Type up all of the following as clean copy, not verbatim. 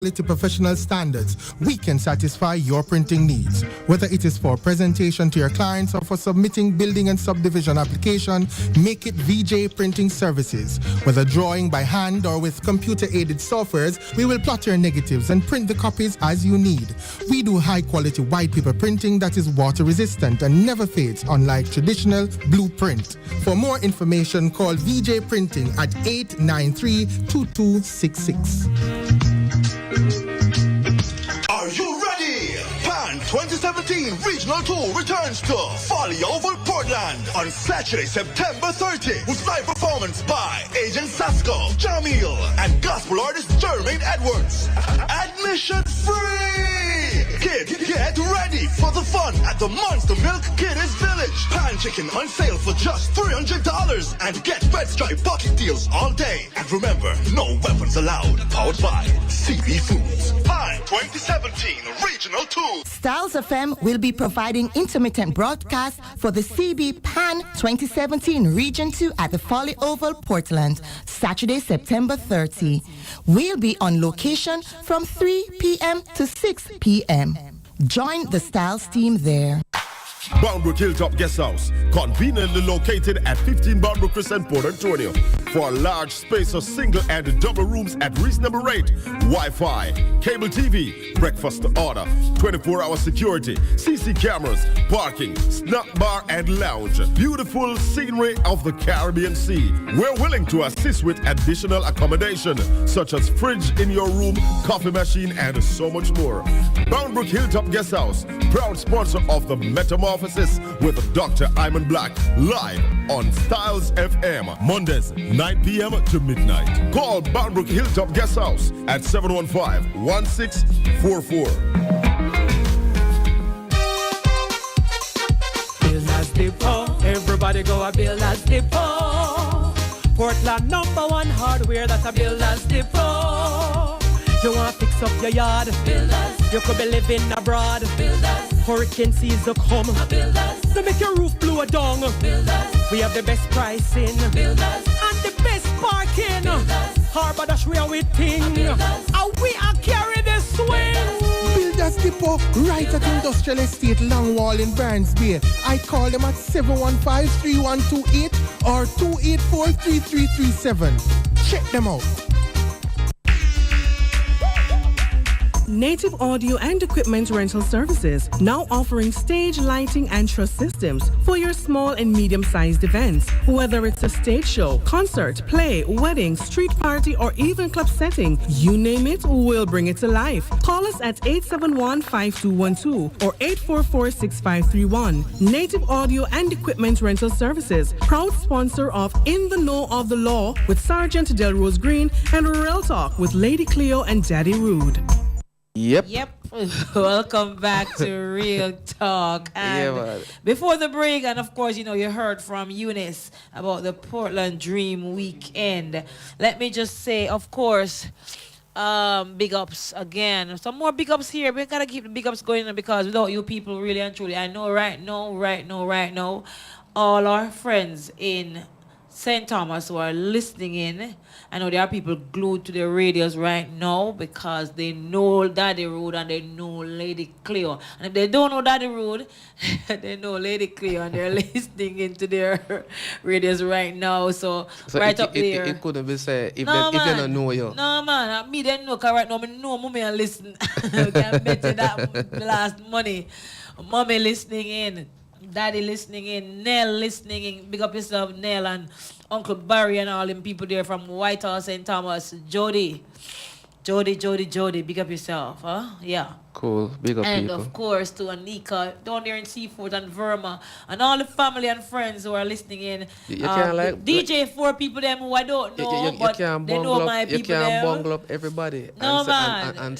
quality professional standards, we can satisfy your printing needs. Whether it is for presentation to your clients or for submitting building and subdivision application, make it VJ Printing Services. Whether drawing by hand or with computer-aided softwares, we will plot your negatives and print the copies as you need. We do high-quality white paper printing that is water-resistant and never fades, unlike traditional blueprint. For more information, call VJ Printing at 893-2266. Are you ready? PAN 2017 Regional Tour returns to Folly Oval, Portland on Saturday, September 30th with live performance by Agent Sasko, Jamil, and gospel artist Jermaine Edwards. Admission free! Kid, get ready for the fun at the Monster Milk Kiddies Village. Pan chicken on sale for just $300 and get Red Stripe bucket deals all day. And remember, no weapons allowed. Powered by CB Foods. Pan 2017 Regional Tour. Styles FM will be providing intermittent broadcasts for the CB Pan 2017 Region 2 at the Folly Oval, Portland, Saturday, September 30. We'll be on location from 3 p.m. to 6 p.m. Join the Styles team there. Boundbrook Hilltop Guest House, conveniently located at 15 Boundbrook Crescent, Port Antonio. For a large space of single and double rooms at reasonable rate, Wi-Fi, cable TV, breakfast order, 24-hour security, CC cameras, parking, snack bar and lounge. Beautiful scenery of the Caribbean Sea. We're willing to assist with additional accommodation, such as fridge in your room, coffee machine, and so much more. Boundbrook Hilltop Guest House, proud sponsor of the Metamorphosis with Dr. Iman Black, live on Styles FM, Mondays, 9 p.m. to midnight. Call Boundbrook Hilltop Guest House at 715-1644. Builders Depot, everybody go a Builders Depot. Portland #1 hardware, that's a Builders Depot. You want to fix up your yard? Builders. You could be living abroad? Builders. Hurricane season come? Builders. To make your roof blow down? Builders. We have the best pricing? Builders. And the best parking? Builders. Harbor Dash we are waiting. And we are carrying the swing. Builders Depot, right at Industrial Estate, Longwall in Burns Bay. I call them at 715-3128 or 284-3337. Check them out. Native Audio and Equipment Rental Services, now offering stage lighting and truss systems for your small and medium-sized events. Whether it's a stage show, concert, play, wedding, street party, or even club setting, you name it, we'll bring it to life. Call us at 871-5212 or 844-6531. Native Audio and Equipment Rental Services, proud sponsor of In the Know of the Law with Sergeant Delrose Green and Real Talk with Lady Cleo and Daddy Rude. Yep. Welcome back to Real Talk. And before the break, and of course, you heard from Eunice about the Portland Dream Weekend. Let me just say, of course, big ups again. Some more big ups here. We gotta keep the big ups going because without you people, really and truly, I know right now, all our friends in St. Thomas who are listening in. I know there are people glued to their radios right now because they know Daddy Rude and they know Lady Cleo. And if they don't know Daddy Rude, they know Lady Cleo and they're listening into their radios right now. So right up there. It couldn't be said if they don't know you. No, man. Me, they know because right now, I know mommy and listen. I can bet you that last money. Mommy listening in. Daddy listening in, Nell listening in. Big up yourself, Nell, and Uncle Barry and all them people there from Whitehall, St. Thomas. Jody, big up yourself, huh? Yeah. Cool, big up and people. Of course to Anika down there in Seafood and Verma and all the family and friends who are listening in. You can't like DJ 4 people them who I don't know, but they know my people. You can't bungle up everybody. No, man. And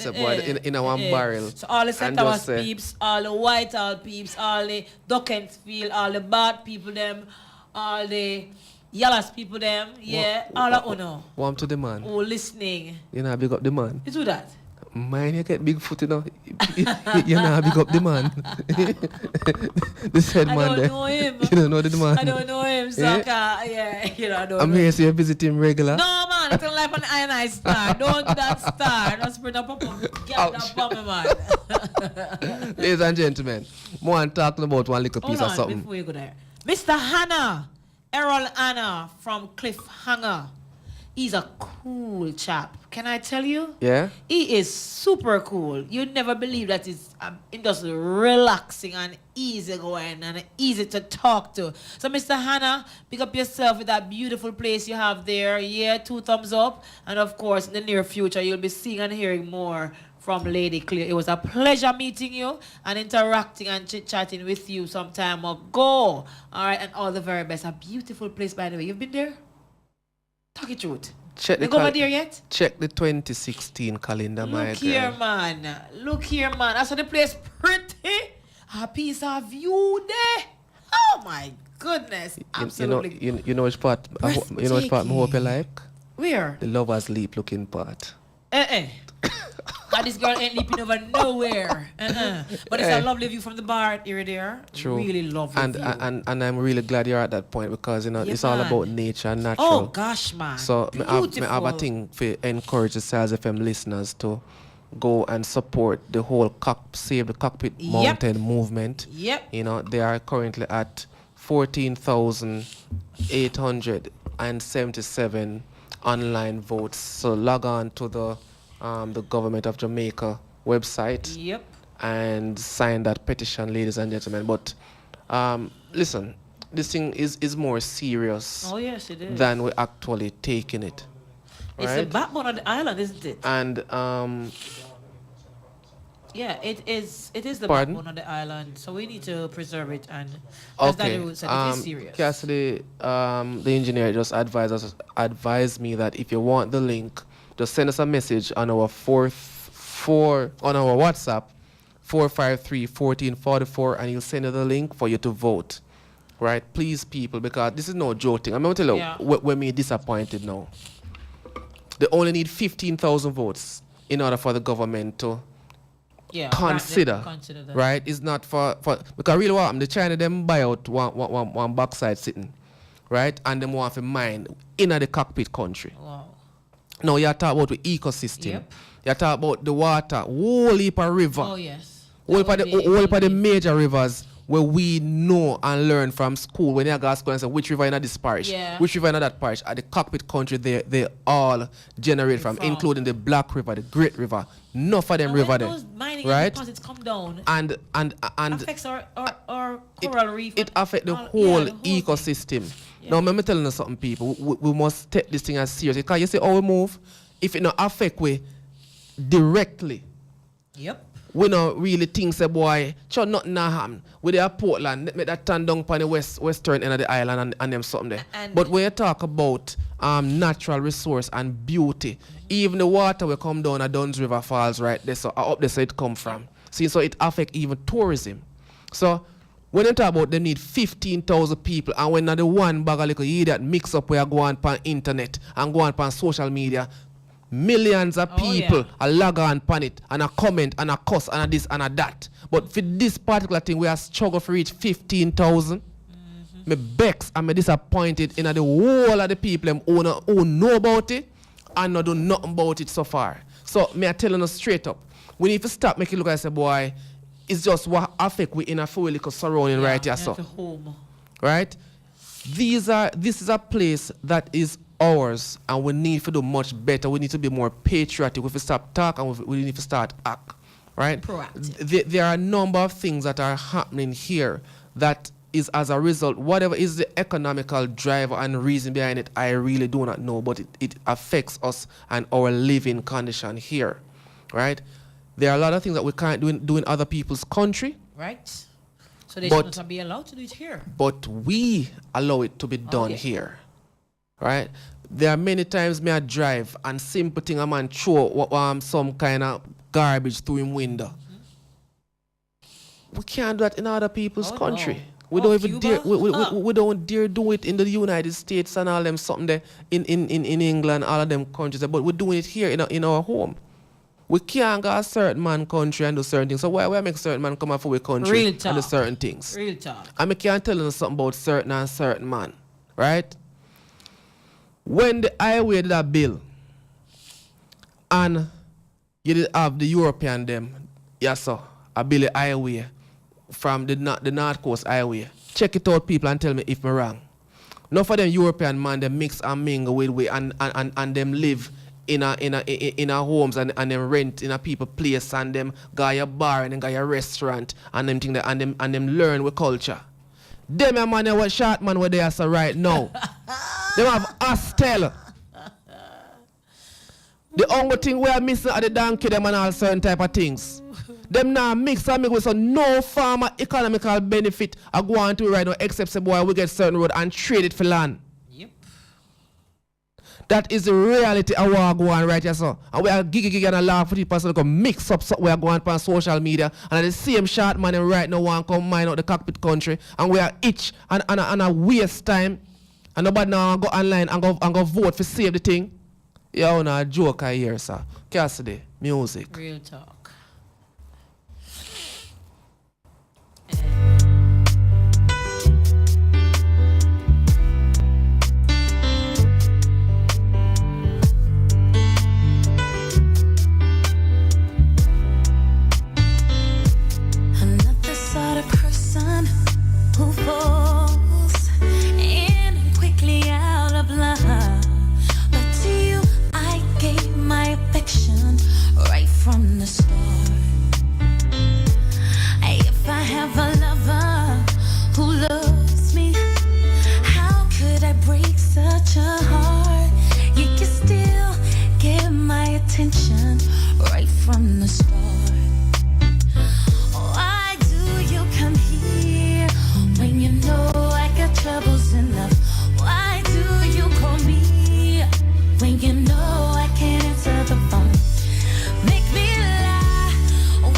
in a one barrel. So all the St. Thomas peeps, all the Whitehall peeps, all the Duckensfield, all the Bath people them, all the Yallas people them, all the uno. Warm to the man. Who listening. Big up the man. You do that? Man, you get big foot, you big up the man. The said man there. I don't know him. You don't know the man. I don't know him, so I don't I'm here, so you visit him regular. No, man, man, it's life on the I and I star. Don't do that star. Don't spread up up. Get that bomb, man. Ladies and gentlemen, more and talking about one little piece of something. Before you go there. Mr. Hannah, Errol Anna from Cliffhanger. He's a cool chap. Can I tell you? Yeah? He is super cool. You'd never believe that he's just relaxing and easy going and easy to talk to. So, Mr. Hannah, pick up yourself with that beautiful place you have there. Yeah, 2 thumbs up. And, of course, in the near future, you'll be seeing and hearing more from Lady Cleo. It was a pleasure meeting you and interacting and chit-chatting with you some time ago. All right, and all the very best. A beautiful place, by the way. You've been there? Talk it truth. Check you go over there yet? Check the 2016 calendar, my girl. Look here, man. Look here, man. I saw the place pretty. A piece of view there. Oh, my goodness. Absolutely. You know which part? You know which part I hope you like? Where? The Lover's Leap looking part. God, this girl ain't leaping over nowhere. But it's a lovely view from the bar area there. True. Really lovely view. And I'm really glad you're at that point because it's all about nature and natural. Oh gosh, man. So I have a thing to encourage the Sales FM listeners to go and support the whole Save the Cockpit Mountain movement. Yep. You know, they are currently at 14,877 online votes. So log on to the Government of Jamaica website. Yep. And sign that petition, ladies and gentlemen. But listen, this thing is more serious. Oh yes, it is. Than we're actually taking it. It's right? the backbone of the island, isn't it? And yeah, it is the Pardon? backbone of the island. So we need to preserve it, and okay. it is serious. Cassidy, the engineer just advised me that if you want the link, just send us a message on our on our WhatsApp 453-1444, and he'll send you the link for you to vote. Right? Please, people, because this is no joking. I'm going to tell you, we're disappointed now. They only need 15,000 votes in order for the government to consider that. Right? It's not for because really what the China them buy out one backside sitting, right? And them want to mine in the cockpit country. Wow. Now you talk about the ecosystem. Yep. You talk about the water, whole heap of river. Oh yes. Whole heap of the major rivers where we know and learn from school when you go to school and say which river in this parish, which river in that parish. At the cockpit country they all generate from, including the Black River, the Great River. Enough of them river there. Those mining right? deposits come down. And affects our coral reef. It affects the whole ecosystem. Yeah. Now, I'm telling you something, people. We must take this thing as serious. Because you see how we move, if it not affect we directly, we not really think, say, boy, sure nothing happen. We there at Portland, make that turn down on the western end of the island and them something there. But when you talk about natural resource and beauty, even the water will come down at Duns River Falls right there, so up there so it come from. See, so it affect even tourism. So when you talk about they need 15,000 people, and when the one bag of little idiot mix up where go on pan internet and go on pan social media, millions of people are log on pan it and a comment and a cuss and a this and a that. But for this particular thing, we are struggle to reach 15,000. Me vex and me disappointed in the whole of the people who know about it and not do nothing about it so far. So me are telling us straight up, we need to stop making look like say, boy, it's just what affect we in a full little surrounding right here. So, right? This is a place that is ours, and we need to do much better. We need to be more patriotic. We have to stop talking, and we need to start act. Right? Proactive. There are a number of things that are happening here that is as a result, whatever is the economical driver and reason behind it, I really do not know, but it affects us and our living condition here. Right? There are a lot of things that we can't do in other people's country. Right. So they should not be allowed to do it here. But we allow it to be done here. Right? There are many times me I drive and simple thing a man throw some kind of garbage through him window. We can't do that in other people's country. No. We don't even dare we don't dare do it in the United States and all them something there in England, all of them countries, but we're doing it here in our home. We can't go a certain man country and do certain things. So why make certain man come out for our country and do certain things? Real talk. And I can't tell you something about certain man, right? When the highway did a bill, and you did have the European them, yes sir, a bill the highway from the North Coast highway. Check it out, people, and tell me if I'm wrong. Not for them European man, they mix and mingle with we and them live in a homes and them rent in a people place and them got a bar and them got a restaurant and them thing that and them learn with culture. Them a man what short man where they are so right now. Them have hostel. The only thing we are missing are the donkey them and all certain type of things. Them now mix and make with so no farmer economical benefit are going to right now except say boy we get certain road and trade it for land. Yep. That is the reality of what go on right here, so. And we are gig and a laugh for people so they can mix up something we are going on social media and the same short man right now want to come mine out the cockpit country and we are itch and a waste time and nobody now go online and go vote for save the thing. Yeah, no joke I hear, sir. Cassidy, music. Real talk. Another sort of person who falls in and quickly out of love. But to you, I gave my affection right from the start. If I have a lover who loves me, how could I break such a heart? You can still get my attention right from the start. Why do you come here when you know I got troubles enough? Why do you call me when you know I can't answer the phone? Make me lie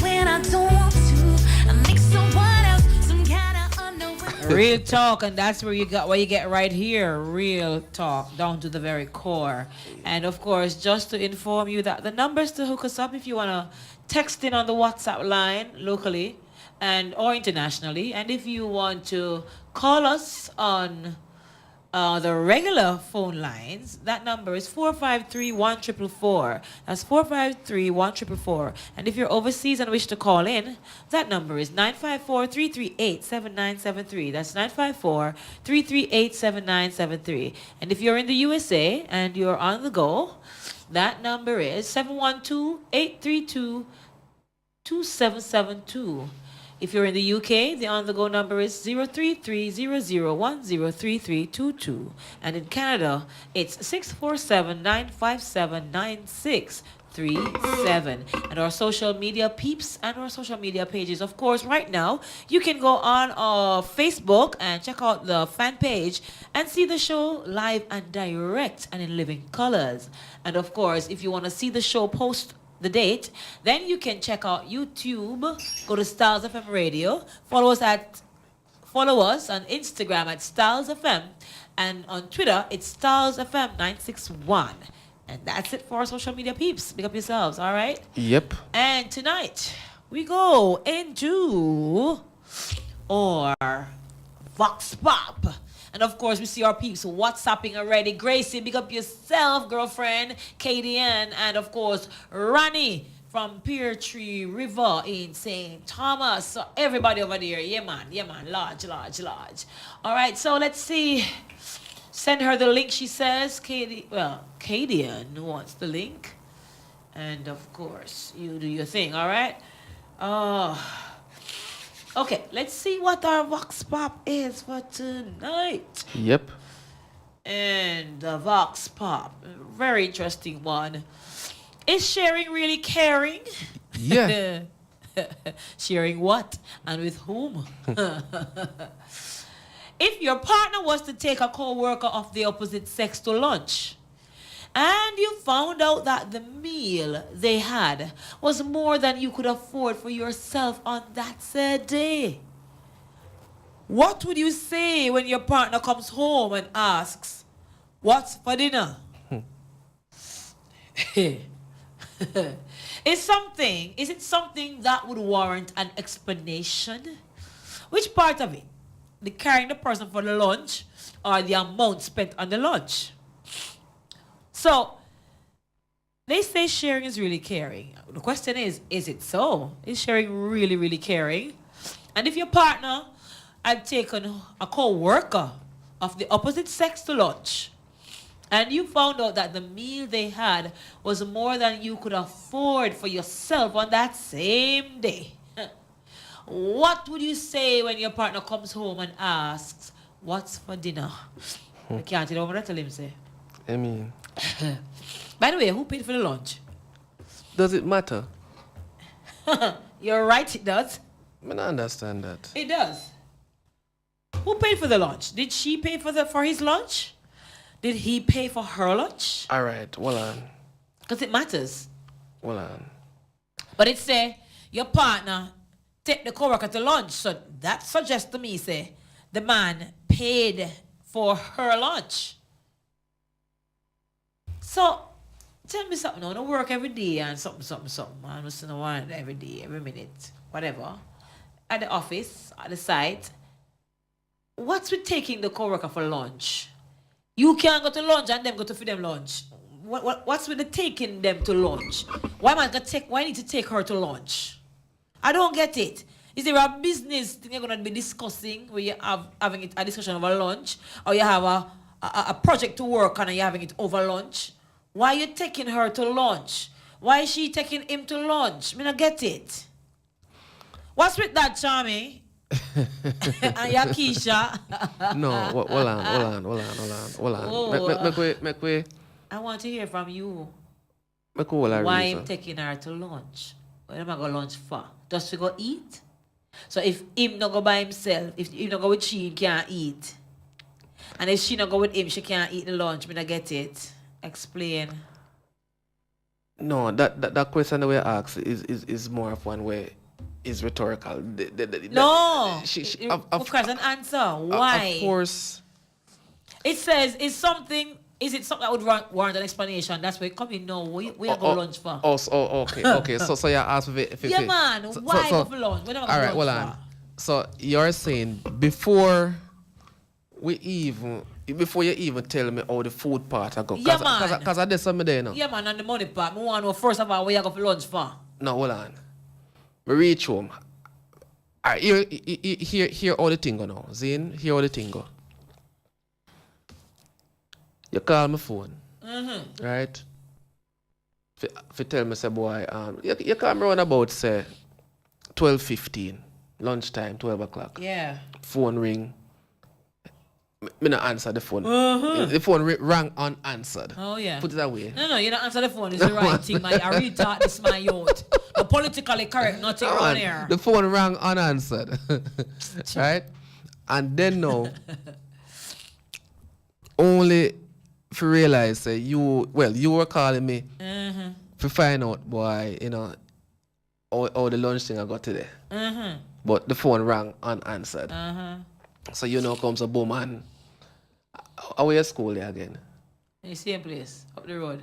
when I don't want to. I make someone else some kind of underwear. Real talk, and that's where you get right here. Real talk, down to the very core. And of course, just to inform you that the numbers to hook us up if you wanna text in on the WhatsApp line locally and or internationally, and if you want to call us on the regular phone lines, that number is 453-1444. That's 453-1444. And if you're overseas and wish to call in, that number is 954-338-7973. That's 954-338-7973. And if you're in the USA and you're on the go, that number is 712-832-2772. If you're in the UK, the on-the-go number is 033-001-03322. And in Canada, it's 647-957-9637. And our social media peeps and our social media pages. Of course, right now, you can go on Facebook and check out the fan page and see the show live and direct and in living colors. And of course, if you want to see the show post the date, then you can check out YouTube, go to Styles FM Radio, follow us on Instagram at Styles FM, and on Twitter it's Styles FM 961. And that's it for our social media peeps. Big up yourselves, all right? Yep. And tonight we go into our Vox Pop. And of course, we see our peeps WhatsApping already. Gracie, big up yourself, girlfriend. Katie Ann, and of course, Ronnie from Pear Tree River in St. Thomas. So everybody over there, yeah man, large. All right, so let's see. Send her the link, she says. Katie Ann wants the link. And of course, you do your thing, all right? Okay, let's see what our Vox Pop is for tonight. Yep. And the Vox Pop, very interesting one. Is sharing really caring? Yeah. Sharing what and with whom? If your partner was to take a coworker of the opposite sex to lunch, and you found out that the meal they had was more than you could afford for yourself on that said day, what would you say when your partner comes home and asks, "What's for dinner?" Is it something that would warrant an explanation? Which part of it? The carrying the person for the lunch or the amount spent on the lunch? So, they say sharing is really caring. The question is it so? Is sharing really, really caring? And if your partner had taken a co-worker of the opposite sex to lunch, and you found out that the meal they had was more than you could afford for yourself on that same day, what would you say when your partner comes home and asks, what's for dinner? I can't tell you what I tell him, say. I mean... By the way, who paid for the lunch? Does it matter? You're right, it does. I don't understand that. It does. Who paid for the lunch? Did she pay for his lunch? Did he pay for her lunch? All right, hold on. Because it matters. Hold on. But it say your partner take the coworker to lunch. So that suggests to me, say, the man paid for her lunch. So tell me something. I don't work every day and something. I'm just in one every day, every minute, whatever. At the office, at the site. What's with taking the coworker for lunch? You can't go to lunch and them go to feed them lunch. What's with the taking them to lunch? Why need to take her to lunch? I don't get it. Is there a business thing you're going to be discussing where you're having a discussion over lunch? Or you have a project to work on and you're having it over lunch? Why are you taking her to lunch? Why is she taking him to lunch? I don't get it. What's with that, Charmy? And Yakisha? No, hold on. Oh. Make way. I want to hear from you. Why I'm taking her to lunch? What am I going to lunch for? Just to go eat? So if him not go by himself, if him not go with she can't eat. And if she not go with him, she can't eat the lunch. I get it. Explain. No, that question the way I ask is more of one way is rhetorical. No. Of course, an answer. Why? Of course. It says, is it something that would warrant an explanation? That's where it come in now. We are going lunch for. Okay. So you ask if yeah, man. Why go for lunch? We're never going all right, hold on. So you're saying before you even tell me how the food part I go. Yeah, man. Because I did something there now. Yeah, man, and the money part. I want to know first of all where you go for lunch for. No, hold on. I reach home. All right, hear all the thing go now. Zane, hear all the thing go. You call my phone. Mm-hmm. Right? If you tell me, say, boy, you call me around about, say, 12:15. Lunchtime, 12 o'clock. Yeah. Phone ring. Me not answer the phone. Mm-hmm. The phone rang unanswered. Oh, yeah. Put it away. No, you don't answer the phone. It's the right thing, man. I really thought this, my youth. The politically correct, nothing wrong here. The phone rang unanswered. Right? And then now, only if you realize that you were calling me to find out, boy, all the lunch thing I got today. Mm-hmm. But the phone rang unanswered. So comes a boom and how are you school there again? In the same place, up the road.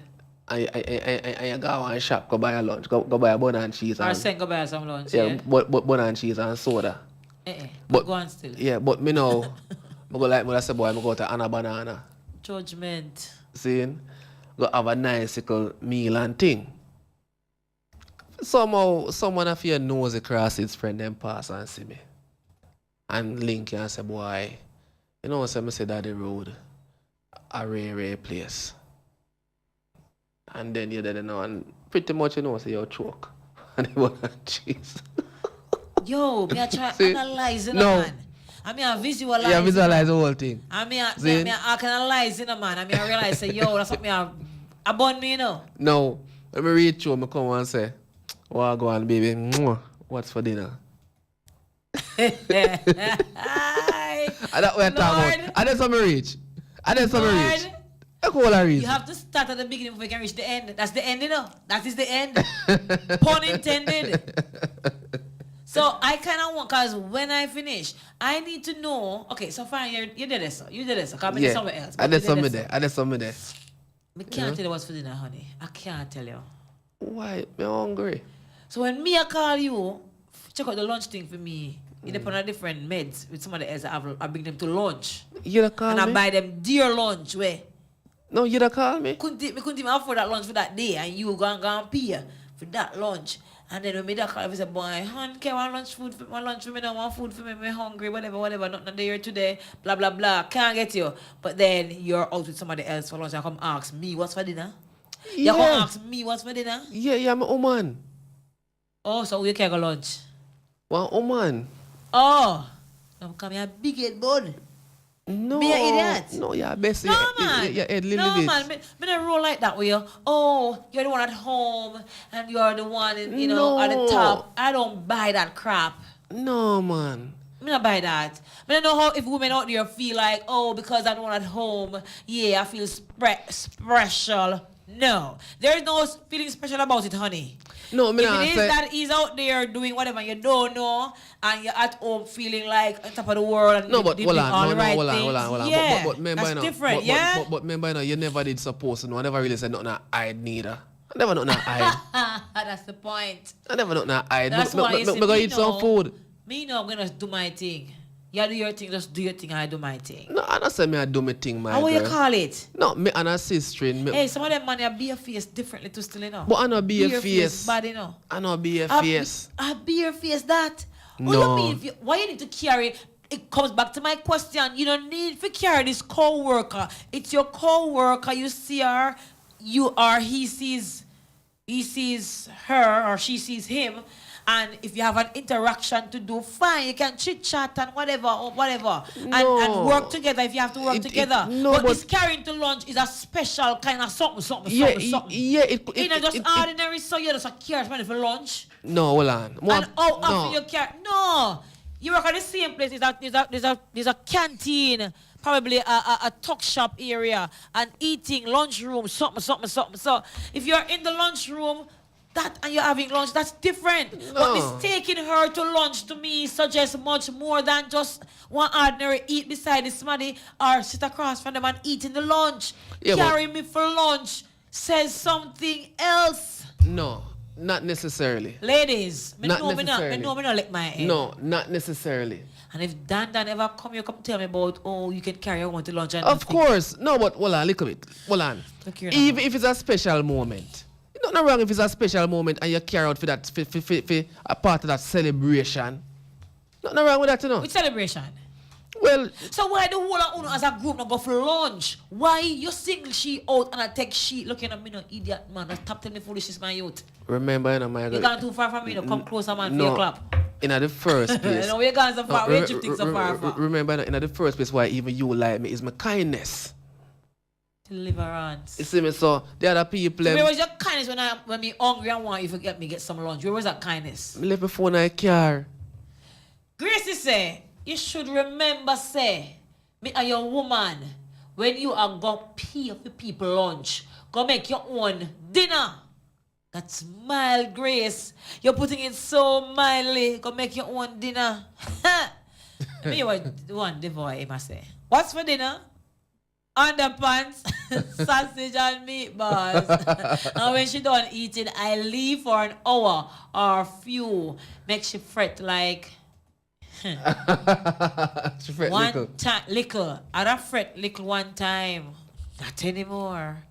And you go and shop, go buy a lunch, go buy a bun and cheese. Or go buy some lunch, yeah. But bun and cheese and soda. But go on still. Yeah, but me know, I go like I say, boy, I go to Anna Banana. Judgment. See? Go have a nice little meal and thing. Somehow, someone of you knows across his friend them pass and see me. And link you and say, boy, say Daddy Rude, a rare place. And then you didn't know, and pretty much say you're choke. And they want cheese. Yo, me I try analyzing man. I mean, I visualize. Yeah, visualize the whole thing. I mean, I can analyze man. I mean, I realize, say, yo, that's what me I born me, No, when me reach home, I come and say, well, go on, baby, what's for dinner? And that way I talk about. And that's how I reach. You have to start at the beginning before you can reach the end. That's the end, That is the end. Pun intended. So I kind of want, because when I finish, I need to know. Okay, so fine, you did this. You did this. I can't be somewhere else. I did something there. I can't tell you what's for dinner, honey. I can't tell you. Why? I'm hungry. So when I call you, check out the lunch thing for me. You depend on different meds with somebody else. I bring them to lunch. You call and me? I buy them dear lunch. Where? No, you don't call me. Me couldn't even afford that lunch for that day, and you go and pay for that lunch. And then when me that call, I said, boy, hon, can I want lunch for me, no want food for me, me hungry, whatever, nothing there today, blah, blah, blah, can't get you. But then you're out with somebody else for lunch, and come ask me what's for dinner? Yeah. You come ask me what's for dinner? Yeah, I'm a woman. Oh, so you can't go lunch? One woman. Oh, I'm coming a big head bud. No. Be an idiot. No, yeah, best. No, man. No, man. Me don't roll like that with you. Oh, you're the one at home and you're the one, at the top. I don't buy that crap. No, man. Me not buy that. Me don't know how if women out there feel like, oh, because I'm the one at home, yeah, I feel special. No. There's no feeling special about it, honey. No, me if not it is say... that he's out there doing whatever you don't know, and you're at home feeling like on top of the world and no, but hold all the right on. Yeah, but remember, that's different, yeah? But remember, you never did supposed to know. I never really said nothing I hide neither. I never nothing I hide. That's the point. I never nothing I hide. That's why you me go eat some food. Me know I'm gonna do my thing. You do your thing, just do your thing, I do my thing. No, I don't say me I do my thing, my How girl. you call it? No, me and a sister. Hey, some of them man, you be a face differently to still, you know. But I know be a face. Bad, you know. I know be a face. I be a face that. No. What you mean? Why you need to carry? It comes back to my question. You don't need to carry this co-worker. It's your co-worker. You see her. You are. He sees her or she sees him. And if you have an interaction to do, fine, you can chit chat and whatever, and work together if you have to work together. But this carrying to lunch is a special kind of something. Yeah, it's not just ordinary, so you just carry money for lunch. No, hold on. After you carry, no, you work at the same place. There's a canteen. Probably a tuck shop area and eating lunchroom, something. So if you're in the lunchroom, and you're having lunch, that's different. No. But this taking her to lunch to me suggests much more than just one ordinary eat beside this money or sit across from them and eat in the lunch. Yeah, carry me for lunch says something else. No, not necessarily. Ladies, not necessarily. Me not lick my head. No, not necessarily. And if Dan ever come, you come tell me about, oh, you can carry her to lunch. And of course. No, but hold on, a little bit. Hold on. Even if it's a special moment. Nothing wrong if it's a special moment and you carry out for that, for a part of that celebration. Nothing wrong with that, you know. Which celebration? Well... So why the whole of Uno as a group not go for lunch? Why you single she out and I take she looking at me, no idiot, man. That's top 10 foolishness, my youth. Remember, you know, my... You gone too far from me, no. Come closer, man, for your clap. In the first place... No, we're gone so far. We're drifting so far. Remember, in the first place, why even you like me is my kindness. Deliverance. You see me, so the other people... So where was your kindness when me hungry and want you to get me get some lunch? Where was that kindness? I left my phone in the car. Gracie say, you should remember, say, me and your woman, when you are going to pay for people lunch, go make your own dinner. That's mild, Grace. You're putting it so mildly. Go make your own dinner. Me one the boy, I must say. What's for dinner? Underpants, sausage and meatballs. And when she done eating, I leave for an hour or a few. Make she fret like... She fret one time, little. I don't fret little one time. Not anymore.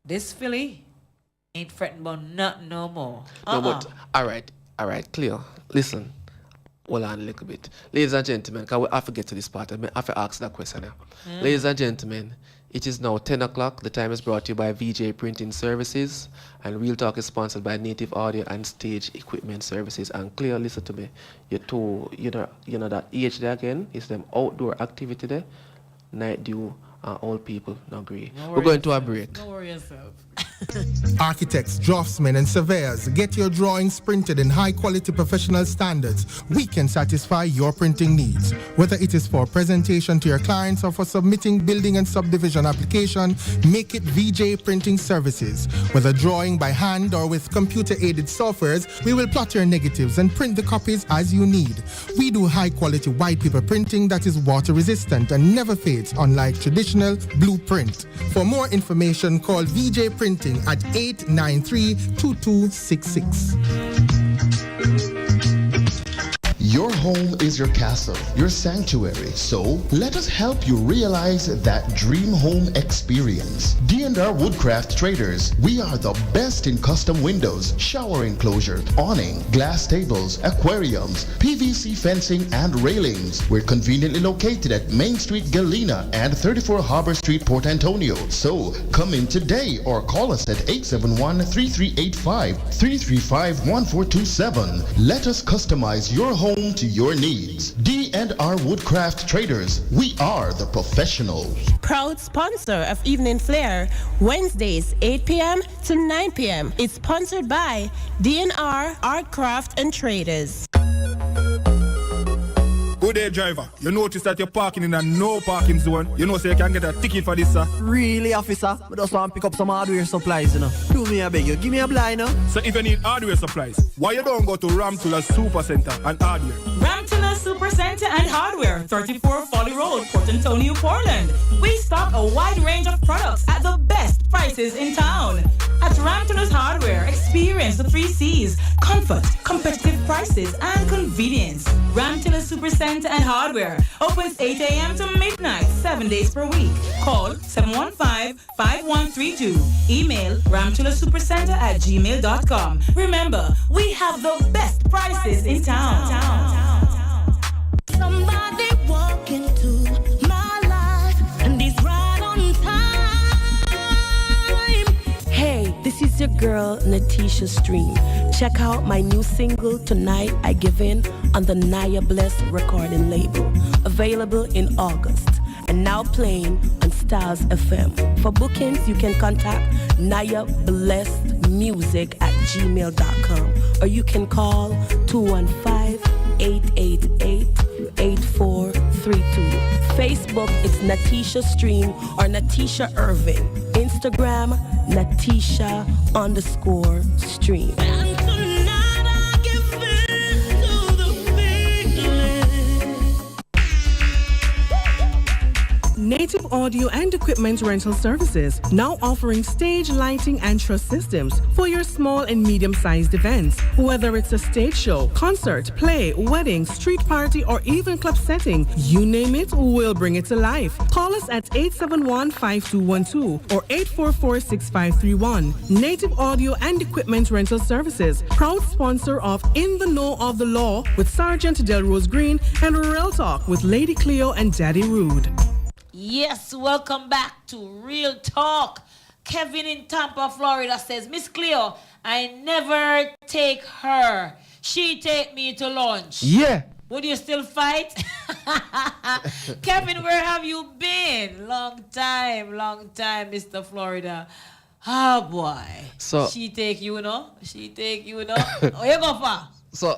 This filly ain't fretting about nothing no more. No, but, all right, Cleo, listen. Hold on a little bit. Ladies and gentlemen, because I have to get to this part. I have to ask that question now. Ladies and gentlemen, it is now 10 o'clock. The time is brought to you by VJ Printing Services. And Real Talk is sponsored by Native Audio and Stage Equipment Services. And Cleo, listen to me. You know that age there again is them outdoor activity there. Night dew and old people not agree. We're going to a break. Don't worry yourself. Architects, draftsmen, and surveyors, get your drawings printed in high-quality professional standards. We can satisfy your printing needs. Whether it is for presentation to your clients or for submitting building and subdivision application, make it VJ Printing Services. Whether drawing by hand or with computer-aided softwares, we will plot your negatives and print the copies as you need. We do high-quality white paper printing that is water-resistant and never fades, unlike traditional blueprint. For more information, call VJ Printing at 893-2266. Your home is your castle, your sanctuary. So let us help you realize that dream home experience. D&R Woodcraft Traders, we are the best in custom windows, shower enclosure, awning, glass tables, aquariums, PVC fencing, and railings. We're conveniently located at Main Street, Galena, and 34 Harbor Street, Port Antonio. So come in today or call us at 871-3385, 335-1427. Let us customize your home to your needs. D&R Woodcraft Traders, we are the professionals. Proud sponsor of Evening Flair, Wednesdays 8 p.m. to 9 p.m. It's sponsored by D&R Art Craft and Traders. Good day, driver. You notice that you're parking in a no parking zone. You know, so you can get a ticket for this, sir. Really, officer? I just want to pick up some hardware supplies, you know. Do me a beg you. Give me a blind, you know. So if you need hardware supplies, why you don't go to Ramtula Super Center and hardware? Ramtula Super Center and Hardware, 34 Folly Road, Port Antonio, Portland. We stock a wide range of products at the best prices in town. At Ramtula's Hardware, experience the 3 C's: comfort, competitive prices, and convenience. Ramtula Super Center and Hardware opens 8 a.m. to midnight, 7 days per week. Call 715-5132. Email ramtulasupercenter@gmail.com. Remember, we have the best prices in town. Somebody walk into my life and he's right on time. Hey, this is your girl, Natisha Stream. Check out my new single, Tonight I Give In, on the Naya Bless recording label. Available in August and now playing on Stars FM. For bookings, you can contact nayablessedmusic@gmail.com or you can call 215-888-8432. Facebook, it's Natisha Stream or Natisha Irving. Instagram, Natisha_Stream. Native Audio and Equipment Rental Services, now offering stage lighting and truss systems for your small and medium-sized events. Whether it's a stage show, concert, play, wedding, street party, or even club setting, you name it, we'll bring it to life. Call us at 871-5212 or 844-6531. Native Audio and Equipment Rental Services, proud sponsor of In the Know of the Law with Sergeant Delrose Green and Real Talk with Lady Cleo and Daddy Rude. Yes, welcome back to Real Talk. Kevin in Tampa, Florida says, Miss Cleo, I never take her. She take me to lunch. Yeah. Would you still fight? Kevin, where have you been? Long time, Mr. Florida. Oh, boy. So she take you, no? She take you, no? Oh, you go far. So, you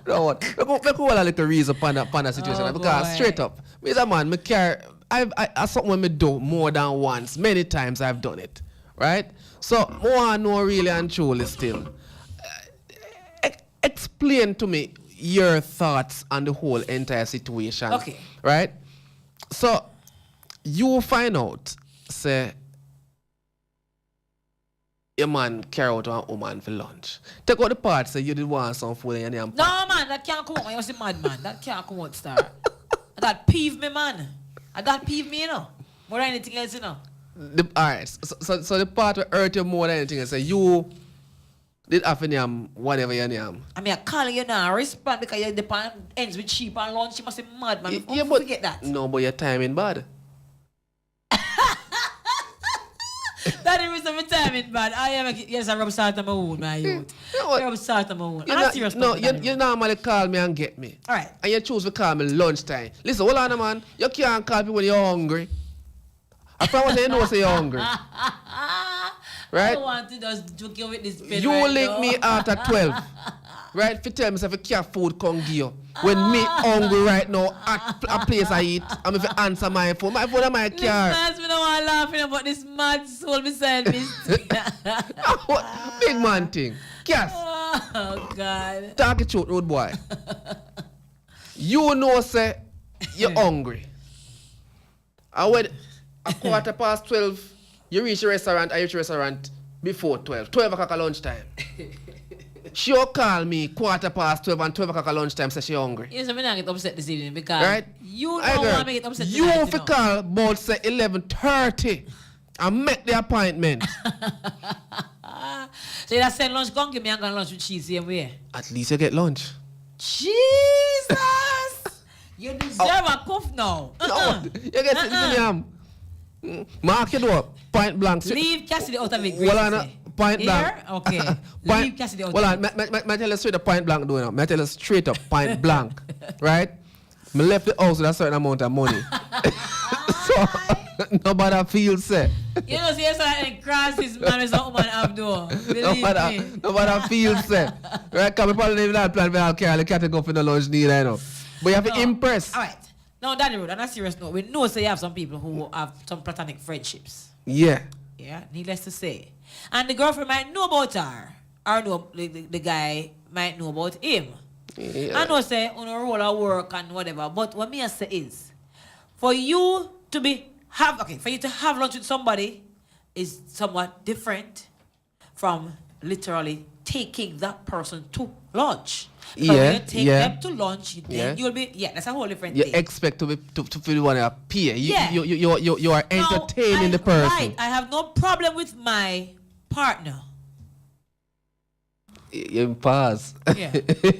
know what? Let's go a little reason upon that situation. Because straight up, me as a man, me care. I something when me do more than once. Many times I've done it, right? So, more know really and truly still. Explain to me your thoughts on the whole entire situation. Okay. Right? So, you find out, say, a man carry out a woman for lunch. Take out the part say you did want some food and you No man, that can't come out. You're a mad man. That can't come out, star. That peeve me, man. That peeve me, you know. More than anything else, you know. Alright, so the part that hurt you more than anything is say you did have any whatever you name. I mean, I call you now, respond because you depend ends with cheap and lunch. You must be mad, man. Yeah, but forget that. No, but your timing bad. That is my timing bad. Yes, I rub salt on my wound, my youth. I rub salt on my wound. I'm serious. No, you normally call me and get me. Alright. And you choose to call me lunchtime. Listen, hold on, man. You can't call me when you're hungry. I probably you know say you're hungry. Right? I don't want to just joke you with this pen. You right link now. me out at 12. Right? If you tell me if a cat food come give you. When me hungry right now at a place I eat, I'm if you answer my phone on my car. Listen, me don't want laughing about this mad soul beside me. Big man thing. Yes. Oh God. Talk it truth, road boy. You know say you're hungry. And when a 12:15, you reach the restaurant before 12. 12 o'clock at lunchtime. she'll call me 12:15 and 12 o'clock at lunchtime, say she hungry. Yes, I'm not get upset this evening because right? you don't want me to get upset you tonight, have to call about say 11:30 and make the appointment. So you send lunch, go and give me a lunch with cheese same way. At least you get lunch. Jesus! You deserve a cuff now. No, you get it in the mark it up, point blank. Leave Cassidy out of it. Well, point blank. Okay. Leave Cassidy out of it. Well, I tell you straight up point blank doing it. I tell you straight up point blank. Right? I left the house with a certain amount of money. So, nobody feels set. You know, see, yes, I cross this man with some woman have door. Nobody feels set. Right? Because we probably even have plan to carry the cat to go for the lunch need, I know. But you have to impress. All right. Now, Daddy Rude, on a serious note, we know say you have some people who have some platonic friendships. Yeah. Yeah, needless to say. And the girlfriend might know about her. Or know the guy might know about him. Yeah. I know say on a roll of work and whatever. But what me I say is, for you to have lunch with somebody is somewhat different from literally taking that person to lunch. Yeah, when you take them to lunch, you'll be that's a whole different thing. You expect to feel one appear. You are entertaining now, the person. Right, I have no problem with my partner. You pause. Yeah.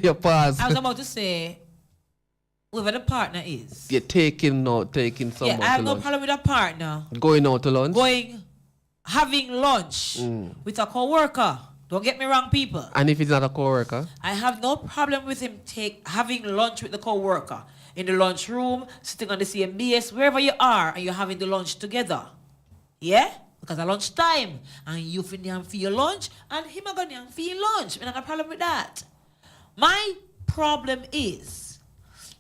You pause. I was about to say, whoever the partner is. You're taking someone I have no problem with a partner. Going out to lunch? Having lunch with a coworker. Don't get me wrong, people. And if it's not a coworker? I have no problem with him having lunch with the coworker. In the lunchroom, sitting on the CMBS, wherever you are, and you're having the lunch together. Yeah? Because at lunchtime, and you feel your lunch, and him are going to feel lunch. I don't have a problem with that. My problem is,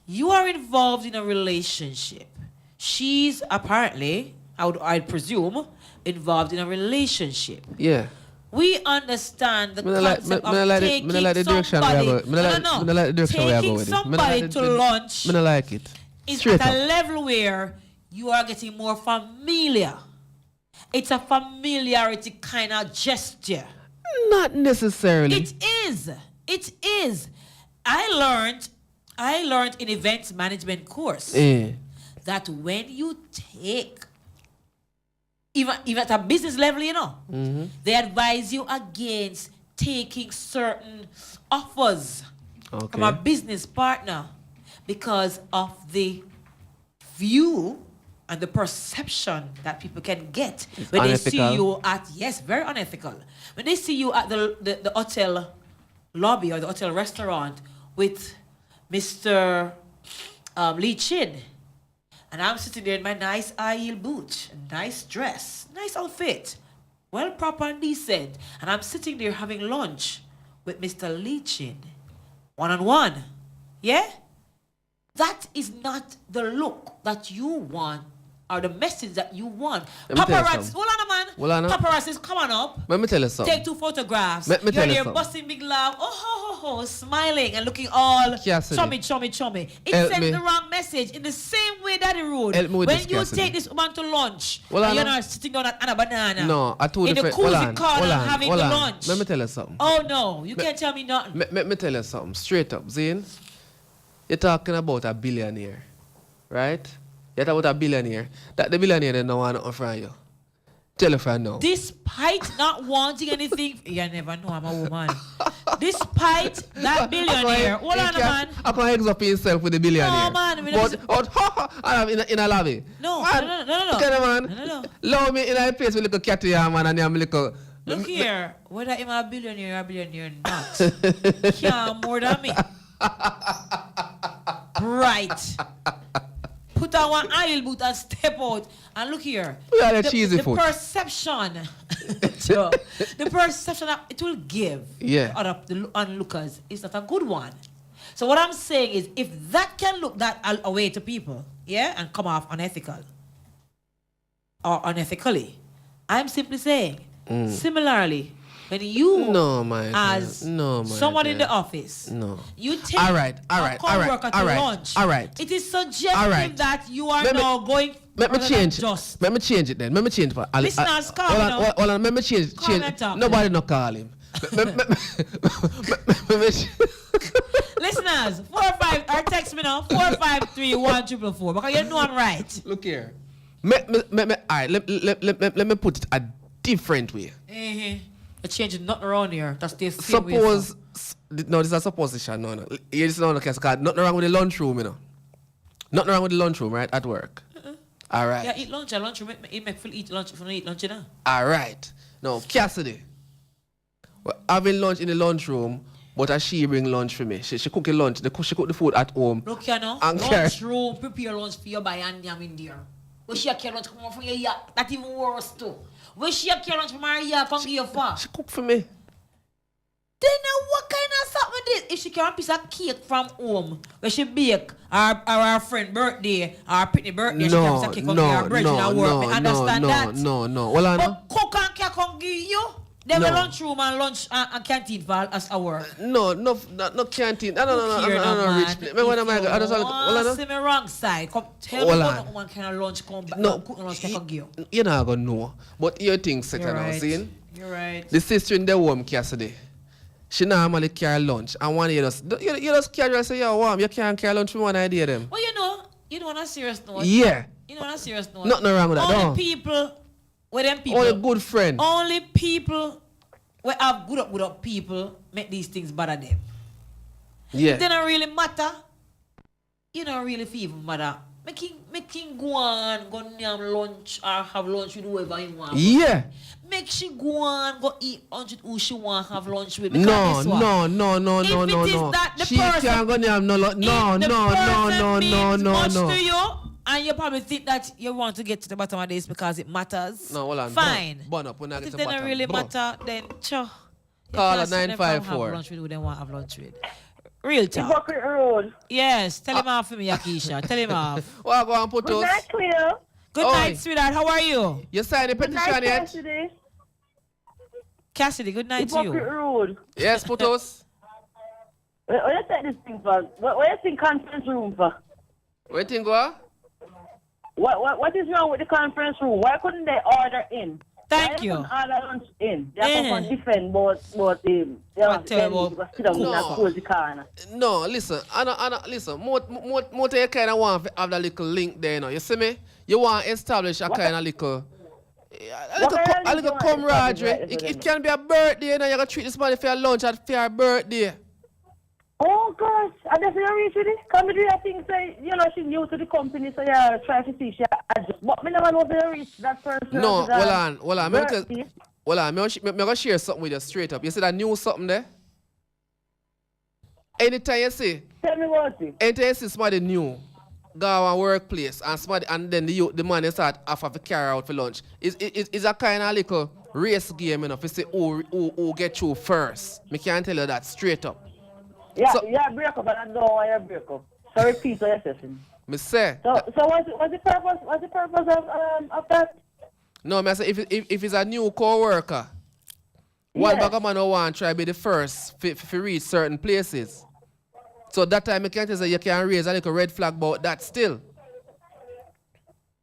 you are involved in a relationship. She's apparently, I presume, involved in a relationship. Yeah. We understand the concept of taking somebody to lunch. I don't like it. Is at a level where you are getting more familiar. It's a familiarity kind of gesture. Not necessarily. It is. It is. I learned in events management course that when you take even at a business level, you know, they advise you against taking certain offers from a business partner because of the view and the perception that people can get when unethical. They see you at, very unethical. When they see you at the hotel lobby or the hotel restaurant with Mr. Lee Chin, and I'm sitting there in my nice high heel boot, nice dress, nice outfit, well proper and decent. And I'm sitting there having lunch with Mr. Lee Chin, one-on-one. Yeah? That is not the look that you want or the message that you want. Paparazzi, hold on, man. Paparazzi's coming up. Let me tell you something. Take 2 photographs. You're there busting big laugh. Smiling and looking all chummy. It sends the wrong message in the same way Daddy Rude. When you take this woman to lunch, and you're not sitting down at a banana. No, I told you. In the cozy corner having the lunch. Let me tell you something. Oh no, you can't tell me nothing. Let me tell you something. Straight up, Zane. You're talking about a billionaire, right? You're talking about a billionaire. That the billionaire doesn't want nothing from you. Tell you from now. Despite not wanting anything, you never know I'm a woman. Despite that billionaire, hold on, man. I can't ex up himself with the billionaire. No, man. In a lobby. No. Man. Allow me in a place with a little cat here, man, and I'm little. Look here, whether I'm a billionaire or not, can't more than me. Right. Put on one aisle boot and step out. And look here. The perception. The perception that it will give other the onlookers is not a good one. So what I'm saying is, if that can look that away to people, and come off unethical or unethically, I'm simply saying, similarly, when you someone in the office, you take a coworker to lunch. It is suggestive that you are now going. Let me change it then. Let me change it. Listeners, calm down. Hold on. Let me change. Nobody no call him. Listeners, 45 or text me now 453-1444 because you know I'm right. Look here. Alright, let me put it a different way. You're changing nothing around here. That's the same Suppose no, this is a supposition. No. You just don't look at nothing wrong with the lunchroom, you know. Nothing wrong with the lunchroom, right? At work. Alright. Yeah, eat lunch. Lunchroom make full eat lunch if you eat lunch, you know. Alright. Now, Cassidy. We're having lunch in the lunchroom, but she bring lunch for me. She cook the lunch. She cook the food at home. Look here now. Lunchroom, prepare lunch for you by and yam in there. When she carry lunch come from your yacht, that even worse too. When she carry lunch from her yacht, come give you for. She cook for me. Then what kind of something this? If she carry a piece of cake from home, when she bake, our friend birthday, our pickney birthday, she carry a piece of cake from her bread in her work. Me understand that. No. Well, I know. But cook and cake come give you. They will lunchroom and lunch and canteen for us our work. No canteen. No, rich place. I just see me wrong side. Come tell me what one kind of lunch come back. No, cook lunch can give you. You're not gonna know. But your thing set now, see? You're right. The sister in the home Cassidy. She normally carry lunch. And one day you just carry and say, yo, warm, you can't carry lunch from one idea them. Well, you know on a serious note. Yeah. You know on a serious note. Nothing wrong with that. Only people. With them people, only good friend. Only people who have good up people make these things bother them. Yeah. It don't really matter. You don't really feel matter. Make him go have lunch or have lunch with whoever he want. Yeah. Make she go on, go eat lunch with who she want have lunch with. No. If it is that the she person, can't go have no lunch. No. To you, and you probably think that you want to get to the bottom of this because it matters. No, hold on. Fine. Burn up when I get if to they the bottom. Don't really matter, then sure. Call at 954. Have lunch with who they want to have lunch with. Real talk. Hypocrite Rude. Yes, tell him off for me, Akisha. Tell him off. Well, go and put Good night, Cleo. Good night, sweetheart. How are you? You signed the petition yet? Cassidy, good night to you. Hypocrite Rude. Yes, Putos. What you take this thing for? What you think conference room for? What you think what? What is wrong with the conference room? Why couldn't they order in? Thank you. Order lunch in. They have to defend about him. No, listen. Listen. More you kind of want to have that little link there, you know. You see me? You want to establish a kind of little camaraderie. It can be a birthday, you know. You got to treat this man for your lunch at your birthday. Oh gosh, I definitely reach with it. Come do your thing, say, she's new to the company, so yeah, try to see she adjust. But me never know if they reach that person. No, hold on. Hold on, I'm going to share something with you straight up. You see that new something there? Anytime you see, tell me what it. Anytime you see somebody new, go on workplace, and then the man they start after to carry out for lunch. It's a kind of little race game, you know, to see who get through first. I can't tell you that straight up. Yeah, break up, and I don't know why you break up. So repeat what you're saying. Me say. So what's the purpose? What's the purpose of that? No, me say if it's a new coworker, one bag of man who want to try be the first to reach certain places. So that time I can't say you can raise a little red flag about that still.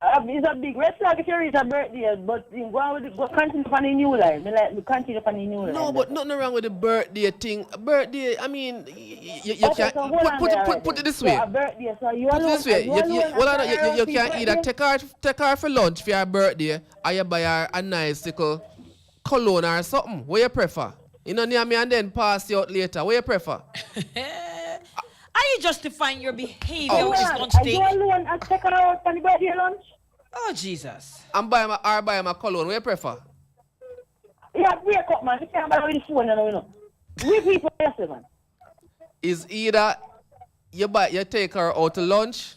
It's a big red flag if you reach a birthday, but go continue on the new line. Continue on the new line. No, but nothing wrong with the birthday thing. Birthday, I mean, you can't put it this way. So a birthday, so you put it this way. You can either take her for lunch for your birthday, or you buy her a nice little cologne or something. What you prefer? You know, near me and then pass you out later. What you prefer? Are you justifying your behavior with this lunch thing? Are you alone and take her out for the birthday lunch? Oh, Jesus. I'm buying my cologne. What you prefer? Yeah, break up, man. You can't buy with the phone, you know. We people, yes, man. Is either you take her out to lunch,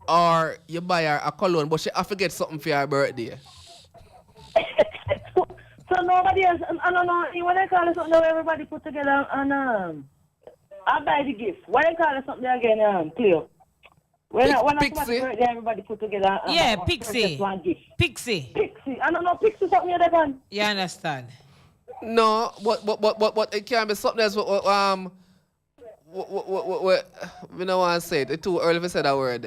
or you buy her a cologne, but she have to get something for her birthday. So nobody else, I don't know, when I call it something that everybody put together and I buy the gift. Why you call it something again, Cleo? When Pixie. Birthday, everybody put together. Pixie. Pixie. I don't know, Pixie something other than. You understand? No, but it can be something else. We don't want to say it. It's too early to say that word.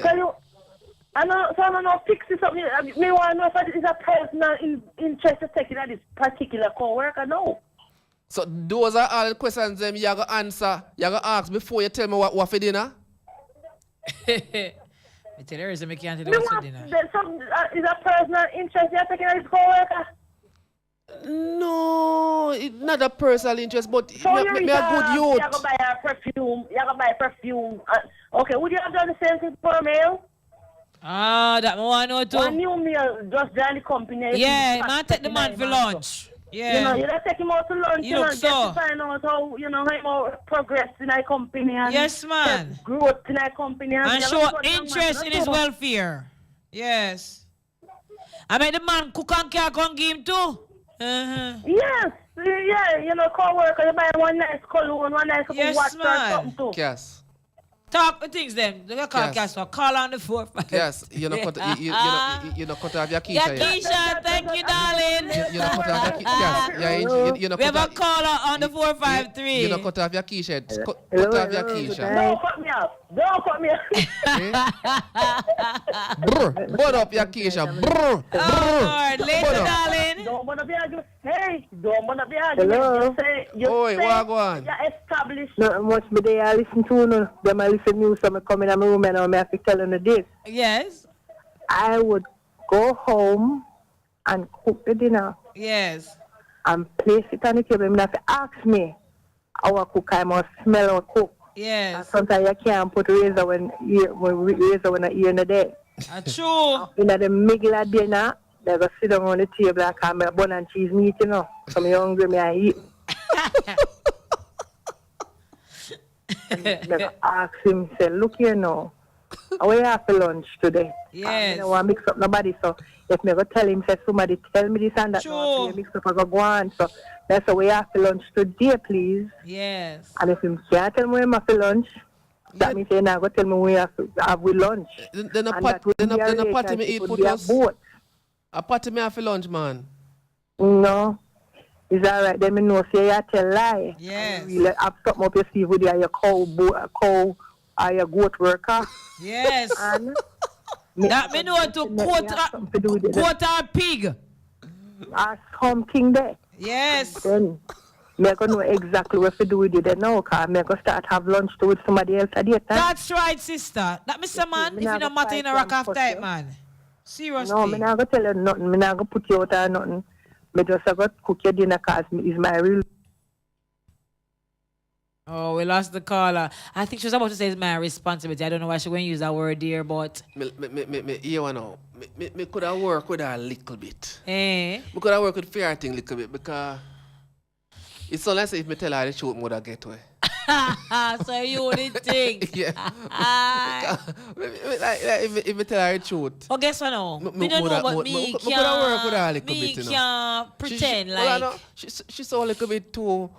I don't know, Pixie something. Me want to know if it is a personal interest to take in this particular co-worker. No. So those are all the questions them you gotta answer. You gotta ask before you tell me what for dinner. I tell her, I can't tell you what's for dinner. Is a personal interest you're taking as co-worker? No, it's not a personal interest, but So me a good youth. You go buy a perfume. You go buy perfume. Okay, would you have done the same thing for a meal? That one know too. One new meal, just join the company. Yeah, man take the man for lunch. Yeah. You know, you don't take him out to lunch. You know, look get so. to find out how, how he progress in our company. And Yes, man. growth in our company. And you show know, interest in his welfare. Yes. I mean, the man cook and care can give him too. Yes. Yeah, co-worker, you buy one nice cologne, one nice Yes, water or man. something too. Yes. Talk the things them. They call Yes. call on the 4-5. Yes, you know cut you know cut off your Keisha. Yeah, Keisha, thank you, darling. You know cut off your Keisha. Yeah, you know We have cut a caller on the 453. You know cut off your Keisha. Cut off your Keisha. Don't cut me off. Don't cut me off. Brr, burn up your Keisha. Brr. Lord, later, darling. Don't want to be arguing. Hey, don't want to be arguing. Hello? Oi, what go on? You're established. No, much me they I listen to no. Them I listen to so I come in my room and I have to tell them this. Yes. I would go home and cook the dinner Yes. and place it on the table. You have to ask me how I cook. I must smell or cook. Yes. And sometimes you can't put razor when I ear in the day. True. In the middle of dinner, they go sit down on the table and call me a bun and cheese meat, you know. So I'm hungry, me I eat. I ask him, say, look here now, how you have for lunch today? Yes. I don't want to mix up nobody, so if me go tell him, say, somebody tell me this and that, Sure. no, mix up, I go on. So that's how we have for lunch today, please. Yes. And if him can't tell me where I have for lunch, that means he not go tell me where I have with lunch. Then a party me eat put us. A party me have for lunch, man. No. It's all right. Then me know say you tell lie. Yes. You really have something up your sleeve with your cow or your goat worker. Yes. And that me know to quote our pig. Or something there. Yes. Then me gonna know exactly what to do with it now, because me gonna start have lunch to with somebody else at the time. That's right, sister. That Mr. Man, if you don't matter in a rock off type, man. Seriously. No, me not gonna tell you nothing. Me not gonna put you out or nothing. Me just gonna cook your dinner because it's my real. Oh, we lost the caller. I think she was about to say it's my responsibility. I don't know why she wouldn't use that word there, but... You know, me could have worked with her a little bit. Eh? Me could have worked with fair thing a little bit because it's unless if me tell her the truth, more that get away. So you didn't think. Yeah. If me tell her the truth. Oh, guess what now? Me don't know, but me can't pretend like... She's so a little bit too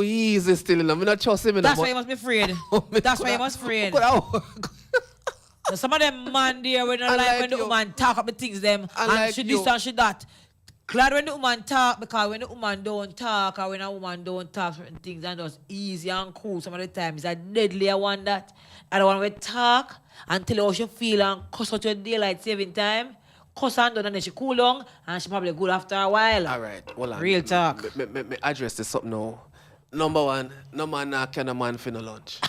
easy still, you know. Me not trust him. That's why you must be afraid. That's why you must be afraid. Some of them man there when the woman talk up the things them and she this and she that. Glad when the woman talk, because when the woman don't talk or when a woman don't talk certain things and just easy and cool some of the time, it's a deadly one that. I don't want to talk and tell her how she feel and cuss out your daylight saving time. Cuss and done and then she cool down and she probably good after a while. Alright, hold on. Real talk. Me address this up now. Number one, no man not can a man for no lunch.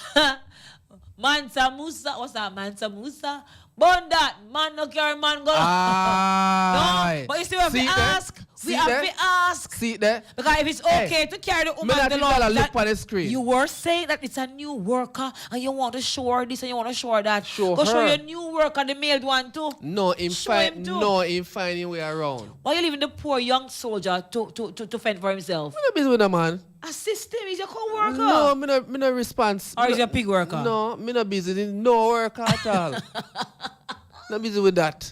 Mansa Musa, what's that? Mansa Musa? Bond that, man no carry man go. No, but you see what we ask? We have to ask. See it there? Because if it's okay to carry the woman the Lord, you were saying that it's a new worker and you want to show her this and you want to show her that. Show your new worker, the male one too. No, in finding way around. Why you leaving the poor young soldier to fend for himself? I'm not busy with a man. Assist him, he's your co-worker. No, me no response. Or is your pig worker? No, me not busy. There's no work at all. Not busy with that.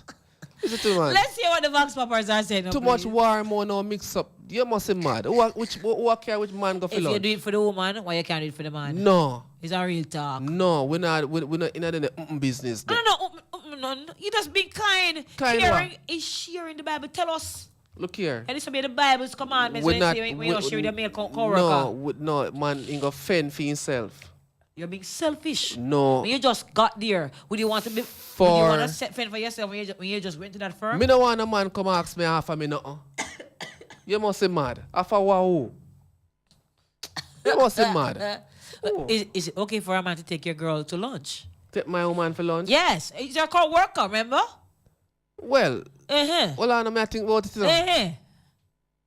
Is it too much? Let's hear what the Vox Poppers are saying. Too much war more now mix up. You must be mad. Who care which man go for lunch? If you do it for the woman, why you can't do it for the man? No. It's a real talk. No, we're not in the business. No. You just be kind. Kind is sharing the Bible. Tell us. Look here. And this will be the Bible's commandments when you share with your male co-worker. No, man, he go fend for himself. You're being selfish. No. When you just got there, would you want to be? Would you want to fend for yourself when you just went to that firm? Me no want a man come ask me half of me nothing. You must be mad. Half a wow. You must be mad. Is it okay for a man to take your girl to lunch? Take my woman for lunch? Yes. He's your co-worker, remember? Well, hold on, I think about it.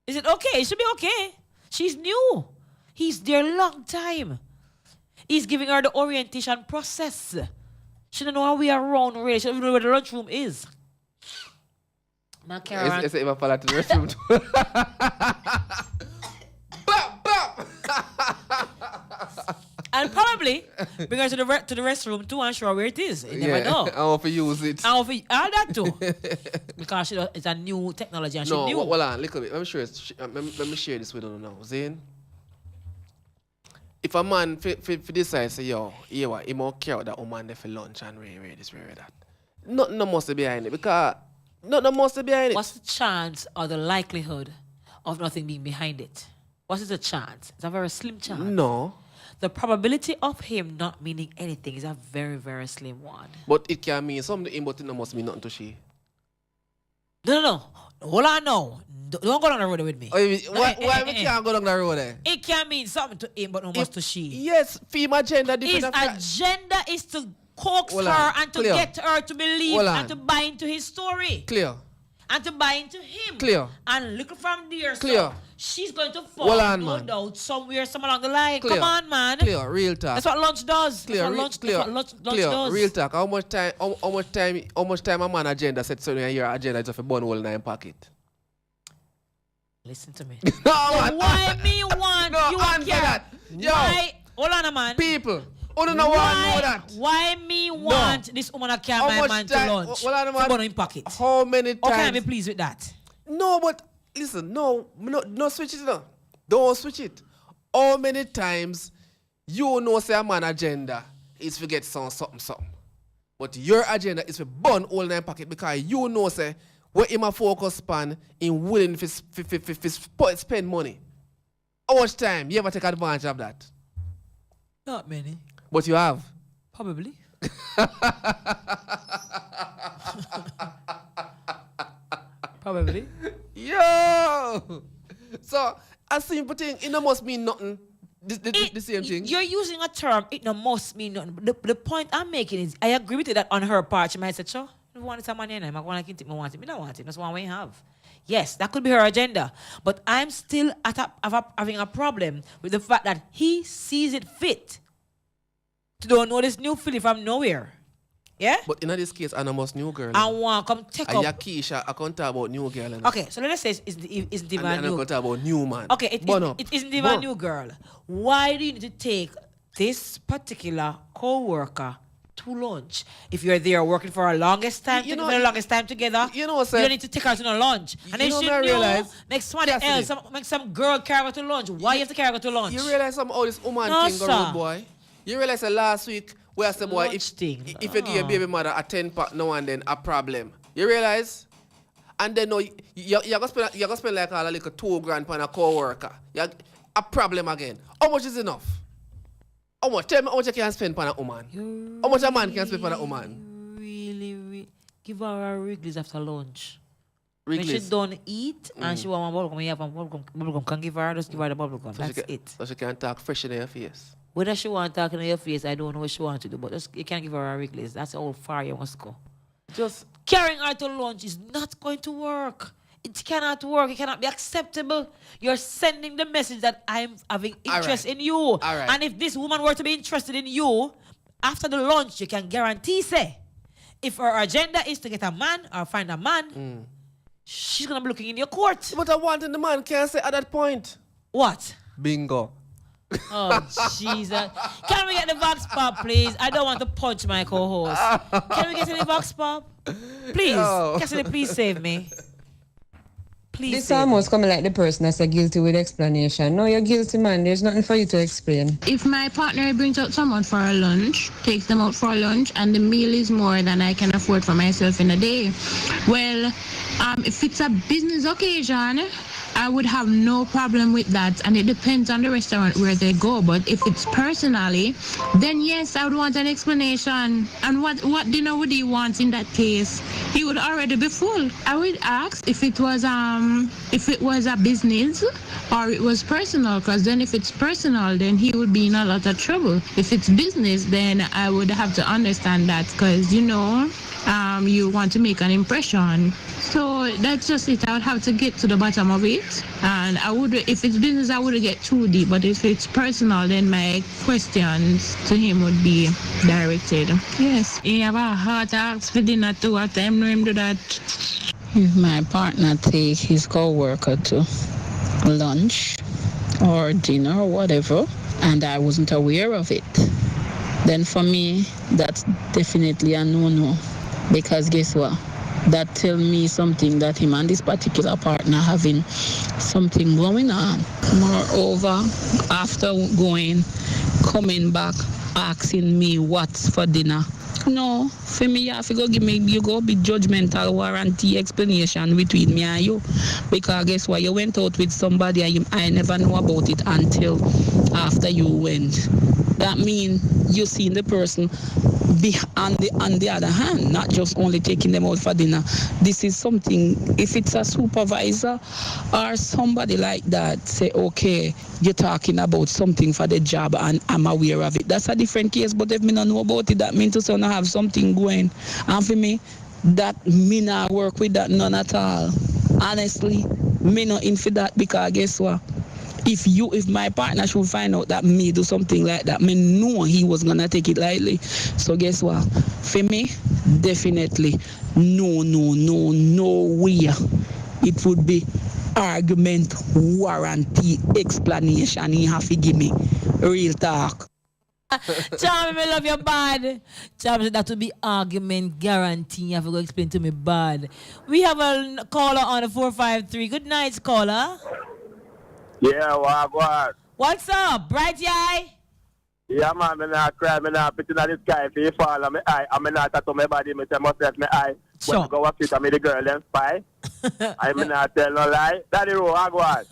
Is it okay? It should be okay. She's new. He's there a long time. He's giving her the orientation process. She don't know how we are around, really. She don't know where the lunchroom is. Man, It's even fall out to the restroom. And probably bring her to the restroom too and show her where it is. You never know. I want to use it. All that too. Because it's a new technology and she new. Hold on, look a bit. Let me share this with you now. Zane, if a man decide say, yo, he won't care that woman there for lunch and read this, read that. Nothing must be behind it because nothing must be behind it. What's the chance or the likelihood of nothing being behind it? What is the chance? It's a very slim chance. No. The probability of him not meaning anything is a very, very slim one. But it can mean something, but it must mean nothing to she. No. Hold on now. Don't go down the road with me. Why we can't go down the road there? It can mean something to him, but no much to she. Yes, female gender different. His agenda is to coax her and to get her to believe and to buy into his story. Clear. And to buy into him. Clear. And look from there. Clear. So she's going to fall, no doubt, somewhere along the line. Clear. Come on, man. Clear, real talk. That's what lunch does. Clear, That's what lunch does. Real talk. How much time a man agenda set so your agenda is of a bun hole in your pocket? Listen to me. No, why me want you answer care? that. Yo. Why? Hold on, man. People. No one know that. Why me want this woman to carry my man to lunch? For bun in pocket. How many times? Okay, I'm be pleased with that. No, but listen, no switch it now. Don't switch it. How many times you know say a man agenda is to get something. But your agenda is to burn all in your pocket because you know say where him a focus pan in willing to spend money. How much time you ever take advantage of that? Not many. But you have? Probably. Probably. Yo! So, a simple thing, it no must mean nothing. The same thing. You're using a term, it no must mean nothing. The point I'm making is, I agree with you that on her part, she might say, sure, I want some money, I want to want it. I don't want it. That's one way you have. Yes, that could be her agenda. But I'm still having a problem with the fact that he sees it fit to don't know this new filly from nowhere. Yeah? But in this case, I'm almost new girl. I want to come take up. Yakisha, I can't talk about new girl. Okay, so let's say it's the new. I can't talk about new man. Okay, it isn't even new girl. Why do you need to take this particular co-worker to lunch? If you're there working for a longest time, the longest time together, you don't need to take her to no lunch. And then she realize make somebody else, make some girl carry her to lunch. Why you have to carry her to lunch? You realize some all this woman thing go on, boy? You realize last week where I said, boy, if you give your baby mother a 10-pack now and then a problem. You realize? And then no, you're gonna spend like a little $2,000 on a co-worker. A problem again. How much is enough? How much? Tell me how much you can spend on a woman. How much a man can spend on a woman? Really give her a Wrigley's after lunch. Wrigley's. When she don't eat and she want one bubblegum, you have a bubblegum, can give her, just give her the bubblegum. That's it. So she can talk fresh in her face. Whether she want to talk in your face, I don't know what she want to do, but just, you can't give her a Wrigley's. That's how far you must go. Just carrying her to lunch is not going to work. It cannot work. It cannot be acceptable. You're sending the message that I'm having interest in you. All right. And if this woman were to be interested in you, after the lunch, you can guarantee, say, if her agenda is to get a man or find a man, she's going to be looking in your court. But I wanted the man can't say at that point. What? Bingo. Oh, Jesus. Can we get the Vox Pop, please? I don't want to punch my co-host. Can we get any Vox Pop? Please. Cassidy, please save me. Please. This almost coming like the person that's guilty with explanation. No, you're guilty, man. There's nothing for you to explain. If my partner brings out someone for a lunch, takes them out for a lunch, and the meal is more than I can afford for myself in a day, well, if it's a business occasion, I would have no problem with that, and it depends on the restaurant where they go. But if it's personally, then yes, I would want an explanation. And what dinner would he want in that case? He would already be full. I would ask if it was a business or it was personal, because then if it's personal, then he would be in a lot of trouble. If it's business, then I would have to understand that, because you want to make an impression. So that's just it. I would have to get to the bottom of it. And I would, if it's business, I wouldn't get too deep. But if it's personal, then my questions to him would be directed. Yes. He have a heart ask for dinner too. What time do him do that? If my partner take his coworker to lunch or dinner or whatever, and I wasn't aware of it, then for me, that's definitely a no-no. Because guess what? That tell me something that him and this particular partner having something going on. Moreover, after coming back, asking me what's for dinner. No, for me, you have to go be judgmental warranty explanation between me and you. Because guess what? You went out with somebody and I never know about it until after you went. That means you seen the person on the other hand, not just only taking them out for dinner. This is something, if it's a supervisor or somebody like that, say, okay, you're talking about something for the job and I'm aware of it. That's a different case, but if me not know about it, that means to say I have something going. And for me, that me not work with that none at all. Honestly, me not in for that, because guess what? If my partner should find out that me do something like that, me know he was gonna take it lightly. So guess what? For me, definitely no way. It would be argument, warranty, explanation. He have to give me real talk. Charm, me love you bad. Charm said that would be argument guarantee. You have to go explain to me bad. We have a caller on the 453. Good night, caller. Yeah, what? What's up, bright eye? Yeah, man, me not cry, me not put in the sky if you fall on my eye. I'm not tattoo my body, me say myself my eye. When I go walk it, I meet the girl and spy. I may not tell no lie. Daddy Rude, what?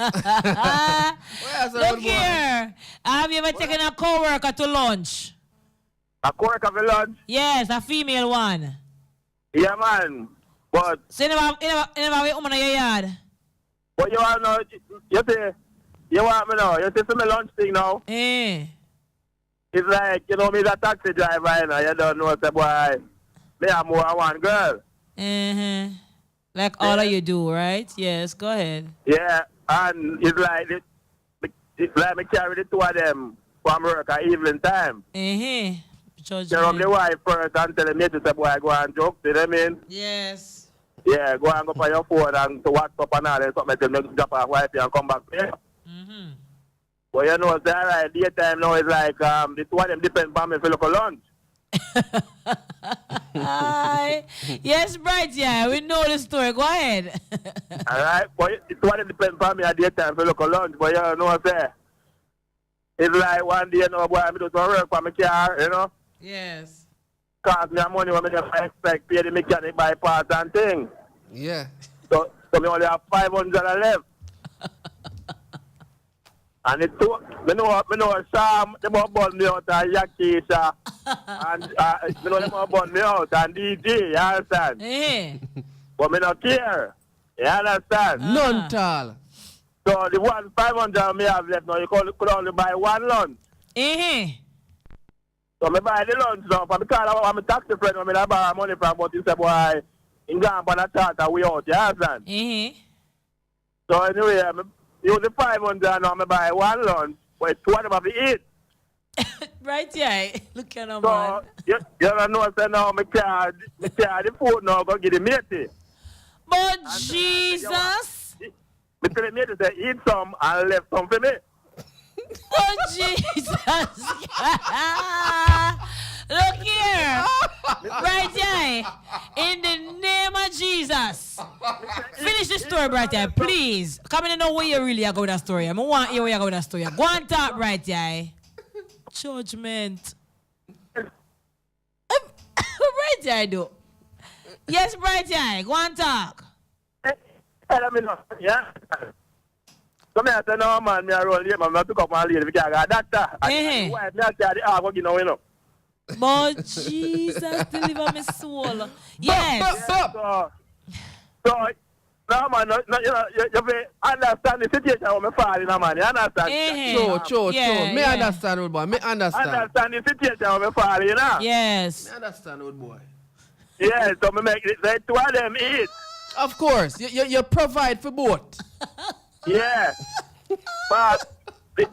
Look here. Have you ever taken a coworker to lunch? A coworker for lunch? Yes, a female one. Yeah, man. But... So you never have a woman in your yard? But you want to know, you want me know, you see my lunch thing now? It's like, me the taxi driver, you don't know, say, boy, me have more than one girl. Like all of you do, right? Yes, go ahead. Yeah, and it's like me carry the two of them from work at evening time. Tell the wife first and tell him to say, boy, go and joke, see what I mean? Yes. Yeah, go and go for your phone and to WhatsApp and all that, something to make drop off wife and come back. Yeah. But you know, it's all right, daytime now is like, the two of them depends on me for local lunch. Yes, Bright, yeah, we know the story. Go ahead. All right, but it's one that depends on me at daytime for local lunch. But you know what I'm saying? It's like one day, boy, I do some work for my car, Yes. Cost me money when I just expect pay the mechanic by parts and things. Yeah. So me only have 500 left. And it took, me know Sam, they won't burn me out and Yakisha. And me know they won't burn me out and DJ, you understand? But me not care. You understand? None tall. So the 500 me have left now, you could only buy one lunch. So me buy the lunch now, because I'm a taxi friend, when I borrow money from, but he said, boy, in Gambon a chart and we out, you understand? So anyway, use the 500 now, I buy one lunch, but it's two of them have to eat. Right, yeah. Look at them, so, man. You don't know, say now, I carry the food now, go get the matey. But and, Jesus! Me tell the matey, say, eat some and left some for me. Oh, Jesus! Look here! Right, yeah. In the name of Jesus. Finish the story, Bright Eye, please. Come in and know where you really are going with that story. I want to hear where you are going with that story. Go on top, Bright Eye. Judgment. Bright Eye, do. Yes, Bright Eye. Go on talk. Tell me now, yeah? Come here, say no man, me a roll here, man. I pick up my lady because I got a doctor. And wife, me a say the go give no. But Jesus, deliver my soul. Yes. So, no man, you understand the situation how me fall in, man. You understand? True. Me understand, old boy. Me understand. Understand the situation how me fall, you know? Yes. Me understand, old boy. Yeah, so me make it, let two of them eat. Of course, you provide for both. Yeah. But the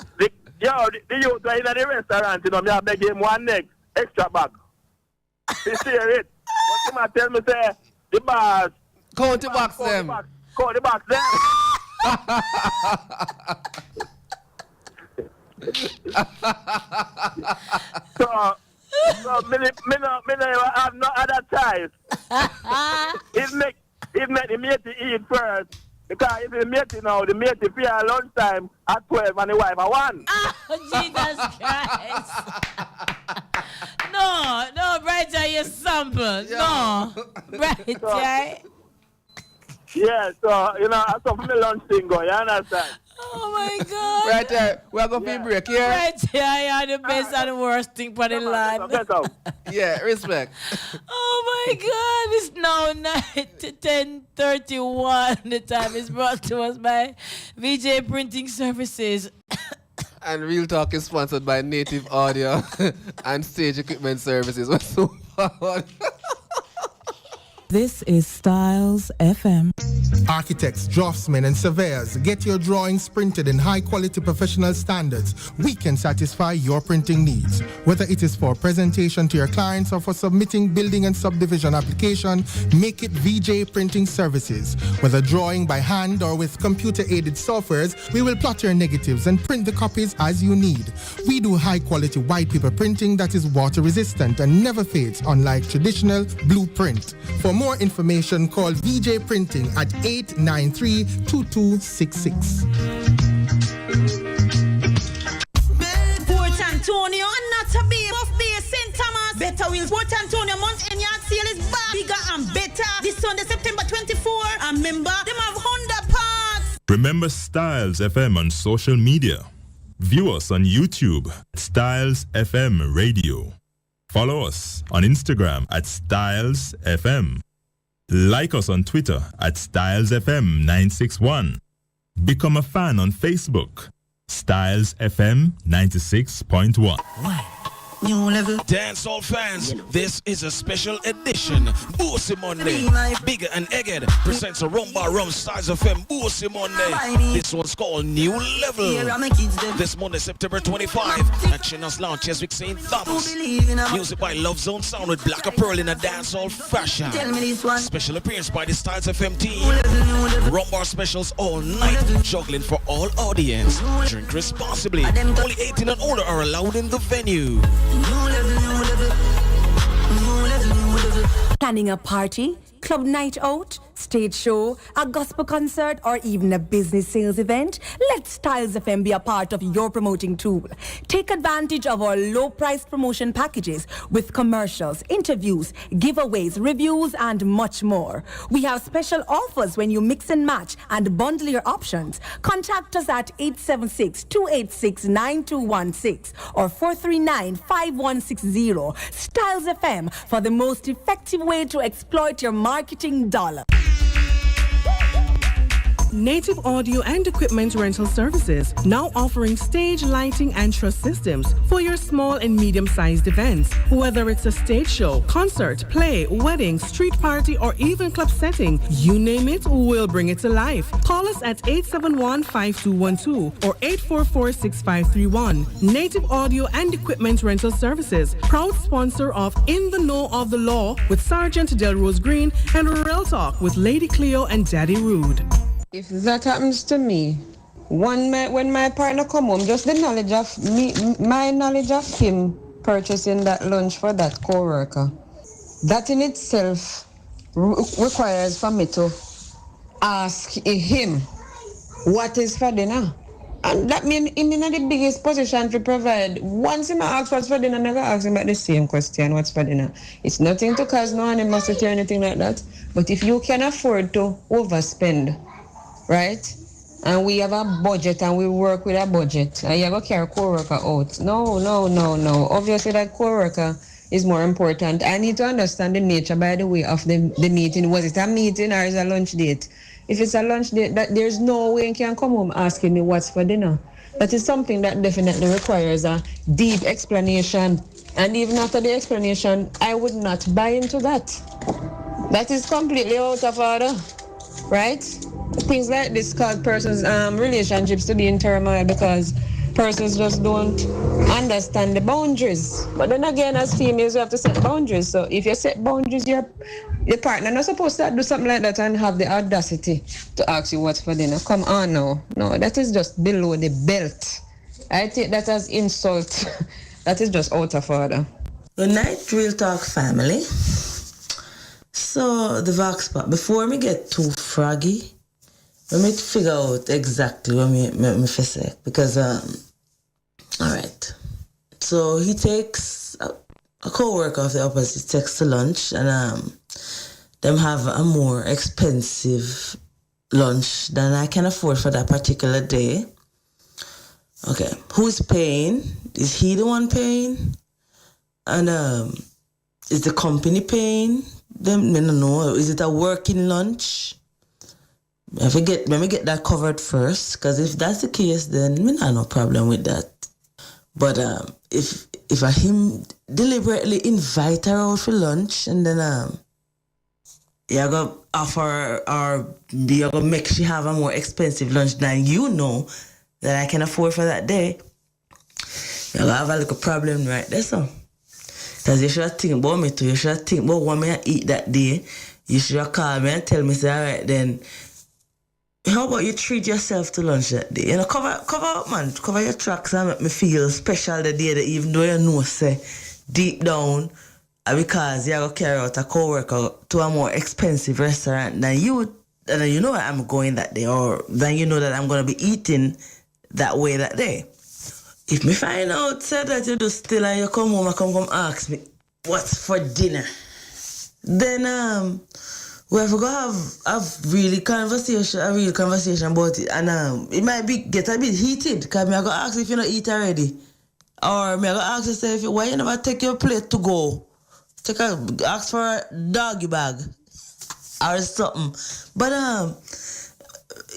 youth in the restaurant, you know, me I beg him one neck, extra bag. You see it? But him a tell me say, the bars. Count the box them. Count the box them. So me no have no other choice. It make the mate eat first. Because if the mate now, the mate fear lunchtime at 12 and the wife at 1. Oh, Jesus Christ. No, Brighter, you sample. Yeah. No, Brighter. Yeah, so, you know, I saw from the lunch thing go, you understand? Oh my God. Right there, we're going to break here. Right here, you're the best and the worst thing for the land. Yeah, respect. Oh my God, it's now 10:31. The time is brought to us by VJ Printing Services. And Real Talk is sponsored by Native Audio and Stage Equipment Services. What's so fun? This is Styles FM. Architects, draftsmen, and surveyors, get your drawings printed in high-quality professional standards. We can satisfy your printing needs. Whether it is for presentation to your clients or for submitting building and subdivision application, make it VJ Printing Services. Whether drawing by hand or with computer-aided softwares, we will plot your negatives and print the copies as you need. We do high-quality white paper printing that is water-resistant and never fades, unlike traditional blueprint. For more information, call VJ Printing at 893-2266. Port Antonio and not a bay of Bay St. Thomas. Better Wheels Port Antonio month and yard sale is back. Bigger and better. This Sunday, September 24. And remember, them have Honda parts. Remember Styles FM on social media. View us on YouTube, Styles FM Radio. Follow us on Instagram at Styles FM. Like us on Twitter at StylesFM961. Become a fan on Facebook. Styles FM 96.1. New level. Dance all fans, this is a special edition. Boosie Monday. Bigger and Egged presents a Rumba Rum Styles FM Boosie Monday. This one's called New Level. This Monday, September 25, at China's Lounge, Cheswick St. Thomas. Music by Love Zone Sound with Black Pearl in a dancehall fashion. Special appearance by the Styles FM team. Rumba specials all night, juggling for all audience. Drink responsibly. Only 18 and older are allowed in the venue. Planning a party, club night out, stage show, a gospel concert, or even a business sales event? Let Styles FM be a part of your promoting tool. Take advantage of our low-priced promotion packages with commercials, interviews, giveaways, reviews, and much more. We have special offers when you mix and match and bundle your options. Contact us at 876-286-9216 or 439-5160. Styles FM for the most effective way to exploit your marketing dollar. Native Audio and Equipment Rental Services, now offering stage lighting and truss systems for your small and medium-sized events. Whether it's a stage show, concert, play, wedding, street party, or even club setting, you name it, we'll bring it to life. Call us at 871-5212 or 844-6531. Native Audio and Equipment Rental Services, proud sponsor of In the Know of the Law with Sergeant Delrose Green and Real Talk with Lady Cleo and Daddy Rude. If that happens to me, when my partner come home, just the knowledge of me, my knowledge of him purchasing that lunch for that coworker, that in itself requires for me to ask him what is for dinner. And that means him in the biggest position to provide. Once him ask what's for dinner, I never ask him about the same question, what's for dinner. It's nothing to cause no animosity or anything like that. But if you can afford to overspend, right? and we have a budget and we work with a budget, and you go carry co-worker out. No. Obviously, that co-worker is more important. I need to understand the nature, by the way, of the meeting. Was it a meeting or is it a lunch date? If it's a lunch date, that there's no way you can come home asking me what's for dinner. That is something that definitely requires a deep explanation. And even after the explanation, I would not buy into that. That is completely out of order, right? Things like this cause persons' relationships to be in turmoil because persons just don't understand the boundaries. But then again, as females, you have to set boundaries. So if you set boundaries, your partner not supposed to do something like that and have the audacity to ask you what's for dinner. Come on now. No, that is just below the belt. I take that as insult. That is just out of order. Good night, Real Talk family. So, the Vox Pop, before me get too froggy, let me figure out exactly what me say. Because, alright. So, he takes a co-worker of the opposite sex to lunch, and them have a more expensive lunch than I can afford for that particular day. Okay, who's paying? Is he the one paying? And is the company paying? Them, I don't know. Is it a working lunch? Let me get that covered first, because if that's the case, then I have no problem with that. But if I him deliberately invite her out for lunch and then you're gonna offer or you're gonna make she have a more expensive lunch than you know that I can afford for that day, you're gonna have a little problem right there, so. Because you should think about me too. You should think about what I eat that day. You should call me and tell me, say, all right, then, how about you treat yourself to lunch that day? You know, cover up, man. Cover your tracks and make me feel special the day that even though you know, say, deep down, because you're going to carry out a co-worker to a more expensive restaurant than you know that I'm going that day, or than you know that I'm going to be eating that way that day. If me find out, say that you do still and you come home and come ask me, what's for dinner? Then, we have to go have a real conversation about it. And it might get a bit heated, because me I go ask if you don't eat already. Or me I go ask you, say, why you never take your plate to go? Ask for a doggy bag or something. But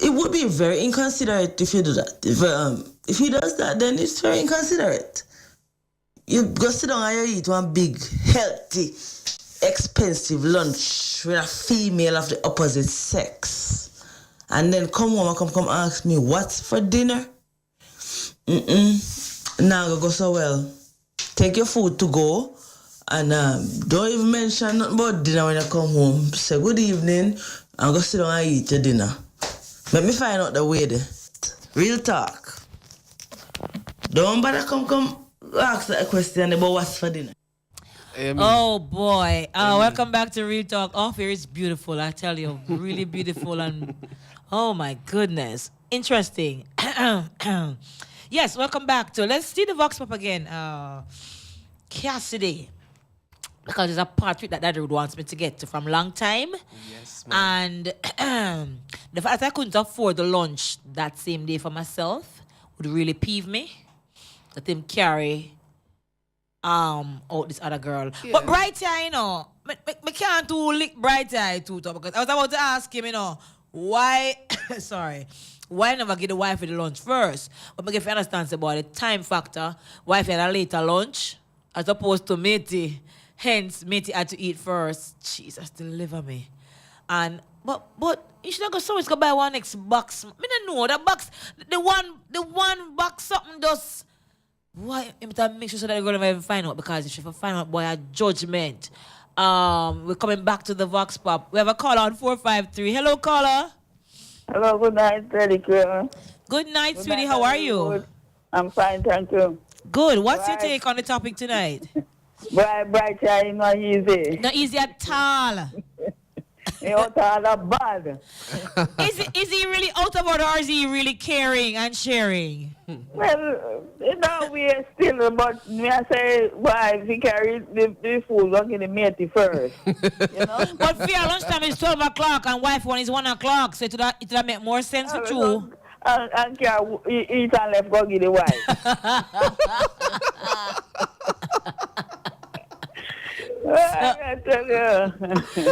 it would be very inconsiderate if you do that. If he does that, then it's very inconsiderate. You go sit down and you eat one big, healthy, expensive lunch with a female of the opposite sex. And then come home and come ask me, what's for dinner? Nah, go so well. Take your food to go. And don't even mention nothing about dinner when you come home. Say good evening and go sit down and eat your dinner. Let me find out the way there. Real talk. Don't bother come ask that question about what's for dinner. Oh boy. Welcome back to Real Talk. Off here is beautiful, I tell you. Really beautiful and oh my goodness. Interesting. Yes, welcome back to let's see the Vox Pop again. Cassidy. Because there's a part that Daddy Rude wants me to get to from long time. Yes, ma'am. And the fact that I couldn't afford the lunch that same day for myself would really peeve me. Let him carry out this other girl. Yeah. But Bright Eye, you know, me can't do lick Bright Eye too, because I was about to ask him, you know, why why never get the wife the lunch first? But if you understand about the time factor, wife had a later lunch as opposed to matey. Hence, matey had to eat first. Jesus, deliver me. And but you should not go somewhere go buy one next box. Me don't know the box, the one box something does. Why? You have to make sure so that you're going to even find out, because if you find out, boy, a judgment. We're coming back to the Vox Pop. We have a call on 453. Hello, caller. Hello, good night, Daddy Girl. Good night, sweetie. How are you? Good. I'm fine, thank you. Good. What's your take on the topic tonight? Bright Eye, not easy. Not easy at all. Out of bad. Is he really out of order, or is he really caring and sharing? Well, you know, we are still, but me I say, why, if he carry the food, don't get the matey first. You know? But for your lunchtime is 12 o'clock and wife one is 1 o'clock, so it'll make more sense with you. And can eat and left go give the wife. I tell you.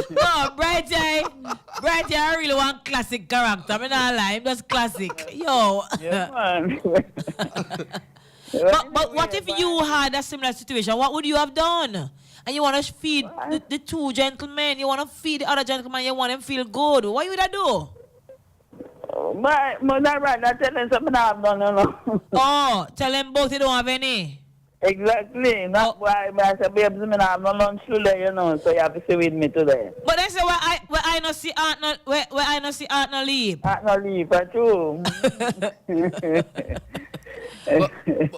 No, Bright Eye, I really want classic character. I'm not lying, just classic. Yo. Yeah, man. But what if you had a similar situation? What would you have done? And you want to feed the two gentlemen. You want to feed the other gentleman. You want them to feel good. What would I do? But not right. I tell them something I have done. No. Oh, tell them both you don't have any. Exactly. Not why I say, babes, I have no lunch today, you know. So you have to stay with me today. But then say where I not see Aunt no leave. Aunt no leave, that's true.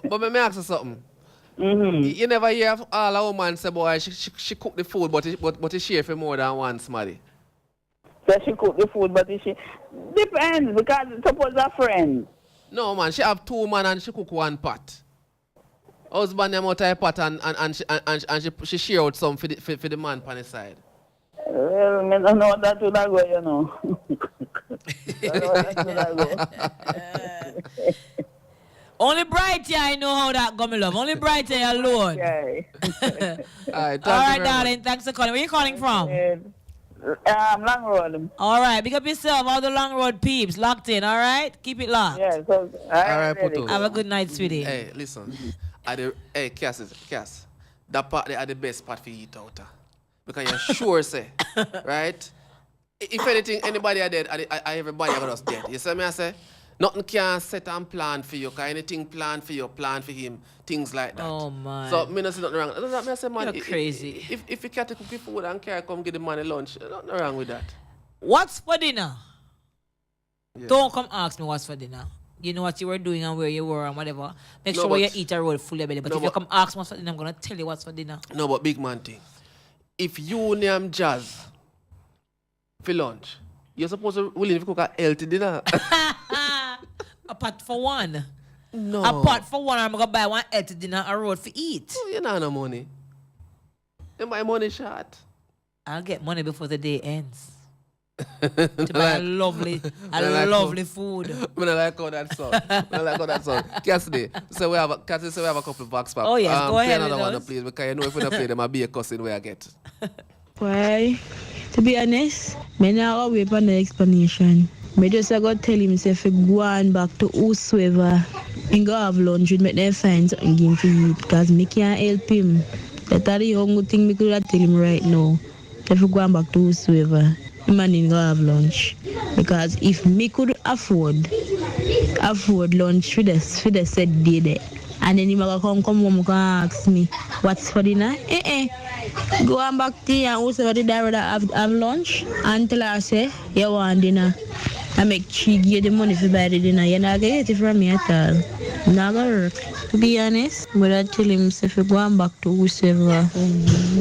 but let me ask you something. You never hear of all a woman say, boy, she cook the food, but she share for more than one somebody. So she cook the food, but she depends because suppose a friend. No man, she have two man and she cook one pot. Husband them out a pot and she share out some for the man on the side. Well, I don't know that would go, you know. I don't know that would go. Only Bright I know how that go, my love. Only Bright alone. Okay. All right, darling. Thanks for calling. Where you calling from? Long Road. All right. Big up yourself. All the Long Road peeps. Locked in. All right? Keep it locked. Yeah. So, all right, Puto. Have a good night, sweetie. Hey, listen. Cass. That part they are the best part for you eat out. Because you're sure, say. Right? If anything, anybody are dead, everybody are just dead. You see me I say? Nothing can set and plan for you, because anything plan for you, plan for him, things like that. Oh, man. So, me not say nothing wrong. That's I say, man, you're crazy. If you can't cook food and care, come get the money lunch, nothing wrong with that. What's for dinner? Yeah. Don't come ask me what's for dinner. You know what you were doing and where you were and whatever. Make sure you eat a roll full of belly. But if you come ask me what's for dinner, I'm going to tell you what's for dinner. No, but big man thing. If you name Jazz for lunch, you're supposed to willing to cook a healthy dinner. A pot for one. No. A pot for one, I'm going to buy one healthy dinner a road for eat. You don't have no money. You buy money short. I'll get money before the day ends. To buy a lovely food. I don't like how that sound. Cassidy, so we have a couple of box pop. Oh yes, go ahead. Play another one, please, because you know if we don't play them, I'll be a cussing where I get. Why? To be honest, I now wait for the explanation. I just got to tell him if he go on back to whosoever and go have lunch with me, then find something give him to eat, because I can't help him. That's the only thing I could tell him right now. If he go on back to whosoever, man ain't go have lunch. Because if me could afford lunch for the said day there, and then he might come home and ask me what's for dinner, go on back to you and whosoever did I rather have lunch until I say you want dinner. I make she give the money for buy the dinner. You're not going to get it from me at all. Not going to work. To be honest, but I tell him if you're going back to whosoever.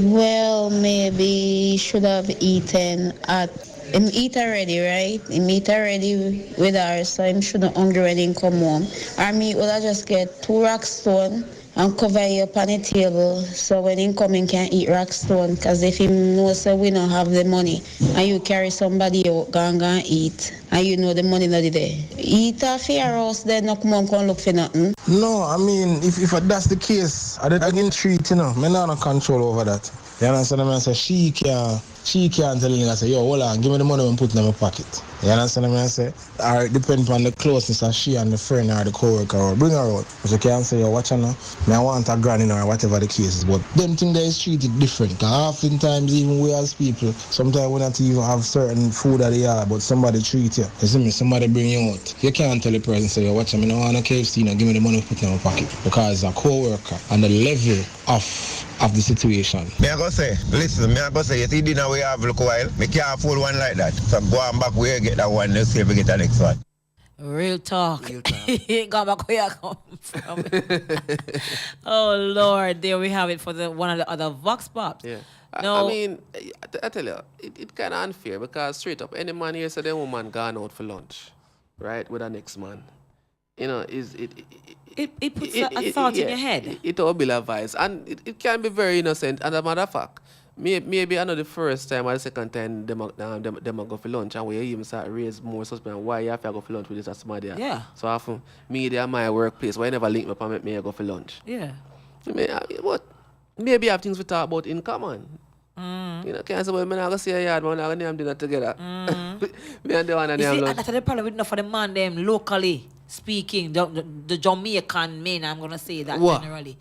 Well, maybe he should have eaten at... Him eat already, right? Him eat already with her, so him shouldn't hungry when he come home. Or me would I just get 2 rock stone and cover it up on the table, so when he come in can eat rock stone. Because if he knows that we don't have the money and you carry somebody out, go and eat, and you know the money not there. Eat off your house, then no come on come look for nothing. No, I mean, if that's the case, I can treat, you know, I don't have control over that. You understand what I say? She can't tell me, I say, yo, hold on, give me the money and put it in my pocket. You understand what I say? Or it depends on the closeness of she and the friend or the coworker, or bring her out. But you can't say, yo, watch her now, I want a granny or whatever the case is. But them things that is treated different. Because oftentimes, even we as people, sometimes we not even have certain food that they are, but somebody treat you. You see me? Somebody bring you out. You can't tell the person, say, yo, watch her, I don't want a KFC, now give me the money and put it in my pocket. Because it's a coworker and the level of the situation. Me I go say, listen, you see dinner we have look a while, me can't afford one like that. So I'm going back where you get that one, let's see if we get the next one. Real talk. Go back where you come from. Oh Lord, there we have it for one of the other Vox Pops. Yeah. No. I mean, I tell you, it's kind of unfair because straight up, any man here said the woman gone out for lunch, right, with her next man. You know, it puts a thought in your head. It all be advice. And it can be very innocent. And as a matter of fact, Maybe I know the first time or the second time them go for lunch and we even start raise more suspicion why you have to go for lunch with this or somebody. Yeah. So often me there my workplace why you never link me up and make me go for lunch. Yeah. What? Maybe have things we talk about in common. You know, can't say, well, I'm not going to see a yard, but I'm going to name dinner together. Me and the one and you see, lunch. that's the problem with enough of the man them locally speaking, the Jamaican men, I'm going to say that generally.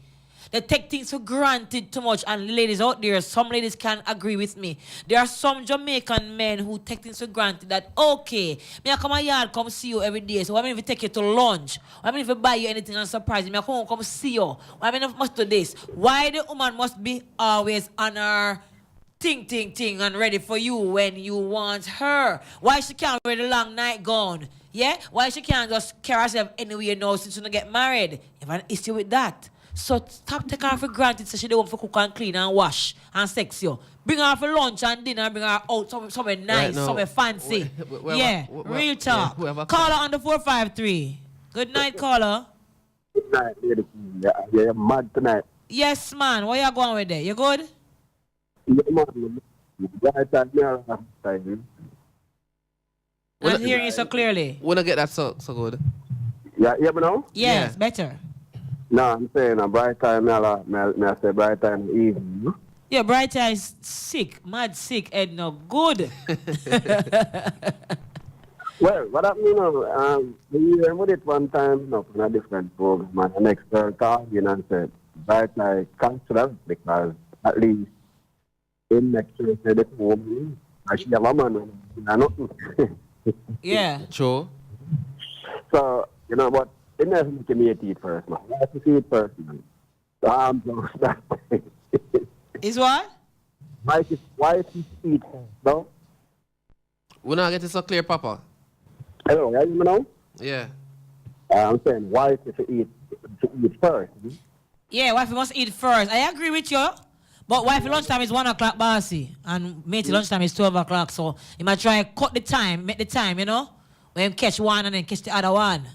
They take things for granted too much, and ladies out there, some ladies can agree with me. There are some Jamaican men who take things for granted that, okay, me I come a yard, come see you every day, so I mean if I take you to lunch, I mean if I buy you anything and surprise you, me I come see you, I mean if must do this. Why the woman must be always on her ting and ready for you when you want her? Why she can't wear the long night gown? Yeah? Why she can't just carry herself anywhere now since she don't get married? You have an issue with that. So stop taking her for granted so she don't want to cook and clean and wash and sex you. Bring her for lunch and dinner, bring her out somewhere nice, somewhere fancy. Real talk. Caller on the 453. Good night, caller. Good night, lady. Yeah, you're mad tonight. Yes, man. Where you going with that? You good? Yeah, man. Right time. I'm hearing you so clearly. When I get that so good. Yeah, but now? Yes, better. No, I'm saying a bright time, I say bright time evening. Yeah, bright time is sick, mad sick, and no good. Well, what happened, you know, we heard it one time, you know, from a different program, and the next girl called in and said, bright time consider because at least in next year, said it home, and she have a man, and nothing. Yeah. Sure. So, you know what? It never make me eat it first, man. I have to see it first, man. So I'm just that way. Is what? Why is it eat first, no? We're not getting so clear, Papa. Hello, you know? Yeah. I'm saying, why is it to eat first? Yeah, wife must eat first. I agree with you. But wife lunchtime is 1 o'clock, bossy. And mate lunchtime is 12 o'clock. So you might try cut the time, make the time, you know? When you catch one and then catch the other one.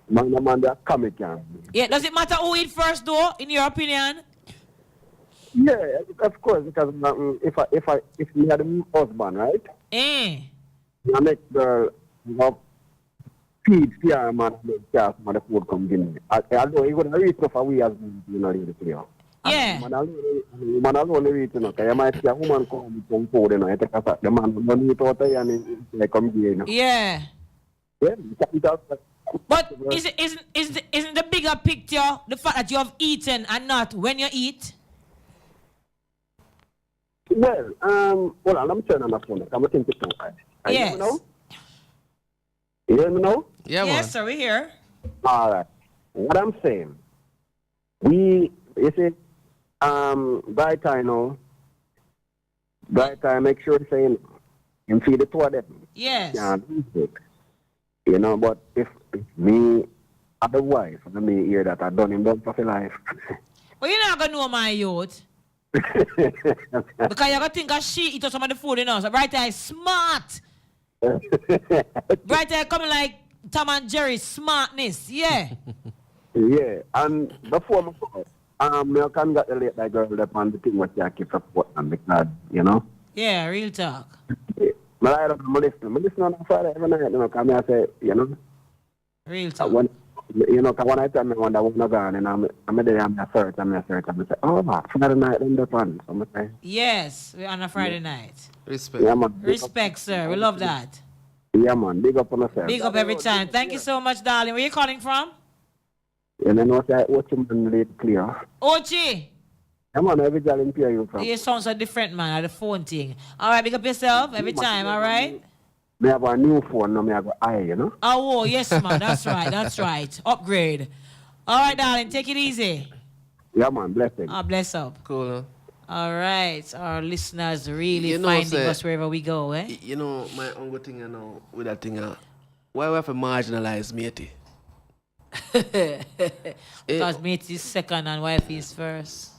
Man, they're comic, yeah, does it matter who eat first, though, in your opinion? Yeah, of course, because if you had a husband, right? The next girl, you know, feed fear man, and the food comes in. Although you would reach enough away as you know, really clear. Yeah. Man alone reach enough. You might see a woman come with some food, you know, the man will eat out there and they come here, you know. Yeah. Yeah, but isn't the bigger picture the fact that you have eaten and not when you eat? Well, I'm turning on my phone. I'm thinking too hard. Yes. You hear me now? Yeah, yes, sir, we're here. All right. What I'm saying, bright time now. Bright time, make sure to say him feed the two of them. Yes. You know, but if me, otherwise, let me hear that I done him done for life. Well, you're not going to know my youth. Because you're going to think she eat some of the food, you know. So Bright Eye is smart. Bright Eye coming like Tom and Jerry smartness, yeah. Yeah, and before I can get the late that girl up on the thing what you keep supporting because, you know. Yeah, real talk. But I don't listen on Friday every night, you know, because I say, you know. Real talk. When I tell me when I was not gone, and I'm there, I'm a search, I say, oh, Friday night, then the fun. So I say, yes, we're on a Friday night. Respect. Yeah, man. Respect, sir. We love that. Yeah, man. Big up on yourself. Big up every time. Thank you so much, darling. Where you calling from? And then what you man clear. Ochi. Come on, every day in you from. You sound so different, man, the phone thing. All right, big up yourself every time, all right? Me have a new phone, now me have an eye, you know? Oh, yes, man, that's right, that's right. Upgrade. All right, darling, take it easy. Yeah, man, blessing. Bless up. Cool, huh? All right, our listeners really finding us wherever we go, eh? You know, my uncle thing, you know, with that thing, why we have to marginalize matey? Because matey is second and wife is first.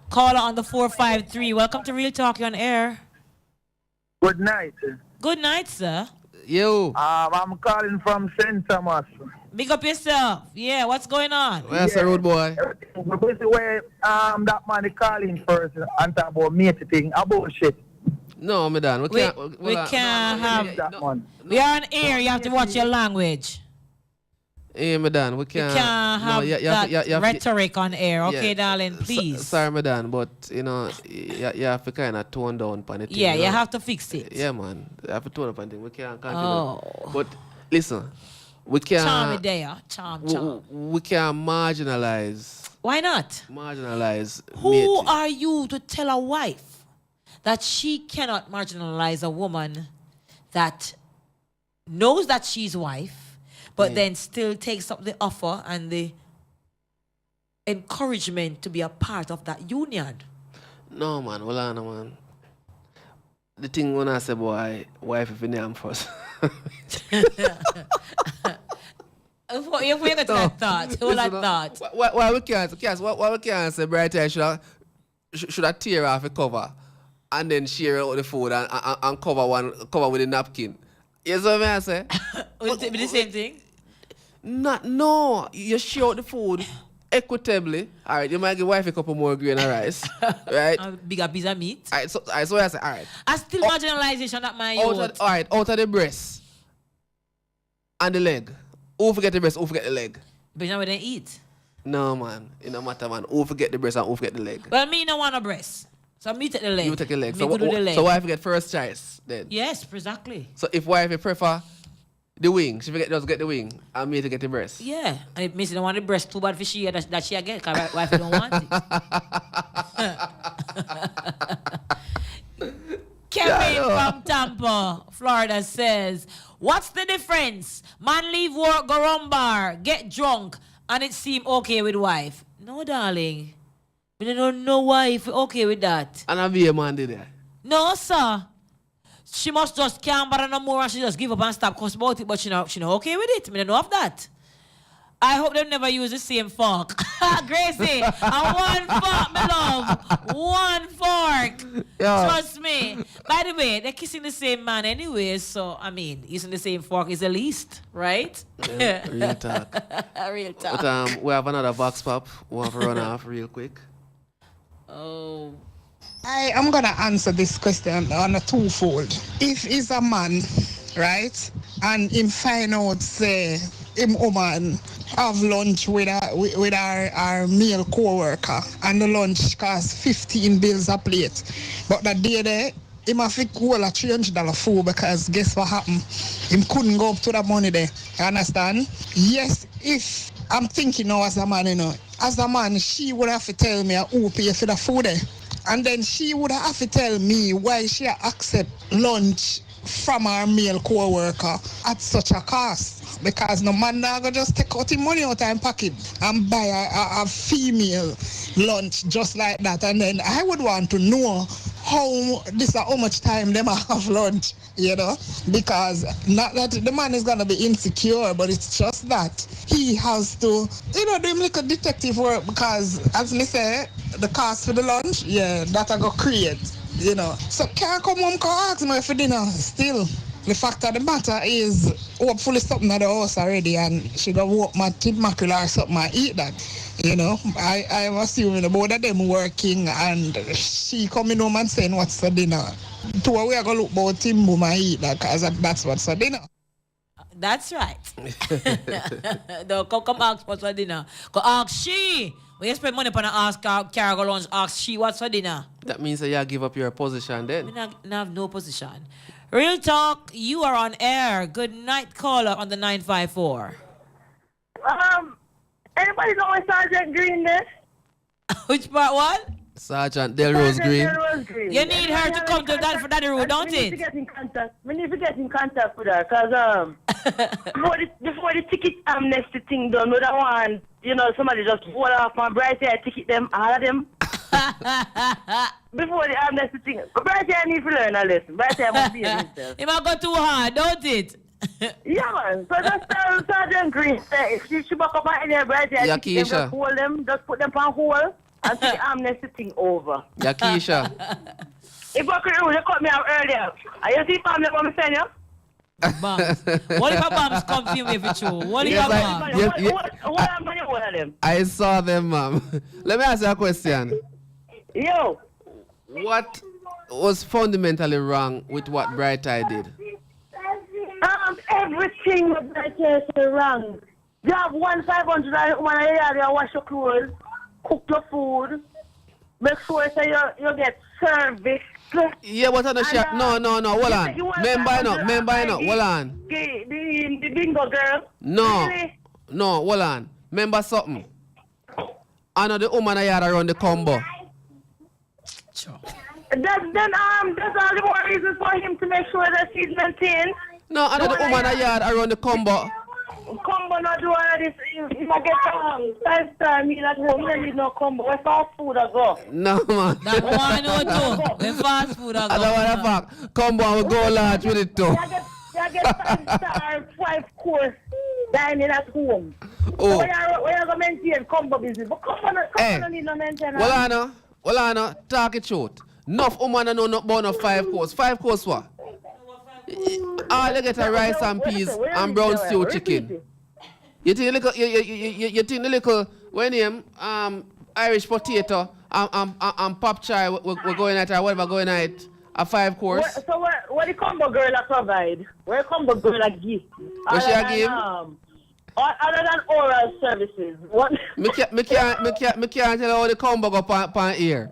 Caller on the 453. Welcome to Real Talk. You're on air. Good night. Good night, sir. Yo. I'm calling from St. Thomas. Big up yourself. Yeah, what's going on? Where's the road boy? Basically, where that man is calling first and talk about mate thing, about shit. No, madam, We can't have that one. We are on air. You have to watch your language. Hey, madam, we can't. You can't have that rhetoric on air. Okay, darling, please. Sorry, madam, but you have to kind of tone down on it. Yeah, you have to fix it. Yeah, man, you have to tone up on things. We can't continue. But listen, we can't. Charm it there. Charm. We can't marginalize. Why not? Marginalize. Who are you to tell a wife that she cannot marginalize a woman that knows that she's wife, but then still takes up the offer and the encouragement to be a part of that union? No, man. Well, no, man. The thing when I say, boy, wife if you name first. If we get that thought, all that thought. Why we can't say, bright eye should I tear off a cover and then share out the food and cover with a napkin? You know what I say? Would it be the same thing? No, you share out the food equitably. All right, you might give wife a couple more grain of rice, right? A bigger piece of meat. All right, so I say, all right. I still marginalization that my youth. Out of the breast and the leg. Who forget the breast? Who forget the leg? But you know what they eat? No, man. It no matter, man. Who forget the breast and who forget the leg? Well, me no want a breast. So me take the leg. You take the leg. Me So, go do the leg. So wife get first choice then? Yes, exactly. So if wife prefer the wing, she just get the wing and me to get the breast. Yeah. And if me don't want the breast too bad for she that she get, because wife don't want it. Kevin from Tampa, Florida says, what's the difference? Man leave work, go run bar, get drunk, and it seem okay with wife. No, darling. We don't know wife okay with that. And I be a man did that. No, sir. She must just can't bother no more and she just give up and stop cuss about it, but she not okay with it. I don't know of that. I hope they never use the same fork. Gracie, one fork, my love. One fork. Yeah. Trust me. By the way, they're kissing the same man anyway, so, I mean, using the same fork is the least, right? Yeah, real talk. Real talk. But we have another box pop. We have to run off real quick. Oh. I am going to answer this question on a twofold. If he's a man, right, and him find out, say, him woman have lunch with our male co-worker and the lunch costs 15 bills a plate. But that day there, him have to call a $300 food because guess what happened? Him couldn't go up to that money there. You understand? Yes, if I'm thinking now as a man, as a man, she would have to tell me who pay for the food there. And then she would have to tell me why she accept lunch from our male co-worker at such a cost. Because no man now go just take out his money out of his pocket and buy a female lunch just like that. And then I would want to know how much time them have lunch, because not that the man is gonna be insecure, but it's just that he has to, do him like a detective work, because as me say, the cost for the lunch, that I go create, So can't come home, come ask me for dinner still. The fact of the matter is, hopefully something at the house already and she go walk my tip mackerel or something and eat that. I'm assuming both of them working and she coming home and saying what's for dinner. To where we are going to look about him boom and eat that because that's what's for dinner. That's right. Don't come ask what's for dinner. Go ask she. When you spend money upon ask cargo lunch, ask she what's for dinner. That means that you give up your position then. I have no position. Real talk, you are on air. Good night, caller on the 954. Anybody know where Sergeant Green is? Which part, what? Sergeant Delrose Green. You need her to come to that for Daddy Rude, don't it? We need to get in contact with her, because before the ticket amnesty thing done, we don't want, somebody just hold off my bright hair ticket them, all of them. Before the amnesty thing. But bright hair need to learn a lesson. Bright hair must be himself. It might go too hard, don't it? Yeah, man. So just tell Sergeant Green, if she back up on any bright hair ticket, just hold them, just put them on hold. And see the amnesty thing over. Yeah, Keisha. If I could, you cut me out earlier. Are you see family what I'm saying, yeah? Bombs. What if a bombs come for you if it's true? What if a bombs? What am I one of them? I saw them, ma'am. Let me ask you a question. Yo. What was fundamentally wrong with what Bright Eye did? Everything with Bright Eye is wrong. You have 1,500 when you wash your clothes, cook your food, make sure so you get service. Yeah, but on the shop. No, hold on. Remember, hold on. The bingo girl. No, Really? no, hold on. Remember something. I know the woman I had around the combo. That's all the more reason for him to make sure that she's maintained. No, I know the woman I had around the combo. Combo not do all of this. If I get 5-star meal at home, you need no combo. Where fast food I go? No, man. That one or two. When fast food I go. I don't want to fuck. Combo, I will go large with it too. You get 5-star, 5-course dining at home. Oh. So where you go maintain combo business? But combo no need no maintenance. Well, I know, talk it short. Enough woman know not born of 5 course. 5 course what? All you get a rice and peas and brown stew chicken. You think the little when him Irish potato and pop chai we're going at or whatever going at a 5 course. So what the combo girl a provide? Where combo girl a give? What she a give? Other than oral services. What? Me can't tell you how the combo go pan ear.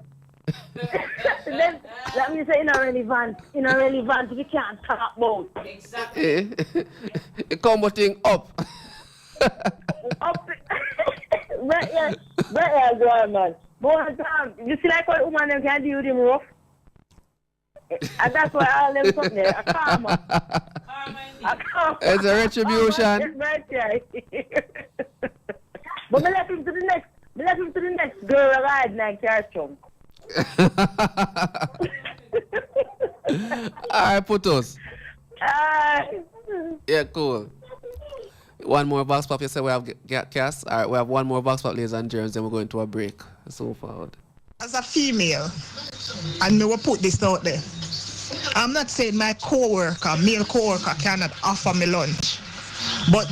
Then that means it's irrelevant. Irrelevant if you can't talk about. Exactly. The combo thing up. Up. Right here, girl, man. But you see like what woman them can do with him rough? And that's why all them something there. A karma. It's a retribution. Right there. But me left him to the next girl ride like car chunk. Alright, put us. Yeah, cool. One more box pop. You say we have cast. Alright, we have one more box pop, ladies and germs, then we're going to a break. So forward. As a female, and me will put this out there. I'm not saying my male coworker cannot offer me lunch. But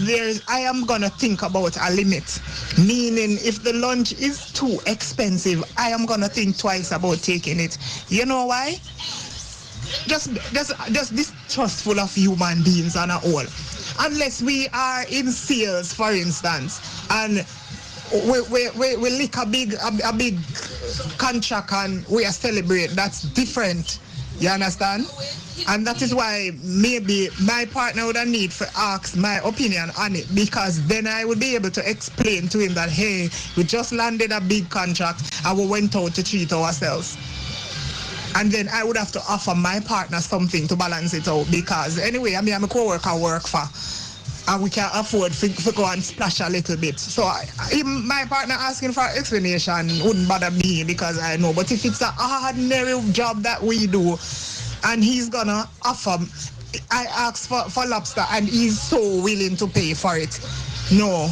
I am going to think about a limit. Meaning, if the lunch is too expensive, I am going to think twice about taking it. You know why? Just distrustful of human beings on a whole. Unless we are in sales, for instance, and we lick a big contract and we are celebrate, that's different. You understand? And that is why maybe my partner would need to ask my opinion on it, because then I would be able to explain to him that, hey, we just landed a big contract and we went out to treat ourselves. And then I would have to offer my partner something to balance it out, because anyway, I'm a co-worker work for, and we can afford to go and splash a little bit. So my partner asking for explanation wouldn't bother me, because I know. But if it's an ordinary job that we do, and he's gonna offer, I ask for lobster and he's so willing to pay for it. No,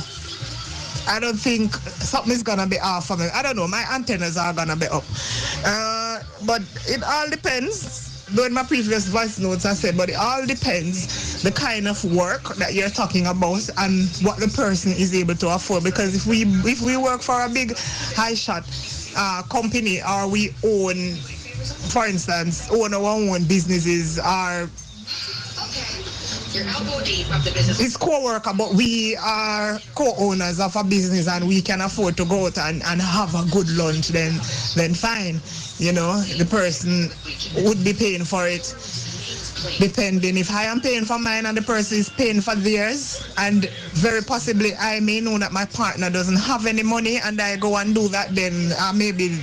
I don't think something is gonna be off for me. I don't know, my antennas are gonna be up. But it all depends. Though in my previous voice notes I said, but it all depends the kind of work that you're talking about and what the person is able to afford. Because if we work for a big high shot company, or we own, for instance, own our own businesses, or it's co-worker, but we are co-owners of a business and we can afford to go out and have a good lunch, then fine. You know, the person would be paying for it. Depending if I am paying for mine and the person is paying for theirs, and very possibly I may know that my partner doesn't have any money and I go and do that, then I maybe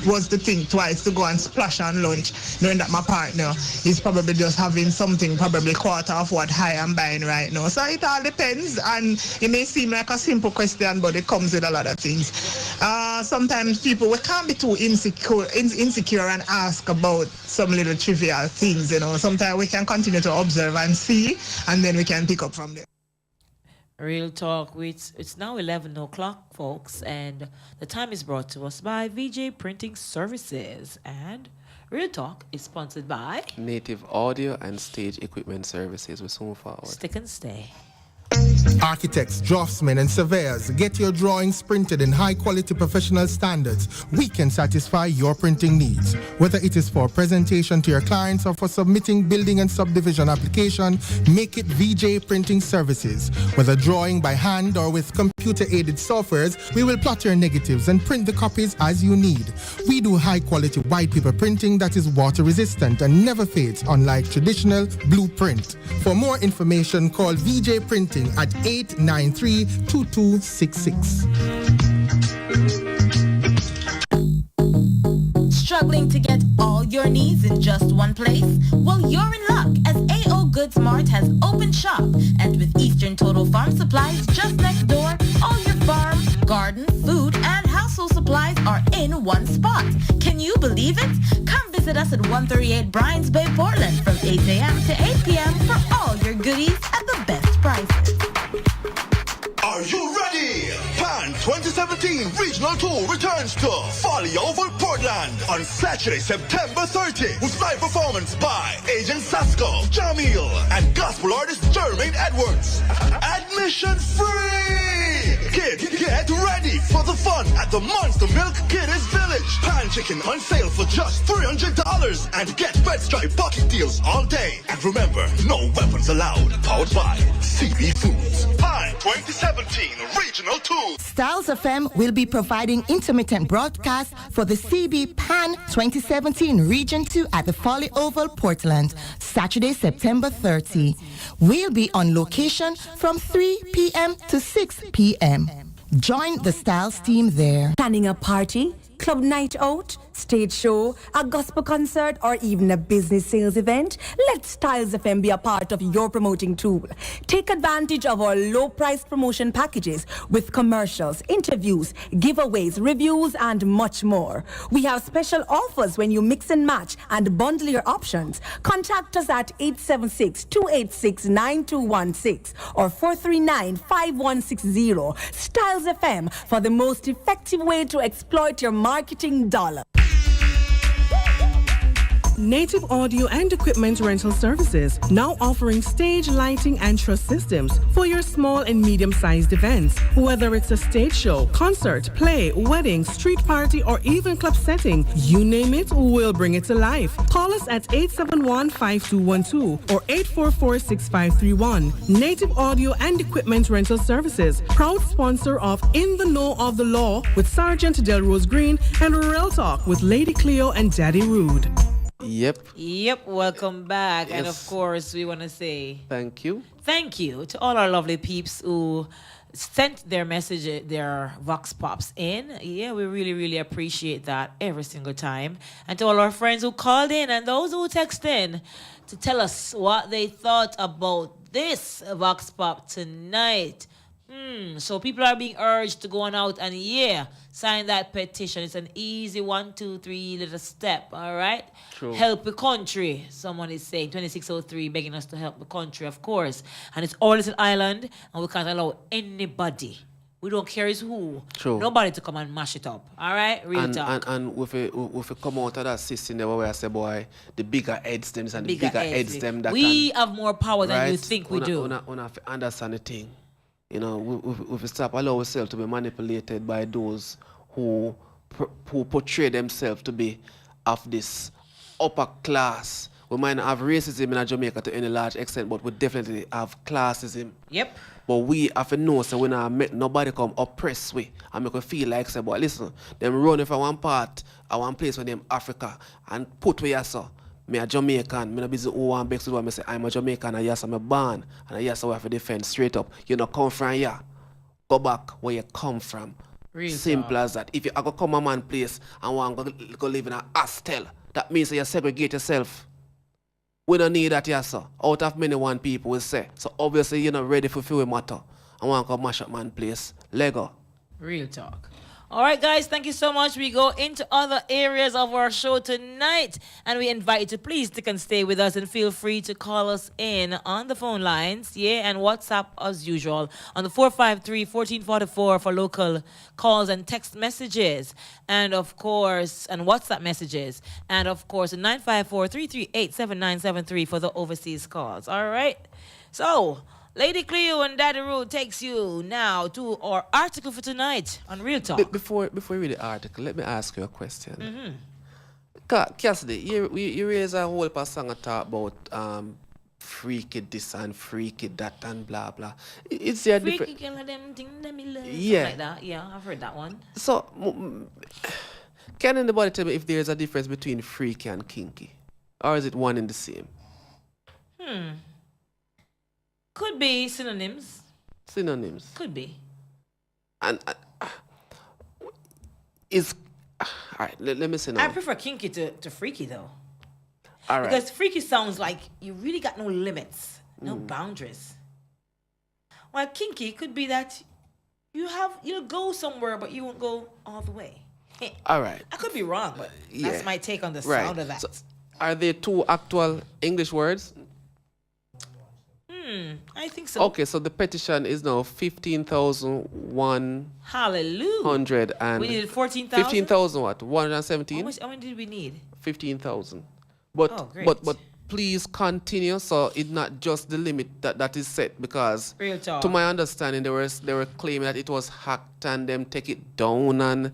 was to think twice to go and splash on lunch, knowing that my partner is probably just having something probably quarter of what I am buying right now. So it all depends, and it may seem like a simple question, but it comes with a lot of things. Sometimes people, we can't be too insecure and ask about some little trivial things, you know. Sometimes we can continue to observe and see, and then we can pick up from there. Real talk. It's now 11 o'clock, folks, and the time is brought to us by VJ Printing Services. And Real Talk is sponsored by Native Audio and Stage Equipment Services. We soon forward. Stick and Stay. Architects, draftsmen, and surveyors, get your drawings printed in high-quality professional standards. We can satisfy your printing needs. Whether it is for presentation to your clients or for submitting building and subdivision application, make it VJ Printing Services. Whether drawing by hand or with computer-aided softwares, we will plot your negatives and print the copies as you need. We do high-quality white paper printing that is water-resistant and never fades, unlike traditional blueprint. For more information, call VJ Printing at 893-2266. Struggling to get all your needs in just one place? Well, you're in luck, as AO Goods Mart has opened shop. And with Eastern Total Farm Supplies just next door, all your farm, garden, food, and household supplies are in one spot. Can you believe it? Come visit us at 138 Bryans Bay, Portland from 8 a.m. to 8 p.m. for all your goodies at the best prices. Are you ready? PAN 2017 Regional Tour returns to Folly Oval, Portland on Saturday, September 30th with live performance by Agent Sasko, Jamil, and gospel artist Jermaine Edwards. Admission free! Kids, get ready for the fun at the Monster Milk Kiddies Village. Pan chicken on sale for just $300 and get Red Stripe bucket deals all day. And remember, no weapons allowed. Powered by CB Foods. PAN 2017 Regional Tour. Styles FM will be providing intermittent broadcasts for the CB PAN 2017 Region 2 at the Folly Oval, Portland, Saturday, September 30. We'll be on location from 3 p.m. to 6 p.m. Join the Styles team there. Planning a party, club night out, stage show, a gospel concert, or even a business sales event? Let Styles FM be a part of your promoting tool. Take advantage of our low-priced promotion packages with commercials, interviews, giveaways, reviews, and much more. We have special offers when you mix and match and bundle your options. Contact us at 876-286-9216 or 439-5160. Styles FM for the most effective way to exploit your marketing dollar. Native Audio and Equipment Rental Services, now offering stage lighting and truss systems for your small and medium-sized events. Whether it's a stage show, concert, play, wedding, street party, or even club setting, you name it, we'll bring it to life. Call us at 871-5212 or 844-6531. Native Audio and Equipment Rental Services, proud sponsor of In the Know of the Law with Sergeant Delrose Green and Real Talk with Lady Cleo and Daddy Rude. Yep. Welcome back. Yes. And of course, we want to say thank you to all our lovely peeps who sent their message, their vox pops in. Yeah, we really appreciate that every single time. And to all our friends who called in and those who text in to tell us what they thought about this vox pop tonight. So people are being urged to go on out and sign that petition. It's an easy 1, 2, 3 little step. All right. True. Help the country. Someone is saying 2603 begging us to help the country, of course. And it's all little island, and we can't allow anybody. We don't care is who. True. Nobody to come and mash it up. All right. Real talk. And if we come out of that system there where I say, boy, the bigger heads them and the bigger heads them that we have more power than you think we do. We have to understand the thing. You know, we stop allow ourselves to be manipulated by those who portray themselves to be of this upper class. We might not have racism in Jamaica to any large extent, but we definitely have classism. Yep. But we have to know, so when I met nobody come oppress we and make we feel like, say, boy, listen, them run from one part or one place with them Africa and put where you saw. Me a Jamaican, me no busy who want bex to do. Me say I'm a Jamaican and yes I'm a born and yes I have to defend straight up. You know come from here. Go back where you come from. Real Simple as that. If you go come a man place and want go live in a hostel, that means that you segregate yourself. We don't need that here, sir. Out of many one people will say. So obviously you're not ready for few matter. I want to go mash up man place. Lego. Real talk. All right, guys, thank you so much. We go into other areas of our show tonight, and we invite you to please stick and stay with us, and feel free to call us in on the phone lines, and WhatsApp as usual on the 453-1444 for local calls and text messages, and of course, and WhatsApp messages, and of course, 954-338-7973 for the overseas calls. All right, so Lady Cleo and Daddy Rude takes you now to our article for tonight on Real Talk. Before we read the article, let me ask you a question. Cassidy, you raise a whole song and talk about freaky this and freaky that and blah blah. It's a different. Yeah, like that. Yeah, I've heard that one. So, can anybody tell me if there's a difference between freaky and kinky, or is it one and the same? Could be synonyms. Synonyms. Could be. And is all right. Let me say now. I prefer kinky to freaky though. All right. Because freaky sounds like you really got no limits, no boundaries. While kinky could be that you'll go somewhere, but you won't go all the way. All right. I could be wrong, but that's my take on the sound of that. So, are there two actual English words? I think so. Okay, so the petition is now 15,100. Hallelujah. And we needed 14,000. 15,000 what? 117? How many did we need? 15,000. But please continue, so it's not just the limit that is set, because Real talk. To my understanding they were claiming that it was hacked and them take it down, and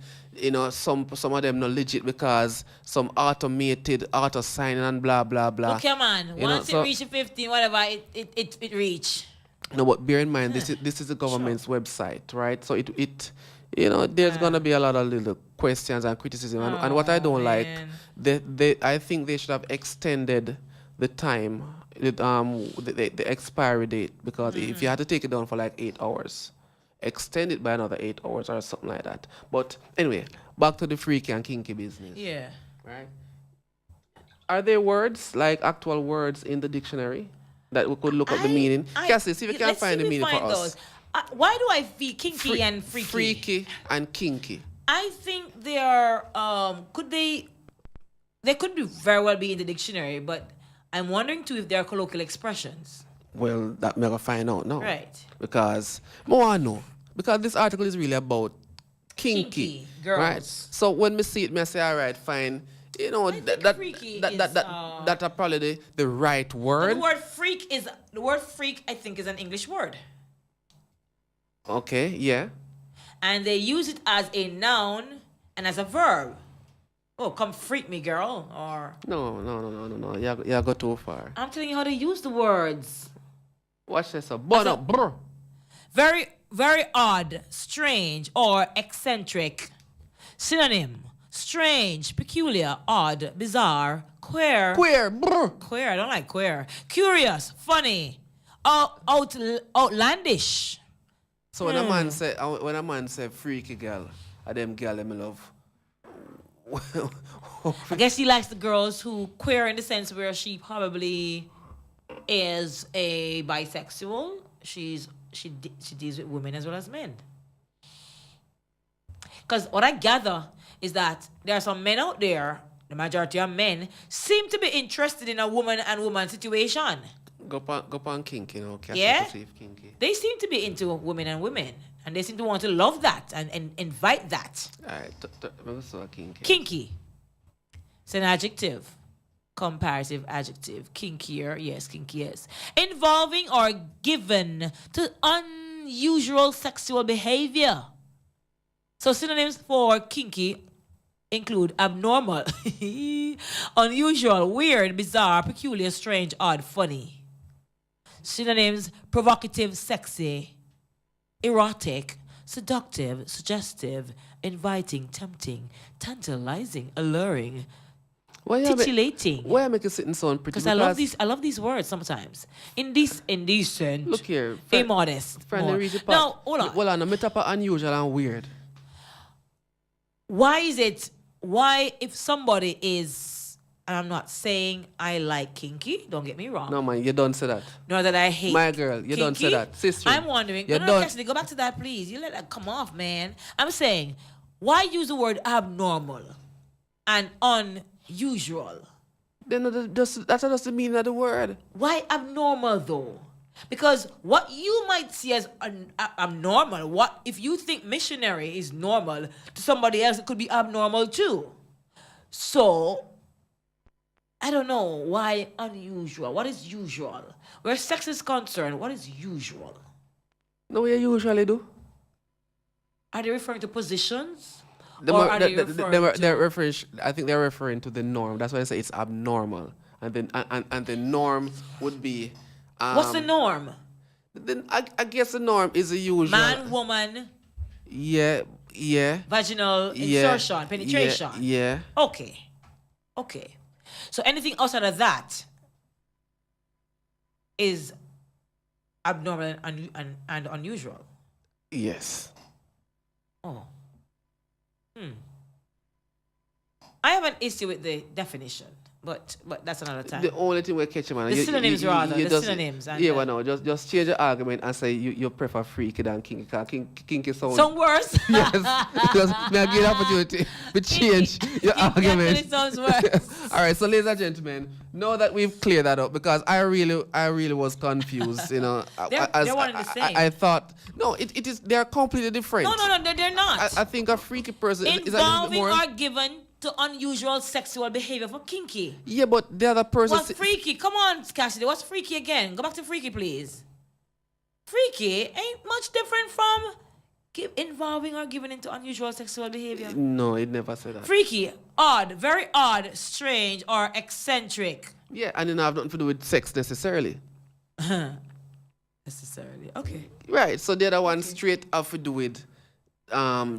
some of them not legit because some automated auto signing and blah blah blah. Okay, man. Once it reaches 15, whatever, it reach. No, but bear in mind this is the government's website, right? So there's gonna be a lot of little questions and criticism, and what I don't like, I think they should have extended the time, the expiry date, because if you had to take it down for like 8 hours, extend it by another 8 hours or something like that. But anyway, back to the freaky and kinky business. Yeah. Right. Are there words, like actual words in the dictionary that we could look up the meaning? Cassie, see if you can find the meaning for us. Why do I feel kinky and freaky? Freaky and kinky. I think they are, they could be very well be in the dictionary, but I'm wondering too if they are colloquial expressions. Well, that we're going to find out now. Right. Because, more I know. Because this article is really about kinky girls. Right? So when we see it, I say, all right, fine. That are probably the right word. The word freak, I think, is an English word. Okay, yeah. And they use it as a noun and as a verb. Oh, come freak me, girl. Or No. You go too far. I'm telling you how to use the words. Watch this. Very, very odd, strange, or eccentric. Synonym: strange, peculiar, odd, bizarre, queer. Queer. Queer. I don't like queer. Curious, funny, outlandish. So when a man say freaky girl, them girl them love. I guess he likes the girls who queer in the sense where she probably is a bisexual. She deals with women as well as men. Because what I gather is that there are some men out there, the majority of men, seem to be interested in a woman and woman situation. Go on kinky, Yeah? Kinky. They seem to be into women and women. And they seem to want to love that and invite that. All right, kinky. Kinky. It's an adjective. Comparative adjective. Kinkier, yes, kinky, yes. Involving or given to unusual sexual behavior. So synonyms for kinky include abnormal, unusual, weird, bizarre, peculiar, strange, odd, funny. Synonyms: provocative, sexy, erotic, seductive, suggestive, inviting, tempting, tantalizing, alluring, titillating. Why am I sitting so pretty? Because I love these words sometimes. Indecent. Look here. Immodest. Now, hold on. Hold on. I'm unusual and weird. Why if somebody is, and I'm not saying I like kinky, don't get me wrong. No, man, you don't say that. Nor that I hate my girl, you kinky. don't say that. Sister. I'm wondering, actually, go back to that, please. You let that come off, man. I'm saying, Why use the word abnormal and unusual? Then that doesn't mean that the word. Why abnormal though? Because what you might see as abnormal, what if you think missionary is normal to somebody else, it could be abnormal too. So I don't know why unusual. What is usual? Where sex is concerned, what is usual? No, we usually do. Are they referring to positions? I think they're referring to the norm. That's why I say it's abnormal. And then and the norm would be what's the norm? Then I guess the norm is the usual. Man, woman. Yeah. Vaginal insertion, penetration. Yeah. Okay. So anything outside of that is abnormal and unusual. Yes. Oh. I have an issue with the definition, but that's another time. The only thing we're catching, man. The synonyms, rather. The synonyms. Yeah, well, no. Just change your argument and say you prefer freaky than kinky. Because kinky sounds... Some worse? Yes. Because may I give the opportunity to change your argument. It sounds worse. All right, so ladies and gentlemen, now that we've cleared that up, because I really was confused, you know. They're one and the same. I thought, no, it is, they're completely different. No, they're not. I think a freaky person is a little bit involving more... or given to unusual sexual behavior for kinky. Yeah, but the other person... What's freaky? Come on, Cassidy. What's freaky again? Go back to freaky, please. Freaky ain't much different from involving or giving into unusual sexual behavior. No, it never said that. Freaky, odd, very odd, strange, or eccentric. Yeah, and it have nothing to do with sex necessarily. Necessarily, okay. Right, so the other one straight have to do with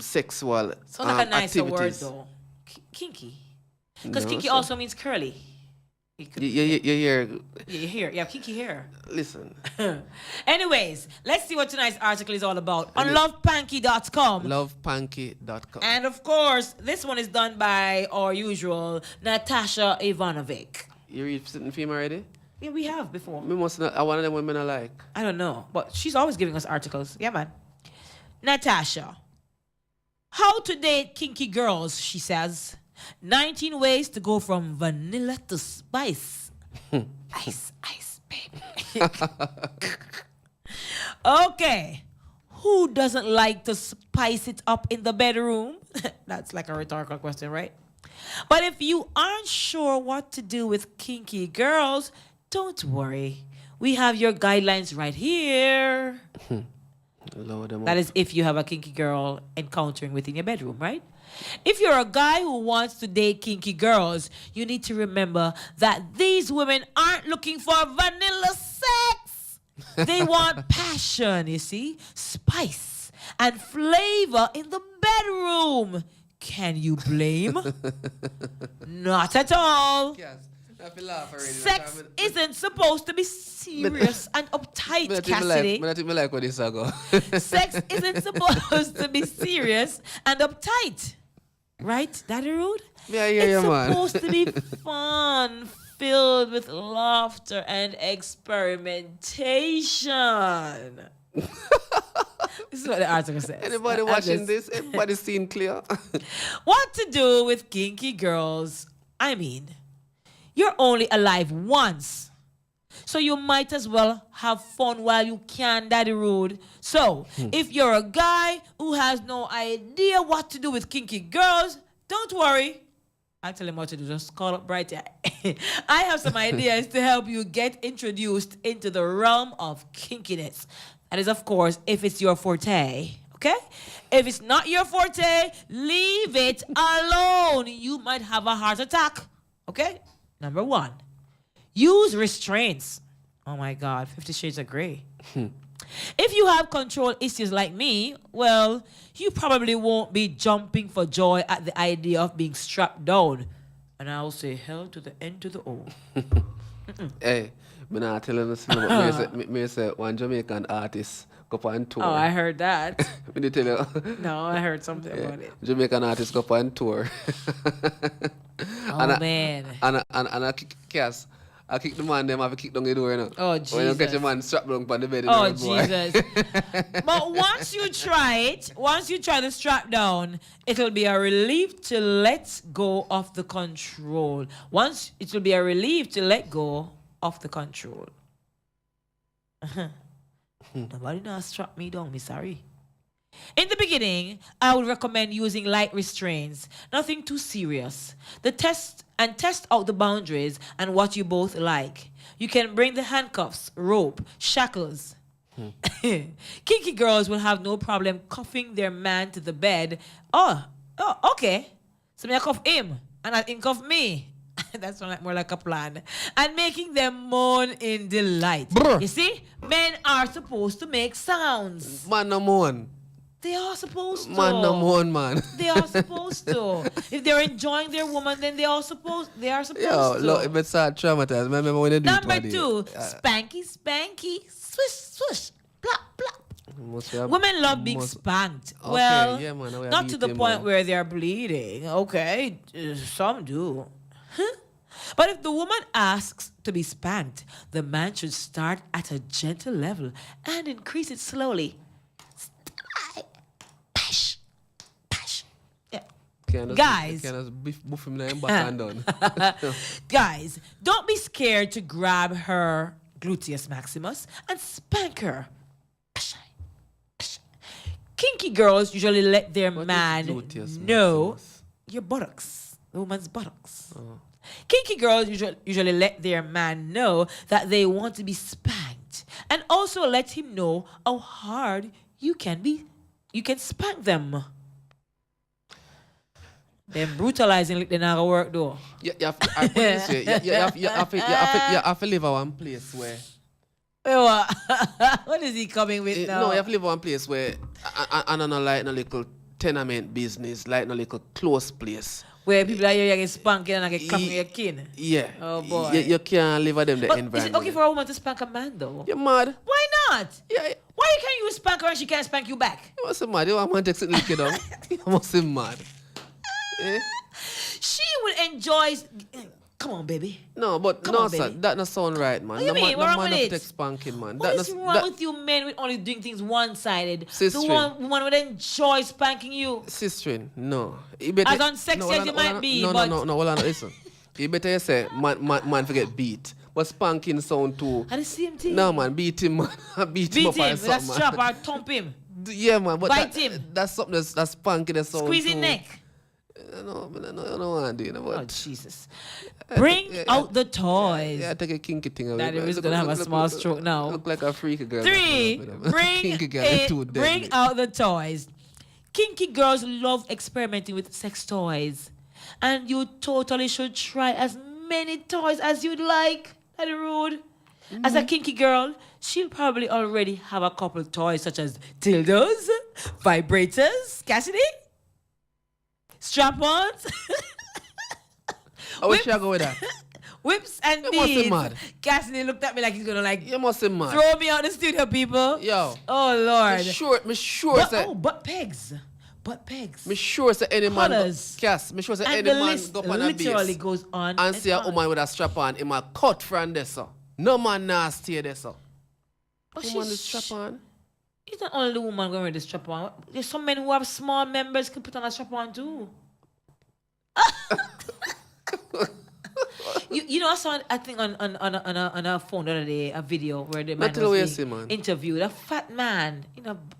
sexual So like a nicer activities. word though. Kinky. Because No, kinky so- also means curly. You hear... Your hair. You have kinky hair. Listen. Anyways, let's see what tonight's article is all about on lovepanky.com. Lovepanky.com. And of course, this one is done by our usual Natasha Ivanovic. You read Sitting Film already? Yeah, we have before. Me must not, one of them women I like. I don't know, but she's always giving us articles. Yeah, man. Natasha. How to date kinky girls, she says. 19 ways to go from vanilla to spice. Ice, baby. Okay. Who doesn't like to spice it up in the bedroom? That's like a rhetorical question, right? But if you aren't sure what to do with kinky girls, don't worry. We have your guidelines right here. That is if you have a kinky girl encountering within your bedroom, right? If you're a guy who wants to date kinky girls, you need to remember that these women aren't looking for vanilla sex. They want passion, you see, spice and flavor in the bedroom. Can you blame? Not at all. Sex isn't supposed to be serious and uptight, Cassidy. Sex isn't supposed to be serious and uptight. Right, Daddy Rude? Yeah, it's man. supposed to be fun, filled with laughter and experimentation. This is what the article says. Anybody watching this? Everybody seen Cleo? What to do with kinky girls? I mean, you're only alive once. So you might as well have fun while you can, Daddy Rude. So, if you're a guy who has no idea what to do with kinky girls, don't worry. I'll tell him what to do. Just call up Bright Eye. I have some ideas to help you get introduced into the realm of kinkiness. That is, of course, if it's your forte. Okay? If it's not your forte, leave it alone. You might have a heart attack. Okay? Number 1. Use restraints. Oh my God, 50 Shades of Grey. If you have control issues like me, well, you probably won't be jumping for joy at the idea of being strapped down. And I'll say hell to the N to the O. Hey, I'm not telling us. Me say one Jamaican artist go on tour. Oh, I heard that. Me tell you. No, I heard something about it. Jamaican artist go on tour. Oh, man. And a cast. I kick the man, them have to kick down the door, you know. Oh, Jesus. When you catch a man strapped down on the bed. Oh, boy. Jesus. But once you try the strap down, it'll be a relief to let go of the control. It will be a relief to let go of the control. Nobody now strap me down, me sorry. In the beginning, I would recommend using light restraints, nothing too serious. Test out the boundaries and what you both like. You can bring the handcuffs, rope, shackles. Kinky girls will have no problem cuffing their man to the bed. Oh, okay. So me I cuff him and I cuff me. That's more like a plan. And making them moan in delight. Brr. You see, men are supposed to make sounds. Man no moan. They are supposed to. Man no moan, man. They are supposed to. If they're enjoying their woman, then they are supposed Yo, to. look, if it's traumatized, remember when they do Number it. 2, spanky, swish, swish, plop, plop. Women love being spanked. Okay, Well, yeah, man, we are not to the beating, point man. where they're bleeding. Okay, some do. But if the woman asks to be spanked, the man should start at a gentle level and increase it slowly. Guys, guys, don't be scared to grab her gluteus maximus and spank her. Kinky girls usually let their man know your buttocks, the woman's buttocks. Kinky girls usually let their man know that they want to be spanked, and also let him know how hard you can spank them. Them brutalizing like they not gonna work though. You have to live at one place where. What is he coming with now? No, you have to live at one place where I don't know, like no little tenement business, like no little close place. Where people are here get spanked and get clapping your kin. Yeah. Oh boy. You can't live at them the But environment. is it okay for a woman to spank a man though? You're mad. Why not? Yeah. Why can't you spank her and she can't spank you back? You must be mad. You want man to take something lick down. You must be mad. She would enjoy. Come on, baby. No, but Come no, on, sir, baby. that not sound right, man. What do you mean? The What's wrong man with have it? to take spanking, man. What is wrong with you men with only doing things one-sided? Sister. The woman would enjoy spanking you. Sister, no. As unsexy as you might be, no, but... No, hold on, listen. You better say, man forget beat. But spanking sound too. At the same thing. No, man, beat him, man. beat him up or with that something, strap man. or thump him. Yeah, man, but Bite him. That's something that's spanking that sound Squeeze too. his neck. No, I don't want to do it. Oh, Jesus. Bring out the toys. Yeah, take a kinky thing away. Daddy is going to have a small stroke now. Look like a freaky girl. 3, bring out the toys. Kinky girls love experimenting with sex toys. And you totally should try as many toys as you'd like. Daddy Rude. As a kinky girl, she'll probably already have a couple toys such as dildos, vibrators, Cassidy, strap-ons. I wish I go with that. Whips and You must be beads. mad. Cassidy looked at me like he's gonna You must be mad. throw me out the studio, people. Yo. Oh Lord. Me sure say. Butt pegs. Butt pegs. Me sure say any man Collars. me sure say And any the man list go up on a literally base goes on and see a woman with a strap on, him a cut from there, so. No man nah stay there, so. Woman with strap on. It's not only the woman going with the strap on. There's some men who have small members can put on a strap on too. You know, I saw, I think on a phone the other day, a video where the man was being interviewed, a fat man,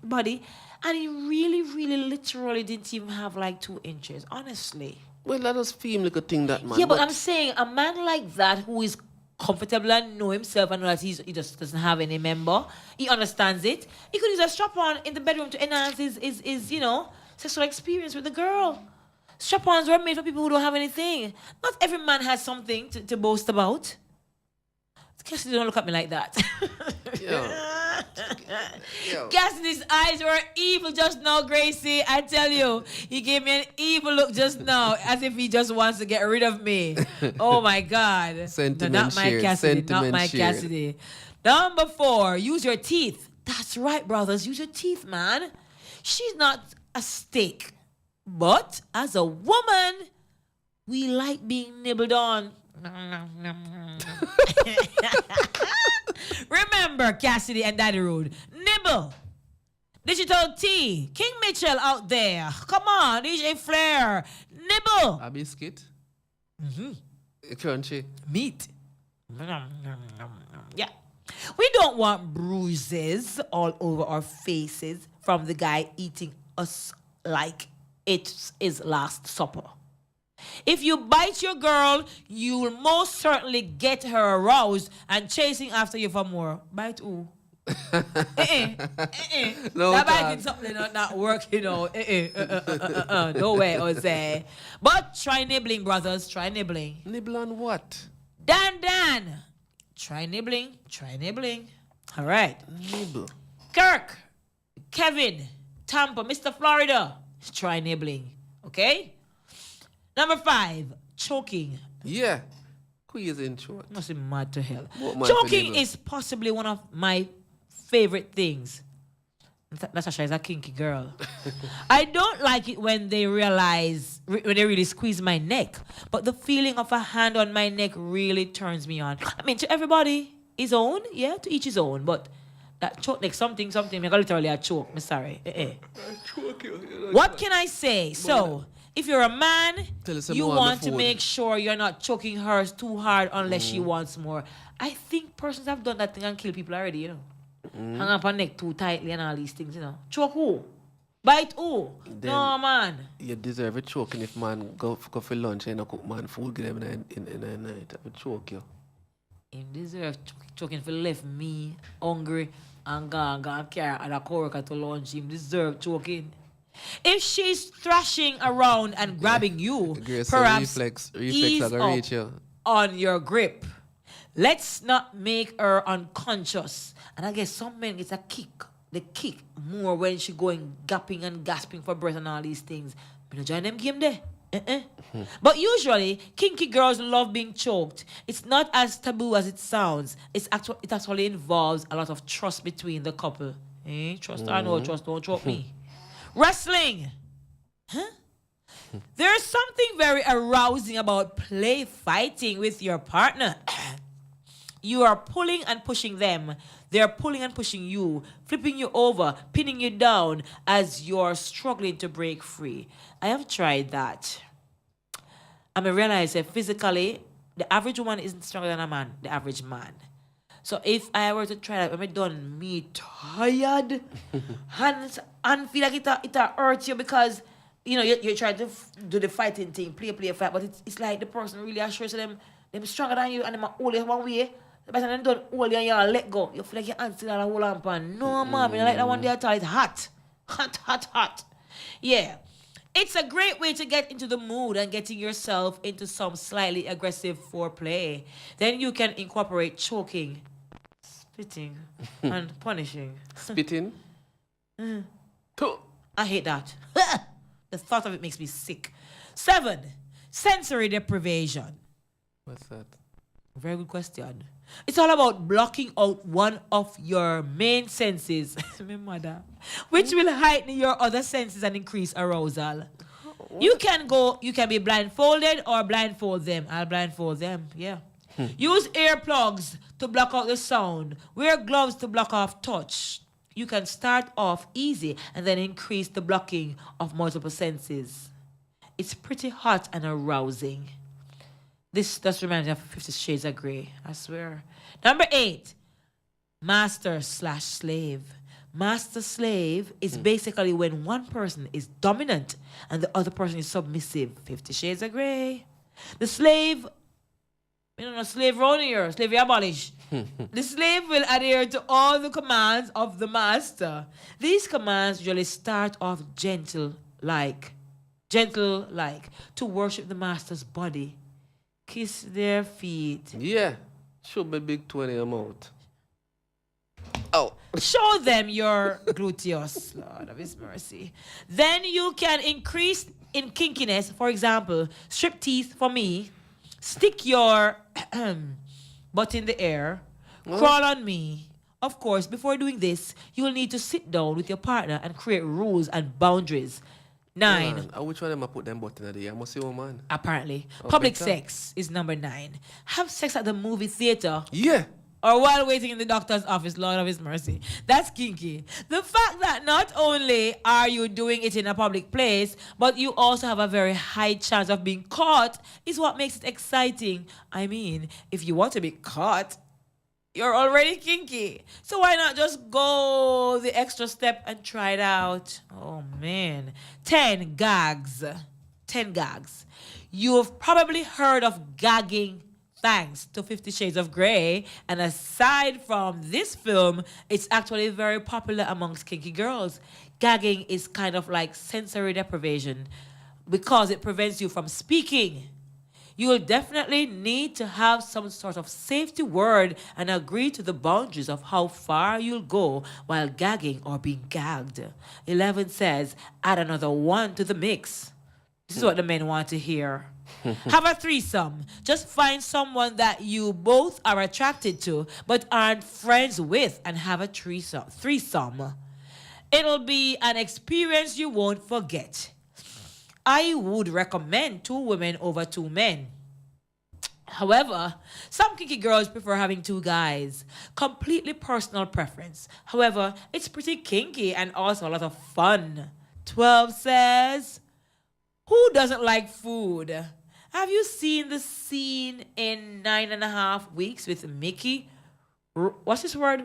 body, and he really, literally didn't even have like 2 inches, honestly. Well, that was feel like a thing that man. Yeah, but I'm saying a man like that who is comfortable and know himself and know that he just doesn't have any member, he understands it. He could use a strap on in the bedroom to enhance his sexual experience with the girl. Strap-ons were made for people who don't have anything. Not every man has something to boast about. Cassidy, don't look at me like that. Yo. Cassidy's eyes were evil just now, Gracie. I tell you, he gave me an evil look just now, as if he just wants to get rid of me. Oh my God. Sentiment No, not my shared. Cassidy. Not Sentiment my shared. Cassidy. Number 4, use your teeth. That's right, brothers. Use your teeth, man. She's not a steak. But as a woman, we like being nibbled on. Remember, Cassidy and Daddy Rude. Nibble. Digital T. King Mitchell out there. Come on, DJ Flair. Nibble. A biscuit. Mm-hmm. Crunchy. Meat. Yeah. We don't want bruises all over our faces from the guy eating us like it's his last supper. If you bite your girl, you will most certainly get her aroused and chasing after you for more. Bite who? No, that biting something not work, you know. No way, Jose. But try nibbling, brothers. Try nibbling. Nibble on what? Dan. Try nibbling. All right. Nibble. Kirk, Kevin, Tampa, Mr. Florida. Try nibbling. Okay? Number 5, choking. Yeah. Squeeze in short. Must be mad to hell. What Choking is possibly one of my favorite things. Natasha is a kinky girl. I don't like it when they realize, when they really squeeze my neck. But the feeling of a hand on my neck really turns me on. I mean, to everybody his own, yeah, to each his own. But that choke neck, something, I got literally a choke. I'm sorry. What can I say? So, if you're a man, you want to make sure you're not choking her too hard unless she wants more. I think persons have done that thing and killed people already, you know. Hang up her neck too tightly and all these things, you know. Choke who? Bite who? Then no, man. You deserve a choking if man go for lunch and cook man food give them in the night. I would choke you. You deserve choking for left me hungry and gone carry and a coworker to lunch. You deserve choking. If she's thrashing around and grabbing you, perhaps ease up on your grip. Let's not make her unconscious. And I guess some men get a kick. They kick more when she going gapping and gasping for breath and all these things. You know, join them game there. But usually, kinky girls love being choked. It's not as taboo as it sounds. It actually involves a lot of trust between the couple. Trust or no trust, don't choke me. Wrestling. There's something very arousing about play fighting with your partner. You are pulling and pushing them. They're pulling and pushing you, flipping you over, pinning you down as you're struggling to break free. I have tried that. I realize that physically, the average woman isn't stronger than a man, the average man. So if I were to try that, I'm done me tired, hands and feel like it hurts you because you know you try to do the fighting thing, play fight, but it's like the person really assures them stronger than you and them only one way. The person then don't hold you and you let go. You feel like your hands still on a hold on pan. No, mom, you like that one day at all. It's hot. Hot. Yeah. It's a great way to get into the mood and getting yourself into some slightly aggressive foreplay. Then you can incorporate choking, spitting, and punishing. Spitting? I hate that. The thought of it makes me sick. 7, sensory deprivation. What's that? Very good question. It's all about blocking out one of your main senses, my mother, which will heighten your other senses and increase arousal. You can be blindfolded or blindfold them. I'll blindfold them, yeah. Use earplugs to block out the sound. Wear gloves to block off touch. You can start off easy and then increase the blocking of multiple senses. It's pretty hot and arousing. This just reminds me of 50 Shades of Grey, I swear. Number 8, master/slave. Master-slave is basically when one person is dominant and the other person is submissive. 50 Shades of Grey. The slave, slave around here, slavery abolished. The slave will adhere to all the commands of the master. These commands usually start off gentle-like, to worship the master's body. Kiss their feet. Yeah. Show me big 20 amount. Oh. Show them your gluteus, Lord of His mercy. Then you can increase in kinkiness. For example, strip teeth for me. Stick your butt in the air. Crawl on me. Of course, before doing this, you will need to sit down with your partner and create rules and boundaries. 9. Which one of them I put them button in the I must say, man. Apparently. Oh, Public better. sex is number 9. Have sex at the movie theater. Yeah. Or while waiting in the doctor's office, Lord of His mercy. That's kinky. The fact that not only are you doing it in a public place, but you also have a very high chance of being caught is what makes it exciting. I mean, if you want to be caught, you're already kinky. So why not just go the extra step and try it out? Oh, man. 10 gags. 10 gags. You've probably heard of gagging thanks to 50 Shades of Grey. And aside from this film, it's actually very popular amongst kinky girls. Gagging is kind of like sensory deprivation because it prevents you from speaking. You will definitely need to have some sort of safety word and agree to the boundaries of how far you'll go while gagging or being gagged. 11 says, add another 1 to the mix. This is what the men want to hear. Have a threesome. Just find someone that you both are attracted to but aren't friends with and have a threesome. It'll be an experience you won't forget. I would recommend 2 women over 2 men. However, some kinky girls prefer having 2 guys. Completely personal preference. However, it's pretty kinky and also a lot of fun. 12 says, who doesn't like food? Have you seen the scene in 9.5 Weeks with Mickey? What's this word?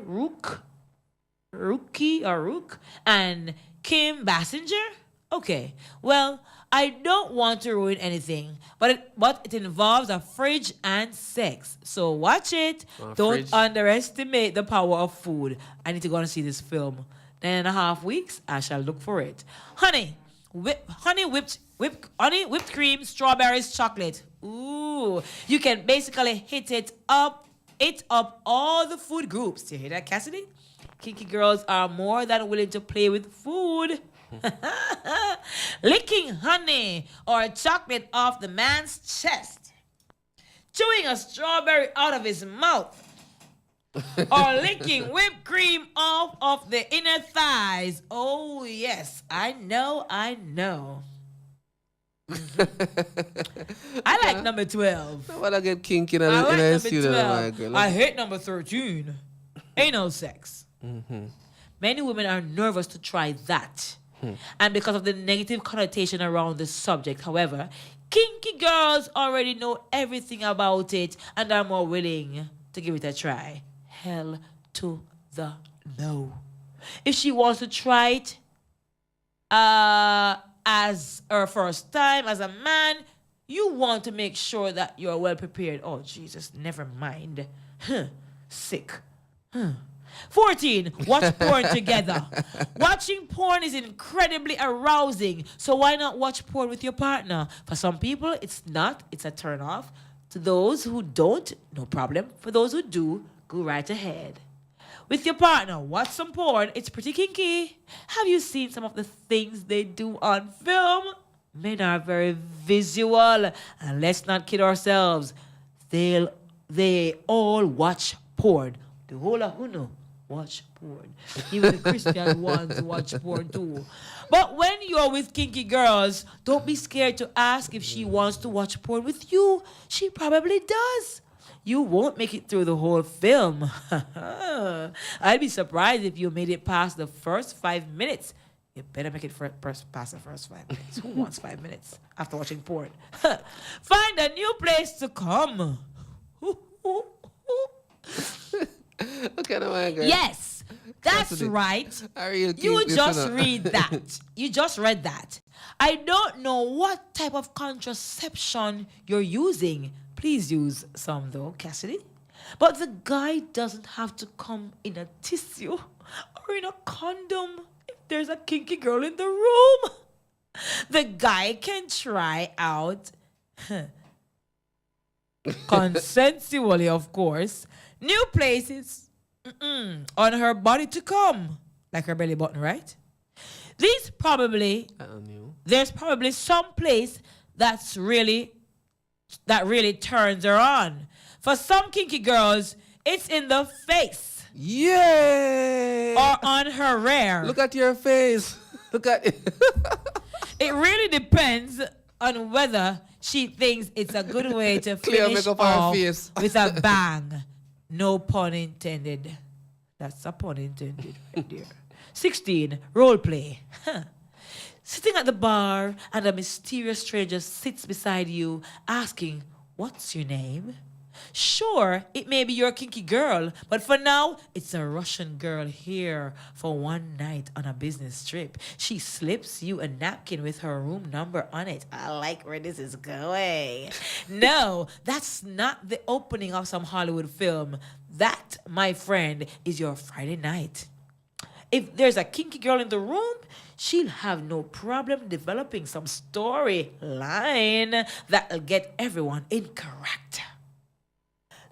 Rookie or Rook? And Kim Basinger? Okay, well, I don't want to ruin anything, but it involves a fridge and sex. So watch it. Don't Fridge. underestimate the power of food. I need to go and see this film. 9.5 weeks, I shall look for it. Honey, whipped cream, strawberries, chocolate. Ooh, you can basically hit up all the food groups. You hear that, Cassidy? Kinky girls are more than willing to play with food. Licking honey or chocolate off the man's chest. Chewing a strawberry out of his mouth. Or licking whipped cream off of the inner thighs. Oh, yes. I know. I like number 12. I want to get kinky in I like a number student, 12. my girl. I hate number 13. Anal sex. Mm-hmm. Many women are nervous to try that. And because of the negative connotation around the subject, however, kinky girls already know everything about it and are more willing to give it a try. Hell to the no. If she wants to try it as her first time as a man, you want to make sure that you're well prepared. Oh, Jesus, never mind. Sick. 14, watch porn together. Watching porn is incredibly arousing, so why not watch porn with your partner? For some people, it's not. It's a turn off. To those who don't, no problem. For those who do, go right ahead. With your partner, watch some porn. It's pretty kinky. Have you seen some of the things they do on film? Men are very visual, and let's not kid ourselves. They all watch porn. The whole of Huno watch porn. Even the Christian ones watch porn too. But when you're with kinky girls, don't be scared to ask if she wants to watch porn with you. She probably does. You won't make it through the whole film. I'd be surprised if you made it past the first 5 minutes. You better make it past the first 5 minutes. Who wants 5 minutes after watching porn? Find a new place to come. Okay, no, my girl. Yes, that's right. You just read that. You just read that. I don't know what type of contraception you're using. Please use some though, Cassidy. But the guy doesn't have to come in a tissue or in a condom if there's a kinky girl in the room. The guy can try out consensually, of course, new places on her body to come, like her belly button, right? There's probably some place that really turns her on. For some kinky girls, it's in the face. Yeah. Or on her rear. Look at your face. Look at it. It really depends on whether she thinks it's a good way to Cleo, finish make up her off face. with a bang. No pun intended. That's a pun intended right there. 16, role play. Sitting at the bar and a mysterious stranger sits beside you asking, "What's your name?" Sure, it may be your kinky girl, but for now, it's a Russian girl here for one night on a business trip. She slips you a napkin with her room number on it. I like where this is going. No, that's not the opening of some Hollywood film. That, my friend, is your Friday night. If there's a kinky girl in the room, she'll have no problem developing some storyline that'll get everyone in character.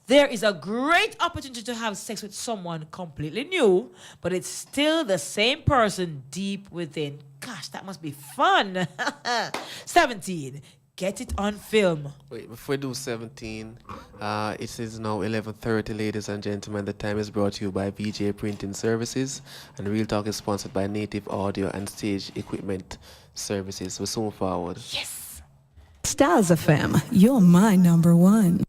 There is a great opportunity to have sex with someone completely new, but it's still the same person deep within. Gosh, that must be fun. 17. Get it on film. Wait, before we do 17, it is now 11:30, ladies and gentlemen. The time is brought to you by VJ Printing Services, and Real Talk is sponsored by Native Audio and Stage Equipment Services. We'll soon forward. Yes. Styles FM, you're my number one.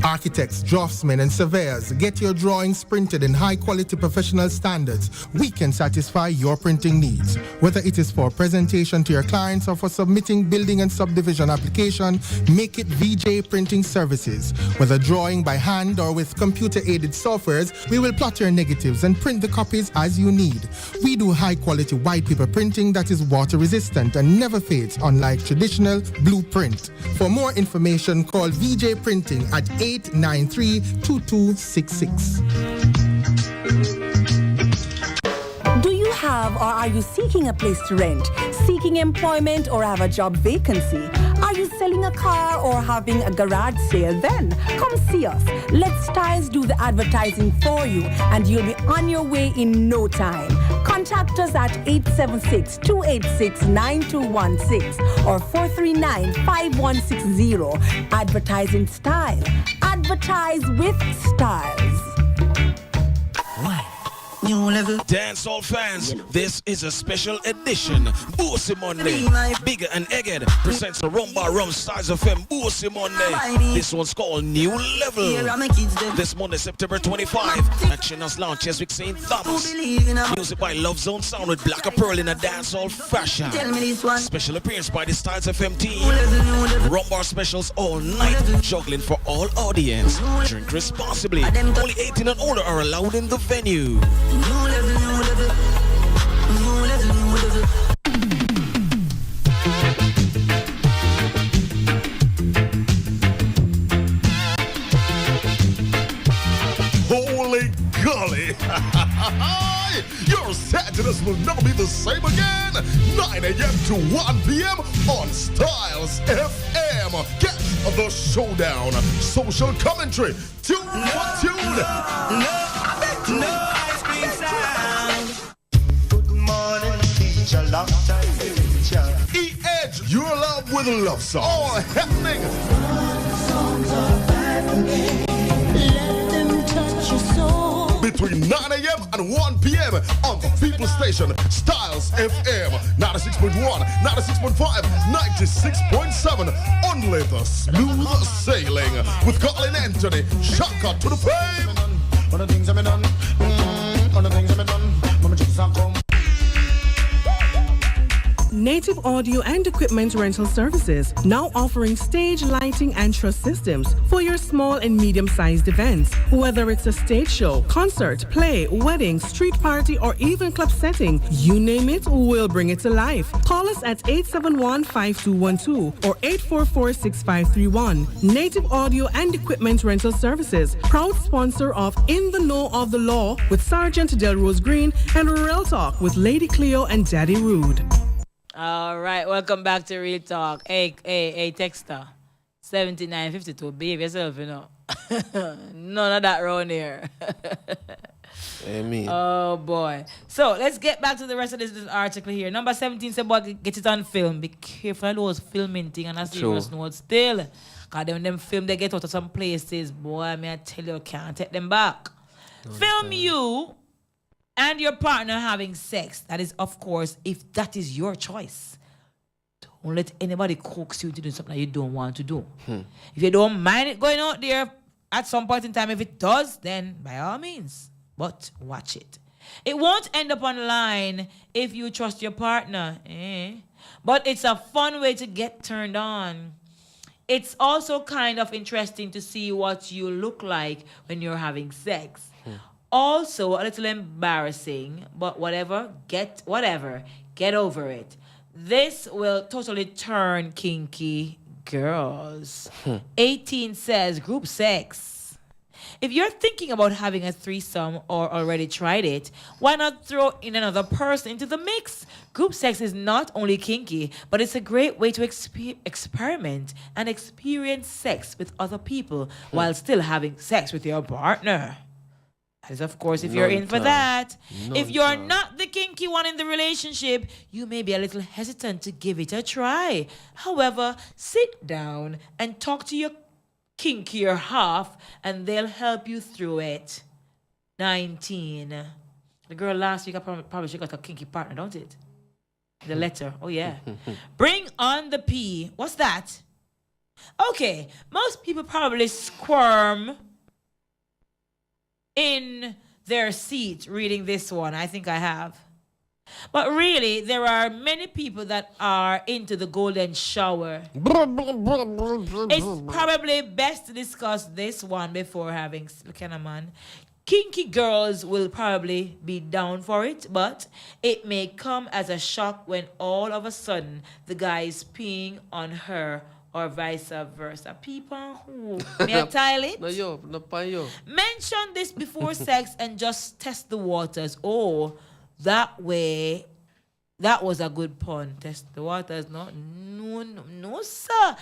Architects, draftsmen, and surveyors, get your drawings printed in high-quality professional standards. We can satisfy your printing needs. Whether it is for presentation to your clients or for submitting building and subdivision application, make it VJ Printing Services. Whether drawing by hand or with computer-aided softwares, we will plot your negatives and print the copies as you need. We do high-quality white paper printing that is water-resistant and never fades, unlike traditional blueprint. For more information, call VJ Printing at 893-2266. Do you have or are you seeking a place to rent, seeking employment or have a job vacancy? Are you selling a car or having a garage sale? Then come see us. Let Styles do the advertising for you and you'll be on your way in no time. Contact us at 876-286-9216 or 439-5160. Advertising Style. Advertise with Styles. New level. Dance all fans, this is a special edition. Boosie Monday. Bigger and Egged presents a Rumba Rum Styles FM Boosie Monday. This one's called New Level. This Monday, September 25, at China's Lounge, Cheswick St. Thomas. Music by Love Zone Sound with Black Pearl in a dancehall fashion. Special appearance by the Styles FM team. Rumba specials all night, juggling for all audience. Drink responsibly. Only 18 and older are allowed in the venue. Holy golly! Your Saturdays will never be the same again. 9 a.m. to 1 p.m. on Styles FM. Get the showdown. Social commentary. Tune for tune. No ice cream sound. Good morning, teacher. Long time teacher. E-Edge, your love with a love song. All happening. Let them touch your soul. Between 9 a.m. and 1 p.m. on the People Station, Styles FM, 96.1, 96.5, 96.7. Only the smooth sailing with Colin Anthony. Shaka to the fame. All the things I've done, all the things I've done, Mama just come. Native Audio and Equipment Rental Services, now offering stage lighting and truss systems for your small and medium-sized events. Whether it's a stage show, concert, play, wedding, street party, or even club setting, you name it, we'll bring it to life. Call us at 871-5212 or 844-6531. Native Audio and Equipment Rental Services, proud sponsor of In the Know of the Law with Sergeant Delrose Green and Real Talk with Lady Cleo and Daddy Rude. All right, welcome back to Real Talk. Hey, Texter. 7952, behave yourself, you know. None of that around here. Amen. Oh, boy. So, let's get back to the rest of this article here. Number 17 said, boy, get it on film. Be careful of those filming thing and a serious note still. Because them film, they get out of some places. Boy, may I tell you, can't take them back. Film you and your partner having sex. That is, of course, if that is your choice. Don't let anybody coax you to do something that you don't want to do. If you don't mind it going out there at some point in time, if it does, then by all means. But watch it. It won't end up online if you trust your partner. But it's a fun way to get turned on. It's also kind of interesting to see what you look like when you're having sex. Also a little embarrassing, but whatever, get over it. This will totally turn kinky girls. 18 says group sex. If you're thinking about having a threesome or already tried it, why not throw in another person into the mix? Group sex is not only kinky, but it's a great way to experiment and experience sex with other people while still having sex with your partner. That is, of course, if you're in for that. If you're not the kinky one in the relationship, you may be a little hesitant to give it a try. However, sit down and talk to your kinkier half, and they'll help you through it. 19. The girl last week, probably she got a kinky partner, don't it? The letter. Oh, yeah. Bring on the P. What's that? Okay, most people probably squirm in their seat reading this one. I think I have. But really, there are many people that are into the golden shower. It's probably best to discuss this one before having look at a man. Kinky girls will probably be down for it, but it may come as a shock when all of a sudden the guy is peeing on her or vice versa. People who may I tile it? No, yo. Mention this before sex and just test the waters. Oh, that way, that was a good pun. Test the waters. No, sir.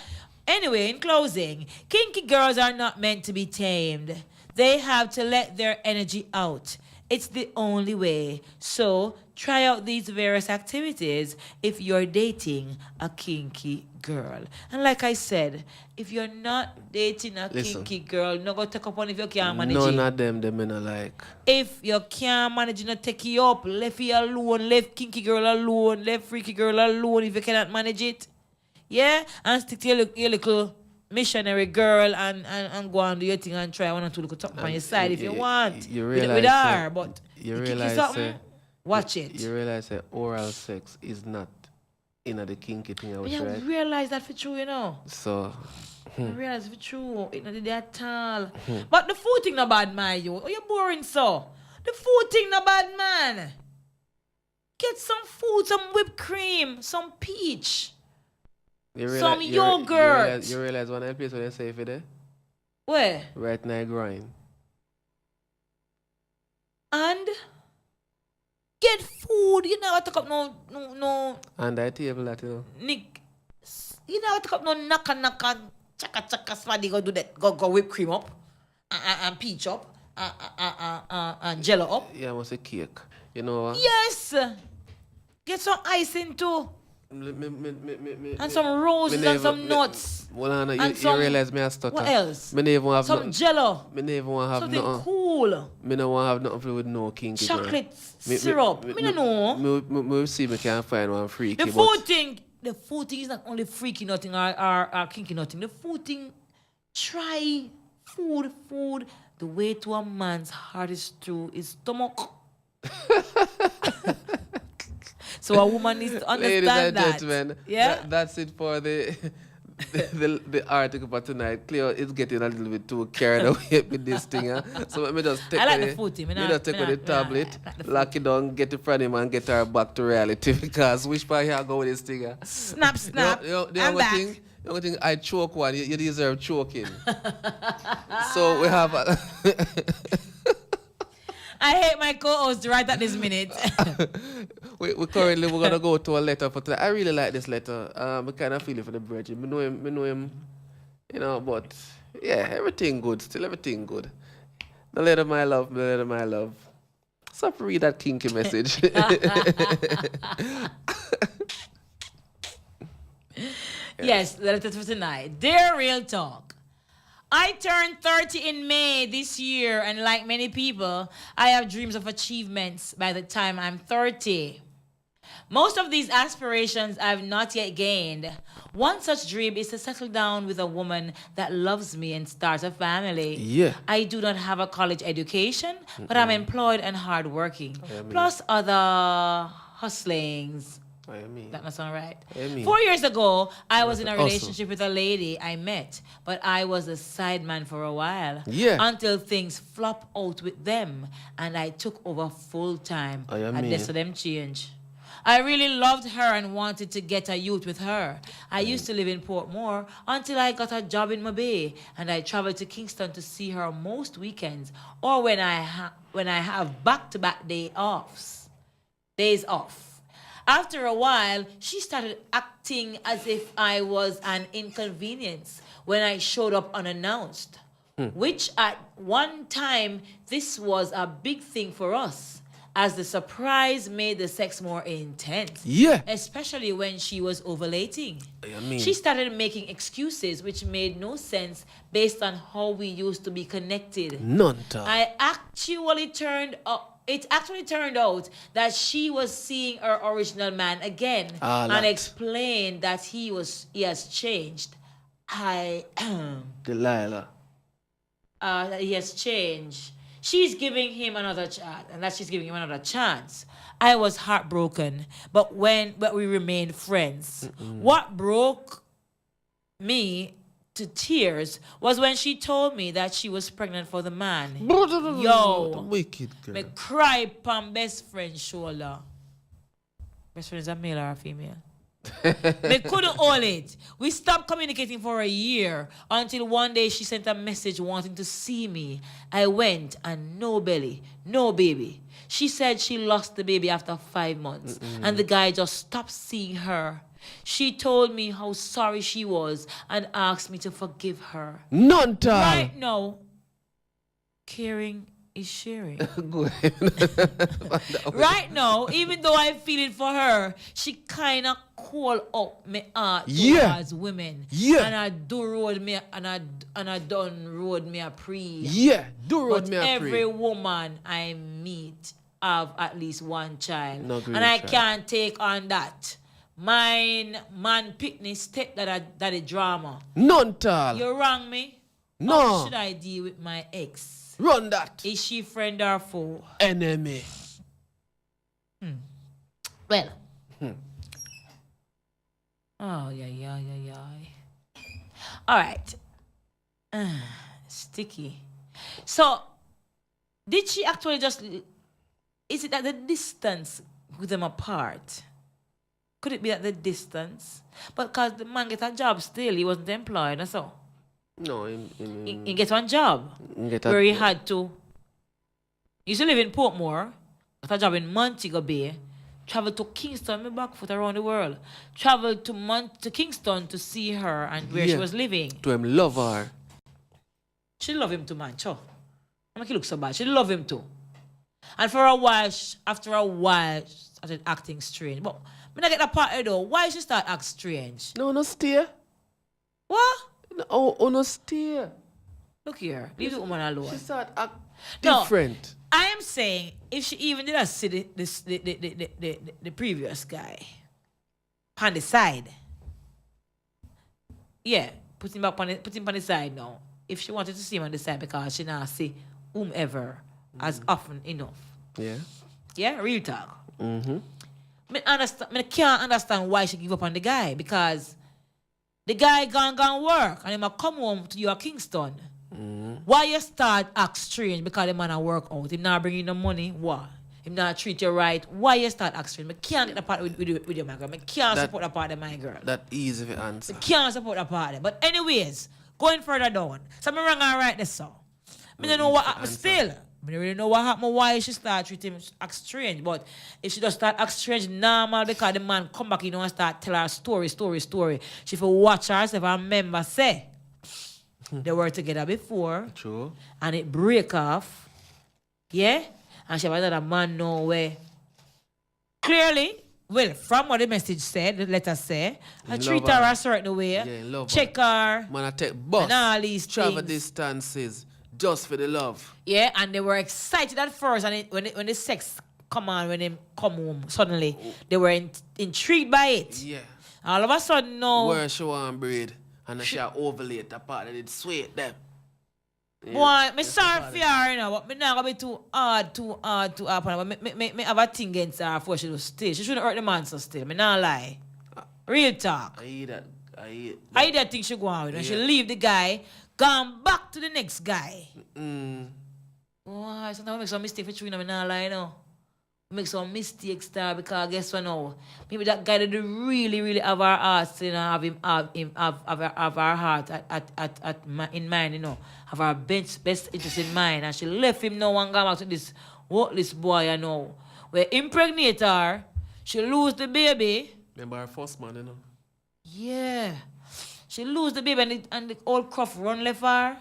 Anyway, in closing, kinky girls are not meant to be tamed. They have to let their energy out. It's the only way. So try out these various activities if you're dating a kinky girl. And like I said, if you're not dating a kinky girl, no go take up on if you can't manage it. None of them I not like. If you can't manage it, not take you up. Left you alone, left kinky girl alone, left freaky girl alone if you cannot manage it. Yeah? And stick to your little missionary girl and go and do your thing and try one or two little talk on your side if you want. You realize with her, but you realize watch it. You realize that oral sex is not in the kinky thing, Yeah, right? realize that for true, you know. So I realize for true. It's not that at all. But the food thing not bad, man, you. Oh, you're boring so. The food thing not bad, man. Get some food, some whipped cream, some peach. Some yogurt. You realize one place where they say for there? Where? Right now, grind. And get food. You never talk up no. And that table that you know. Nick, you never talk up no naka chaka somebody go do that. Go whip cream up and peach up and jello up. Yeah, I must say cake. You know what? Yes. Get some icing too. And some roses and some nuts. Well, you realize me a stutter. What else? Me never have some jello. Me never want have something nothing. Cool. Me no want have nothing to do with no kinky. Chocolate syrup. Me no know. Me see me can find one freaky. The food thing is not only freaky nothing or kinky nothing. The food thing, try food. The way to a man's heart is through his stomach. So a woman needs to understand Ladies and that. gentlemen, yeah? That's it for the article for tonight. Cleo is getting a little bit too carried away with this thing. So let me just take the food thing. Just take the tablet, lock it down, get it from him and get her back to reality because which part here go with this thing? Snap. The only thing I choke one, you deserve choking. So we have I hate my co-host right at this minute. we're gonna go to a letter for today. I really like this letter. I kind of feel it for the bridge. Me know him, you know, but yeah, everything good. Still everything good. The letter, my love. So read that kinky message. Yes, the letter for tonight. Dear Real Talk. I turned 30 in May this year, and like many people, I have dreams of achievements by the time I'm 30. Most of these aspirations I've not yet gained. One such dream is to settle down with a woman that loves me and start a family. Yeah. I do not have a college education, but I'm employed and hardworking. Plus other hustlings. That doesn't sound right. 4 years ago, I was in a relationship with a lady I met, but I was a sideman for a while. Yeah. Until things flop out with them, and I took over full time. And the rest of them change. I really loved her and wanted to get a youth with her. I used to live in Portmore until I got a job in Mobay, and I traveled to Kingston to see her most weekends or when I have back-to-back days off. After a while, she started acting as if I was an inconvenience when I showed up unannounced, which at one time, this was a big thing for us, as the surprise made the sex more intense. Yeah. Especially when she was ovulating. I mean. She started making excuses which made no sense based on how we used to be connected. None. It actually turned out that she was seeing her original man again and explained that he has changed. Delilah. That he has changed. She's giving him another chance, and that she's giving him another chance. I was heartbroken, but we remained friends. What broke me to tears was when she told me that she was pregnant for the man. Yo, wicked girl. Me cry on best friend's shoulder. Best friend is a male or a female? Me couldn't hold it. We stopped communicating for a year until one day she sent a message wanting to see me. I went and no belly, no baby. She said she lost the baby after 5 months and the guy just stopped seeing her. She told me how sorry she was and asked me to forgive her. None time. Right now, caring is sharing. Right now, even though I feel it for her, she kind of call up me heart towards women. Yeah. And I do road me and I done road me a pree. Yeah, do road but me a pree. every woman I meet have at least one child. No and I can't take on that. Mine man pickney step that a drama. None tall. You wrong me? No. How should I deal with my ex? Run that. Is she friend or foe? Enemy. Well. Oh, yeah. All right. Sticky. So, did she actually just... Is it that the distance with them apart? Could it be that the distance? But because the man get a job still, he wasn't employed, that's all. No, he get one job where he had to. He used to live in Portmore, got a job in Montego Bay, traveled to Kingston, me back foot around the world. Traveled to Kingston to see her and where she was living. To him love her. She love him too, man. Cho. I make it look so bad. She love him too. And for a while, after a while, she started acting strange. But when I get the part though, why she start act strange? No steer. What? No steer. Look here, leave the woman alone. She start act different. I am saying if she even did see the previous guy on the side, yeah, put him on the side now. If she wanted to see him on the side because she now see whomever as often enough. Yeah. Yeah, real talk. I can't understand why she give up on the guy because the guy gone work and he might come home to your Kingston. Why you start act strange because the man a work out? Him not bringing no money. Why? Him not treat you right. Why you start act strange? I can't get the part with you, my girl. I can't support the part of my girl. That easy to answer. I can't support the part. But anyways, going further down. So I'm wrong and right this song. I don't know what happened still. I don't really know what happened, why she start treating him act strange. But if she just start act strange normal because the man come back, and start tell her story. She will watch herself and remember say they were together before. True. And it break off. Yeah? And she have another man nowhere. Clearly, well, from what the message said, the letter say, I treat her a certain way. Yeah, check her. Man, I take bus. And all these travel things. distances. Just for the love. Yeah, and they were excited at first, and when the sex come on when him come home. Suddenly, they were intrigued by it. Yeah. All of a sudden, no. Where she want breed and she ovulate the part that it sweet them. Boy, me sorry for her, you know, but me not gonna be too hard upon her. But me have a thing against her before she do stay. She shouldn't hurt the man so still. Me not lie. Real talk. I hear that. I hear that thing she go on with. When she leave the guy, gone back to the next guy. Boy, sometimes I make some mistake for you, me not lie, you know. Make some mistakes there because guess what now? Maybe that guy that really have our hearts, you know, have our heart in mind, you know, have our best interest in mind, and she left him now and gone back to this worthless boy, you know. We impregnate her, she lose the baby. Remember her first man, you know. Yeah, she lose the baby and the old cruff run left her.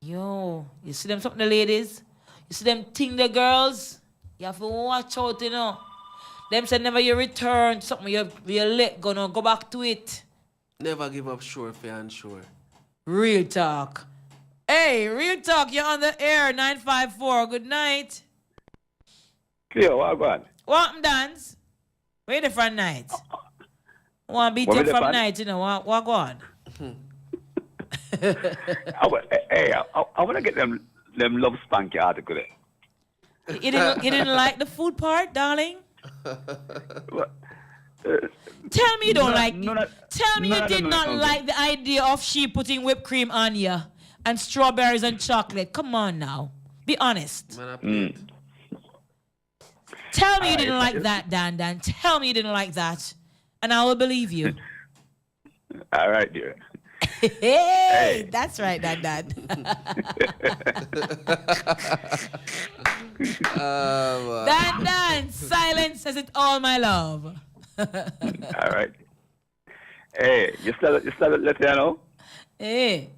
Yo, you see them something, the ladies? You see them thing, the girls? You have to watch out, you know. Them say never you return to something you let go, no, go back to it. Never give up sure, fair and sure. Real talk. Hey, real talk, you're on the air, 954. Good night. Cleo, what going? What dance? Where the front night? Want to beat you from night, you know. What go on? I want to get them love spanky article there. You didn't like the food part, darling? Tell me you don't like. Tell me you did not like the idea of she putting whipped cream on you and strawberries and chocolate. Come on now, be honest. Tell me you didn't like that, Dan. Tell me you didn't like that, and I will believe you. All right, dear. Hey, that's right, Dan. Dan, silence says it all, my love. All right. Hey, you start let you know. Hey.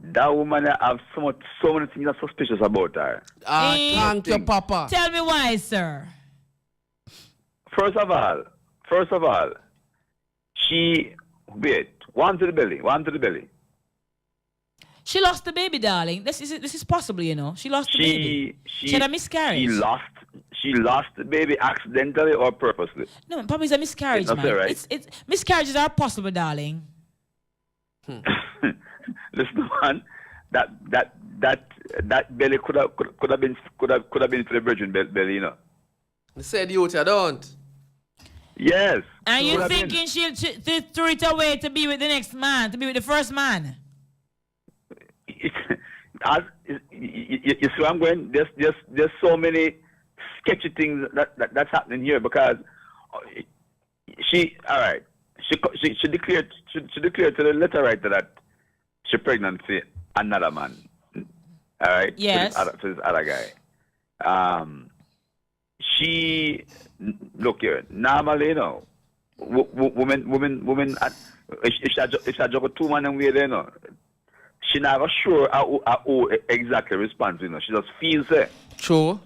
That woman have so many things are suspicious about her. Thank you, Papa. Tell me why, sir. First of all, she one to the belly. She lost the baby, darling. This is possible, you know. She lost the baby. She had a miscarriage. She lost the baby accidentally or purposely. No, probably it's a miscarriage, man. Right. It's miscarriages are possible, darling. Listen, man, that belly could have been for the virgin belly, you know. You said you don't. Yes. And you thinking she'll throw it away to be with the next man, to be with the first man? You see where I'm going? There's so many sketchy things that's happening here because she declared to the letter writer that she's pregnant for another man. All right. Yes. For this other guy. She look here. Normally, you know, women. If she juggle two men and we, you know, she never sure how exactly responds. You know, she just feels it. True.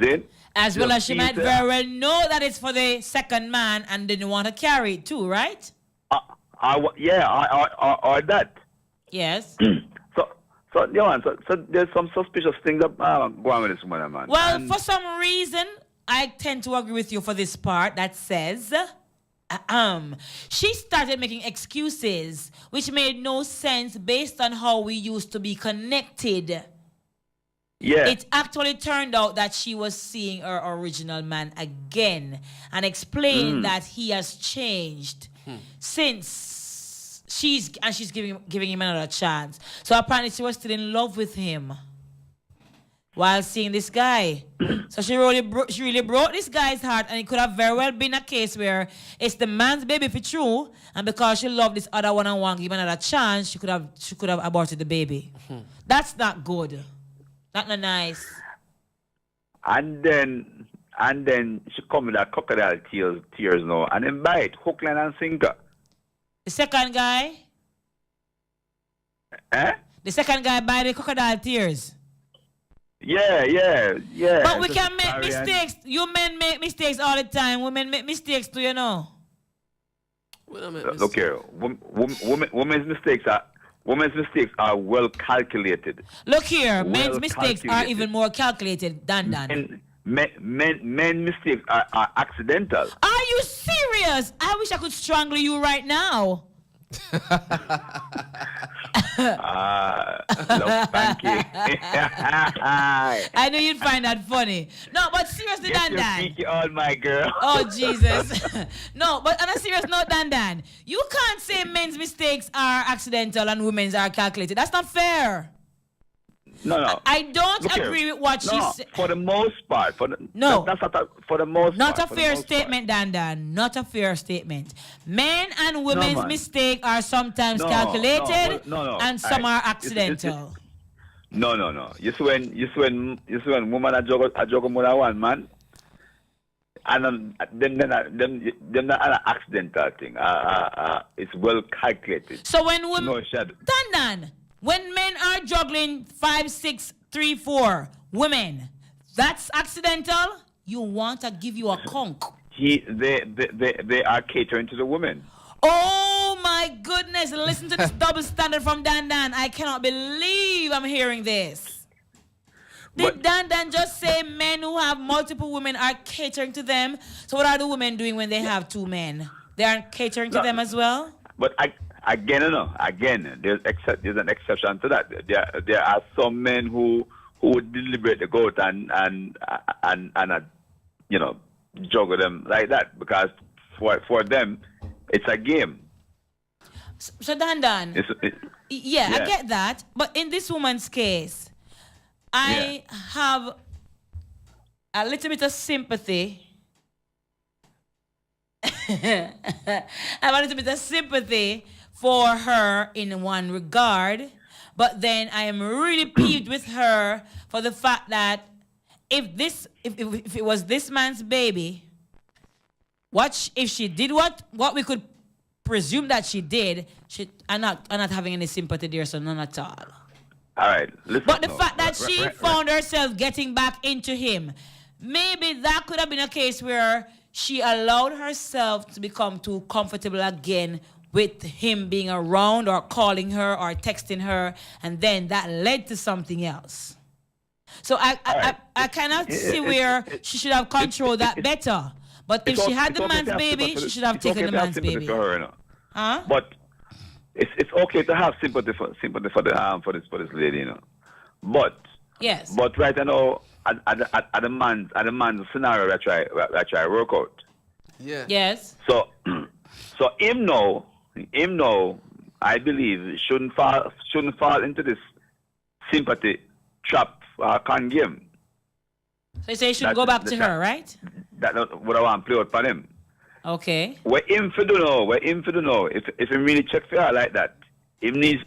See? As well as she might very well know that it's for the second man and didn't want to carry it too, right? Or that. Yes. So there's some suspicious things that go on with this woman, man. Well, for some reason, I tend to agree with you for this part that says, she started making excuses which made no sense based on how we used to be connected. Yeah. It actually turned out that she was seeing her original man again and explained that he has changed since she's giving him another chance. So apparently she was still in love with him while seeing this guy. So she really broke this guy's heart, and it could have very well been a case where it's the man's baby for true, and because she loved this other one and want to give him another chance, she could have aborted the baby. That's not good. That's not nice. And then she come with that crocodile tears now, and then bite hook, line, and sinker. The second guy? The second guy by the crocodile tears. Yeah. But we can make mistakes. You men make mistakes all the time. Women make mistakes too, you know. Look here, women's mistakes are well calculated. Look here, men's mistakes are even more calculated than done. men mistakes are accidental. Are you serious? I wish I could strangle you right now. Thank you. I knew you'd find that funny. No, but seriously, Get your Dan. freaky on, my girl. Oh, Jesus. No, but on a serious note, Dan, you can't say men's mistakes are accidental and women's are calculated. That's not fair. No. I don't agree with what she said. For the most part. For the most Not part. a fair statement, Dan. Not a fair statement. Men and women's mistakes are sometimes calculated and some are accidental. No. You see when woman a juggle more than one man, and them not an accidental thing. It's well calculated. So when women, Dan, when men are juggling 5, 6, 3, 4 women, that's accidental. You want to give you a conk. They are catering to the women. Oh my goodness! Listen to this double standard from Dan. I cannot believe I'm hearing this. Did Dan just say men who have multiple women are catering to them? So what are the women doing when they have 2 men? They aren't catering to them as well? But Again, there's an exception to that. There are some men who would deliberately go out and juggle them like that because for them it's a game. So Dan, I get that, but in this woman's case, I have a little bit of sympathy. I have a little bit of sympathy for her in one regard, but then I am really peeved with her for the fact that if it was this man's baby, if she did what we could presume that she did, I'm not having any sympathy there, so none at all. All right, listen. But the fact that she found herself getting back into him, maybe that could have been a case where she allowed herself to become too comfortable again with him being around or calling her or texting her, and then that led to something else. So I cannot see where she should have controlled that better. But if she had the man's baby, she should have taken the man's baby. Huh? But it's okay to have sympathy for this lady, you know. But yes. But right now, at the man's scenario that I try work out. Yeah. Yes. So him now, I believe shouldn't fall into this sympathy trap con game. So you say you should go back to her, right? That's what I want to play out for him. Okay. We're in for do know. If he really check for her like that, he needs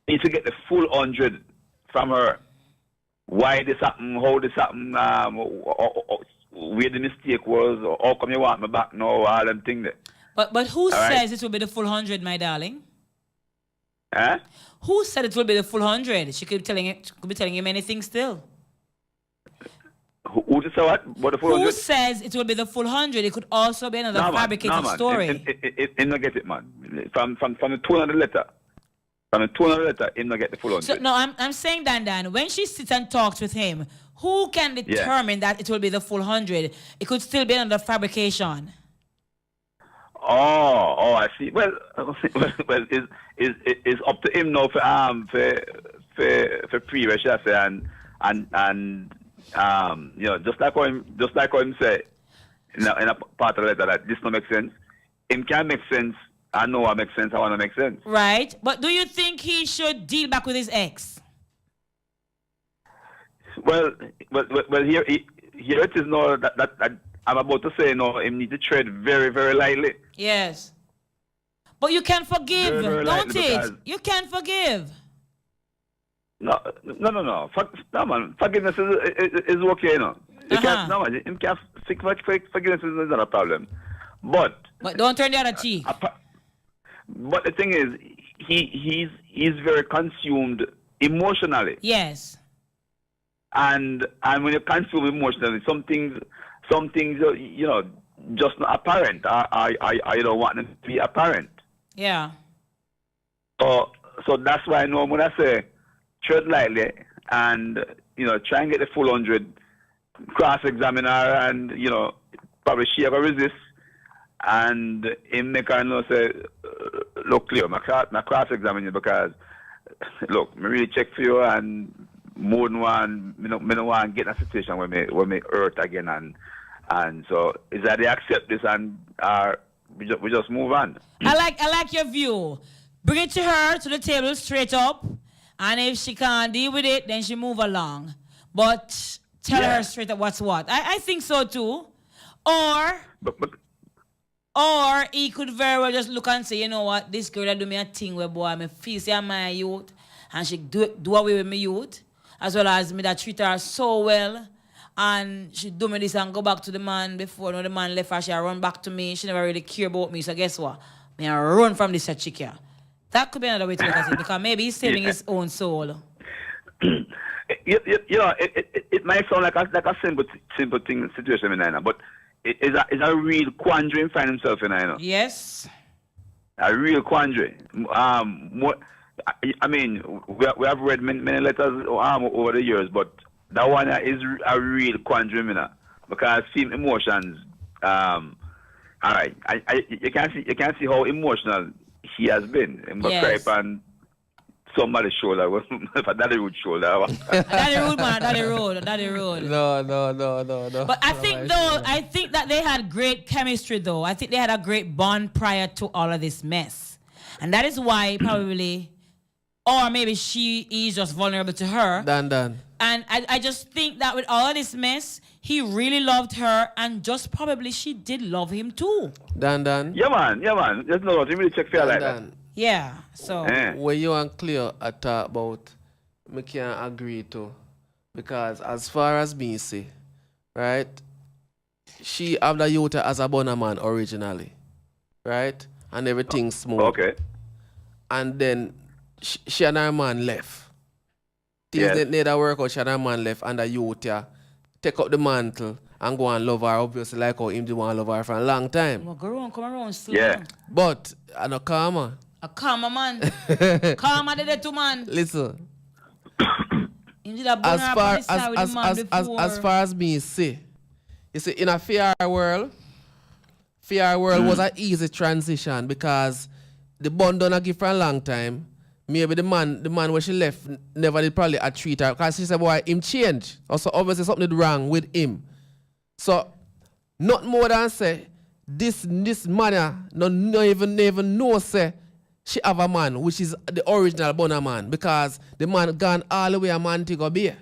to get the full 100 from her. Why this happened, how this happened, where the mistake was, or how come you want me back now, all them things there. But who says it will be the full 100, my darling? Huh? Who said it will be the full 100? She could be telling him anything still. Who say what? What the full 100? Who says it will be the full 100? It could also be another fabricated story. It not get it, man. From the 200 letter. From the 200 letter, him not get the full 100. So, no, I'm saying, Dan, when she sits and talks with him, who can determine that it will be the full 100? It could still be another fabrication. Oh, I see. Well, it's up to him now for pree, where she say, and just like how him say in a part of the letter that this don't make sense. Him can make sense. I know what makes sense. I want to make sense. Right, but do you think he should deal back with his ex? Well, here it is now that I'm about to say, no, him need to tread very, very lightly. Yes. But you can forgive, very don't lightly, it? You can forgive. No, man. Forgiveness is okay, you know. You can't, no, man. You can't, forgiveness is not a problem. But don't turn the other cheek. But the thing is, he's very consumed emotionally. Yes. And when you consume emotionally, some things, just not apparent. I don't want them to be apparent. Yeah. So that's why I know when I say tread lightly and try and get the full 100 cross-examine her and, you know, probably she ever resist. And him make her know say, look, Cleo, my cross-examine you because, look, me really check for you and more than one, me don't want to get in a situation where me hurt again and so is that they accept this and we just move on. I like your view. Bring it to her to the table straight up, and if she can't deal with it, then she move along. But tell her straight up what's what. I think so too. Or he could very well just look and say, you know what, this girl that do me a thing where boy, me feel say I'm my youth, and she do away with me youth, as well as me that treat her so well, and she do me this and go back to the man before the man left her, she run back to me, she never really care about me, so guess what? Me I run from this chick here. That could be another way to look at it, because maybe he's saving his own soul. You know, it might sound like a simple thing situation, but it's a real quandary in find himself in, you know. Yes. A real quandary. I mean, we have read many letters over the years, but that one is a real quandary, you know, because same emotions. All right, you can see how emotional he has been. Yes. And somebody's shoulder, for Daddy Rude shoulder. Daddy Rude. No. But I think that they had great chemistry though. I think they had a great bond prior to all of this mess. And that is why probably, or maybe she is just vulnerable to her. Dan. And I just think that with all of this mess, he really loved her and just probably she did love him too. Dan. Yeah, man. Just know what, you really check fair like that. Yeah, so. When you and Cleo are talk about, I can't agree to. Because as far as me say, right, she have the youth as a bonner man originally, right? And everything smooth. Okay. And then she and her man left. Things didn't need to work out, she and her man left, and the youth take up the mantle and go and love her, obviously, like how him do want to love her for a long time. Well, come around slow. Yeah. But I know karma. A karma man. Karma did it to man. Listen. As far as me say, you see, in a fair world was an easy transition because the bond don't give for a long time. Maybe the man where she left never did probably treat her because she said, boy, him change. Also, obviously something wrong with him. So, not more than say, this man no even know say she have a man, which is the original bonner man, because the man gone all the way a Montego Bay.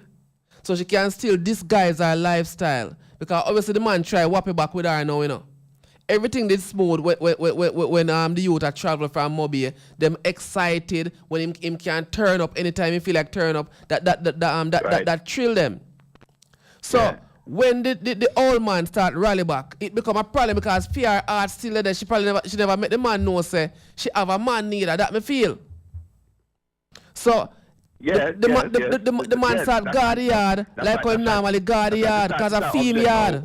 So she can still disguise her lifestyle. Because obviously the man try whap it back with her now, you know. Everything did smooth when the youth are travel from Mobay. Them excited when him can turn up anytime he feel like turn up. That thrill them. So when the old man start rally back, it become a problem because fear heart still there. She never met the man know say she have a man neither. That me feel. So the man start guard the yard like how him normally guard the yard because a female yard.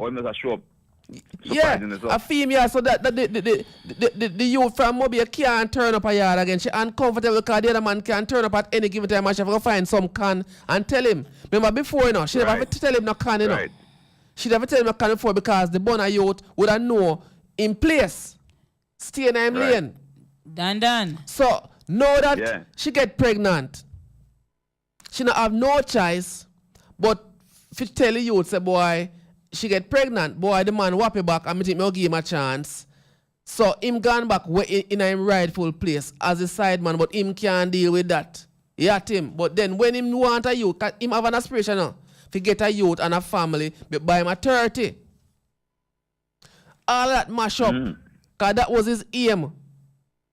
Yeah, a female, so that the youth from Mobay can't turn up a yard again. She uncomfortable because the other man can turn up at any given time and she have to find some can and tell him. Remember before, you know, she never have to tell him no can, you know. She never tell him no can before because the bonner youth would have know in place. Stay in him lane. Done. So know that she get pregnant. She not have no choice but if tell the youth, say boy, she get pregnant, boy, the man whap it back and me think me give him a chance. So him gone back in a rightful place as a side man, but him can't deal with that. He at him. But then when him want a youth, him have an aspiration now, to get a youth and a family, but by him a 30. All that mash up. Because that was his aim.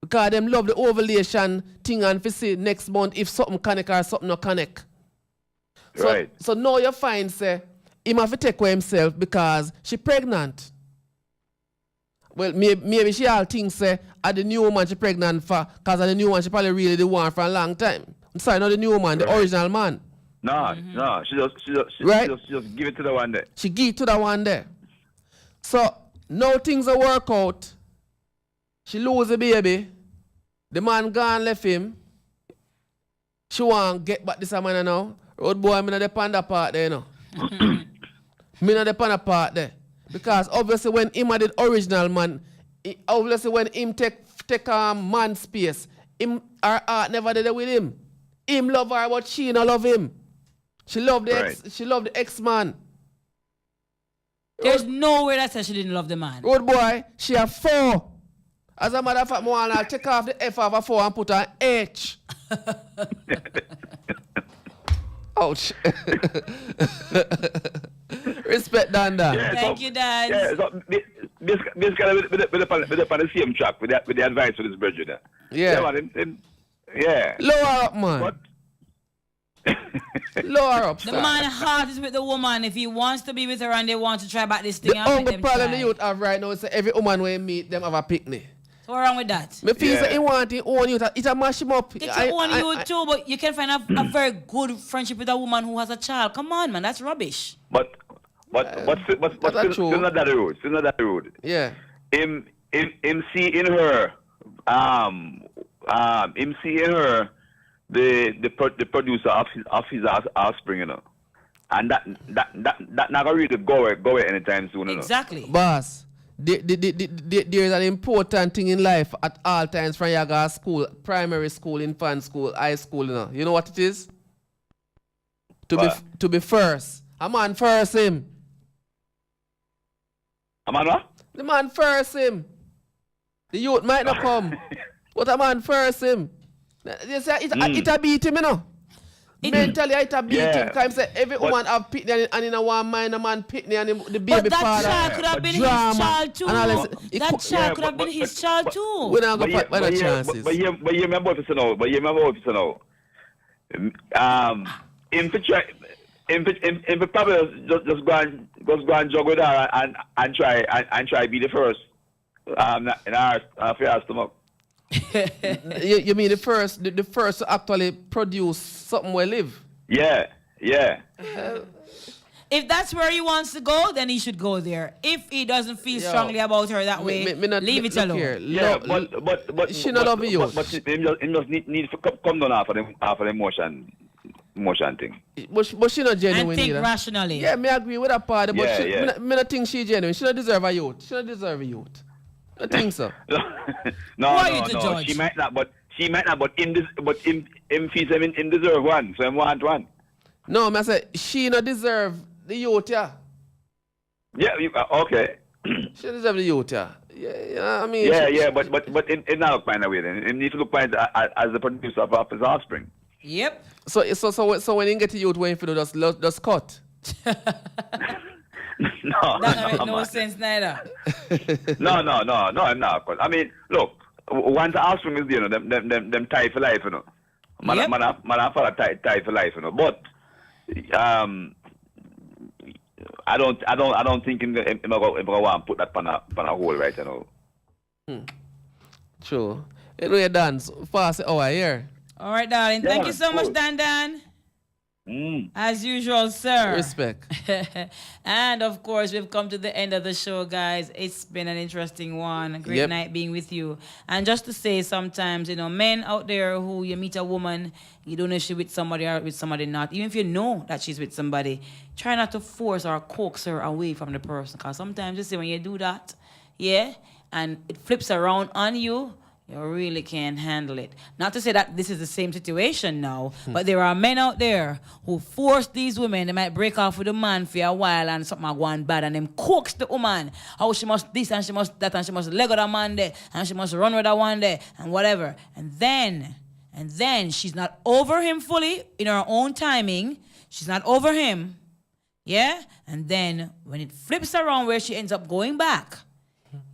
Because them love the ovulation thing and for see next month if something connect or something not connect. So now you find say him have to take away himself because she pregnant. Well, maybe she all thinks say at the new woman she pregnant for because the new one she probably really the one for a long time. I'm sorry, not the new woman, the original man. No, she just give it to the one there. She give it to the one there. So now things will work out. She lose the baby. The man gone left him. She want get back this man now. Road boy, I'm in the panda part there, you know. Me not depend on part there. Because obviously when him had the original man, obviously when him take man space, him her heart never did it with him. Him love her, but she not love him. She loved the ex-man. There's no way that says she didn't love the man. Road boy, she a 4. As a matter of fact, I'll take off the F of a 4 and put an H. Ouch. Respect, Danda. Yeah, Thank you, Dad. Yeah, so this kind of with the same track with the advice for this brethren. Yeah. Yeah. Lower up, man. Lower up, The man heart is with the woman. If he wants to be with her and they want to try back this thing the out, only problem the youth have right now is that every woman when meet them have a pickney. So what's wrong with that? Me feel he want his own youth. It's a mash him up. Get your own youth too, but you can find a very good friendship with a woman who has a child. Come on, man, that's rubbish. But still not that road. Still not that road. Yeah. Him see in her the producer of his offspring, you know. And that not gonna really go away anytime soon, you know. Exactly. Boss, there's an important thing in life at all times from you go to school, primary school, infant school, high school, you know. You know what it is? To be first. A man first him. A man what? The man first him. The youth might not come. But a man first him. You say it a beat him, you know. Mentally, it a beat him. Because every woman have pickney and in a one mind, a man pickney and the baby father. But that child could have been his child too. That child could have been his child too. We don't go by the chances. But you remember what you know. If probably just go and jog with her and try be the first in our fair stomach. You mean the first to actually produce something we live? Yeah. If that's where he wants to go, then he should go there. If he doesn't feel strongly about her that way, leave it alone. Yeah, but she not love you. But he just need to come down after the emotion thing. But she not genuine and think either. rationally. Yeah, me agree with that part. But me not think she genuine. She not deserve a youth. She not deserve a youth. I think so. No. She might not, but him feels him deserve one, so him want one. No, I say she not deserve the youth, yeah. Yeah, okay. She deserve the youth, yeah. Yeah, I mean. But in now find a way then. Him need to look find as the producer of his offspring. Yep. So when you get the youth, when you just cut. No, that don't make no sense neither. No, I'm not. I mean, look, once the offspring is there, you know, them tie for life, you know. Man, father tie for life, you know. But I don't think I'm gonna want to put that on a hole right, you know. True. Anyway, Dan, fast hour here. All right, darling. Thank you so much, Dan. As usual, sir. Respect. And of course, we've come to the end of the show, guys. It's been an interesting one. A great night being with you. And just to say, sometimes, you know, men out there who you meet a woman, you don't know if she's with somebody or with somebody not. Even if you know that she's with somebody, try not to force or coax her away from the person. Because sometimes you see when you do that, and it flips around on you, you really can't handle it. Not to say that this is the same situation now, but there are men out there who force these women. They might break off with a man for a while and something are going bad, and them coax the woman. How she must this and she must that and she must leg with that man there and she must run with that one there and whatever. And then she's not over him fully in her own timing. She's not over him. Yeah? And then when it flips around where she ends up going back,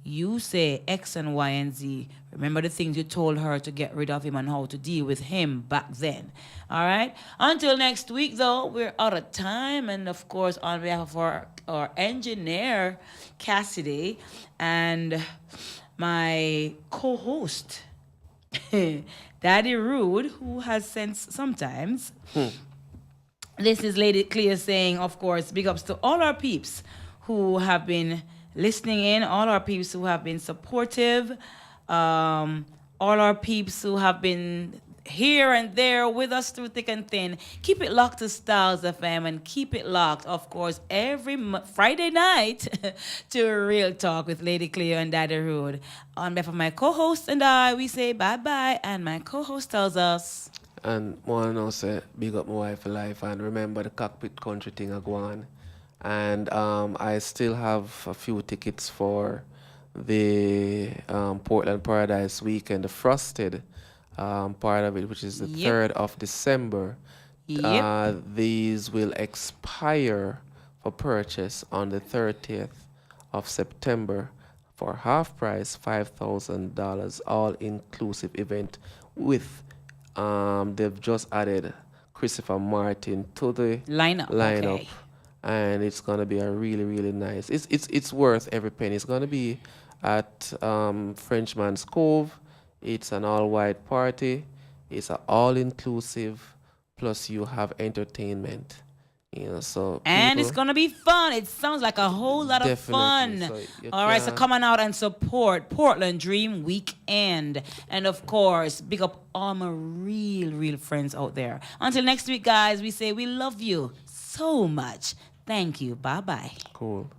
you say X and Y and Z. Remember the things you told her to get rid of him and how to deal with him back then. All right? Until next week, though, we're out of time. And, of course, on behalf of our engineer, Cassidy, and my co-host, Daddy Rude, who has sense sometimes. This is Lady Cleo saying, of course, big ups to all our peeps who have been listening in, all our peeps who have been supportive, all our peeps who have been here and there with us through thick and thin. Keep it locked to Styles FM and keep it locked, of course, every Friday night to Real Talk with Lady Cleo and Daddy Rude. On behalf of my co-host and I, we say bye-bye, and my co-host tells us... And more now say, big up my wife for life, and remember the cockpit country thing I go on. And I still have a few tickets for the Portland Paradise weekend, the Frosted part of it, which is the 3rd of December. These will expire for purchase on the 30th of September for half price, $5,000, all-inclusive event with, they've just added Christopher Martin to the lineup. Okay. And it's gonna be a really, really nice. It's worth every penny. It's gonna be at Frenchman's Cove. It's an all-white party. It's an all-inclusive. Plus, you have entertainment. So and it's gonna be fun. It sounds like a whole lot of fun. So all right, so come on out and support Portland Dream Weekend, and of course, big up all my real friends out there. Until next week, guys, we say we love you so much. Thank you. Bye-bye. Cool.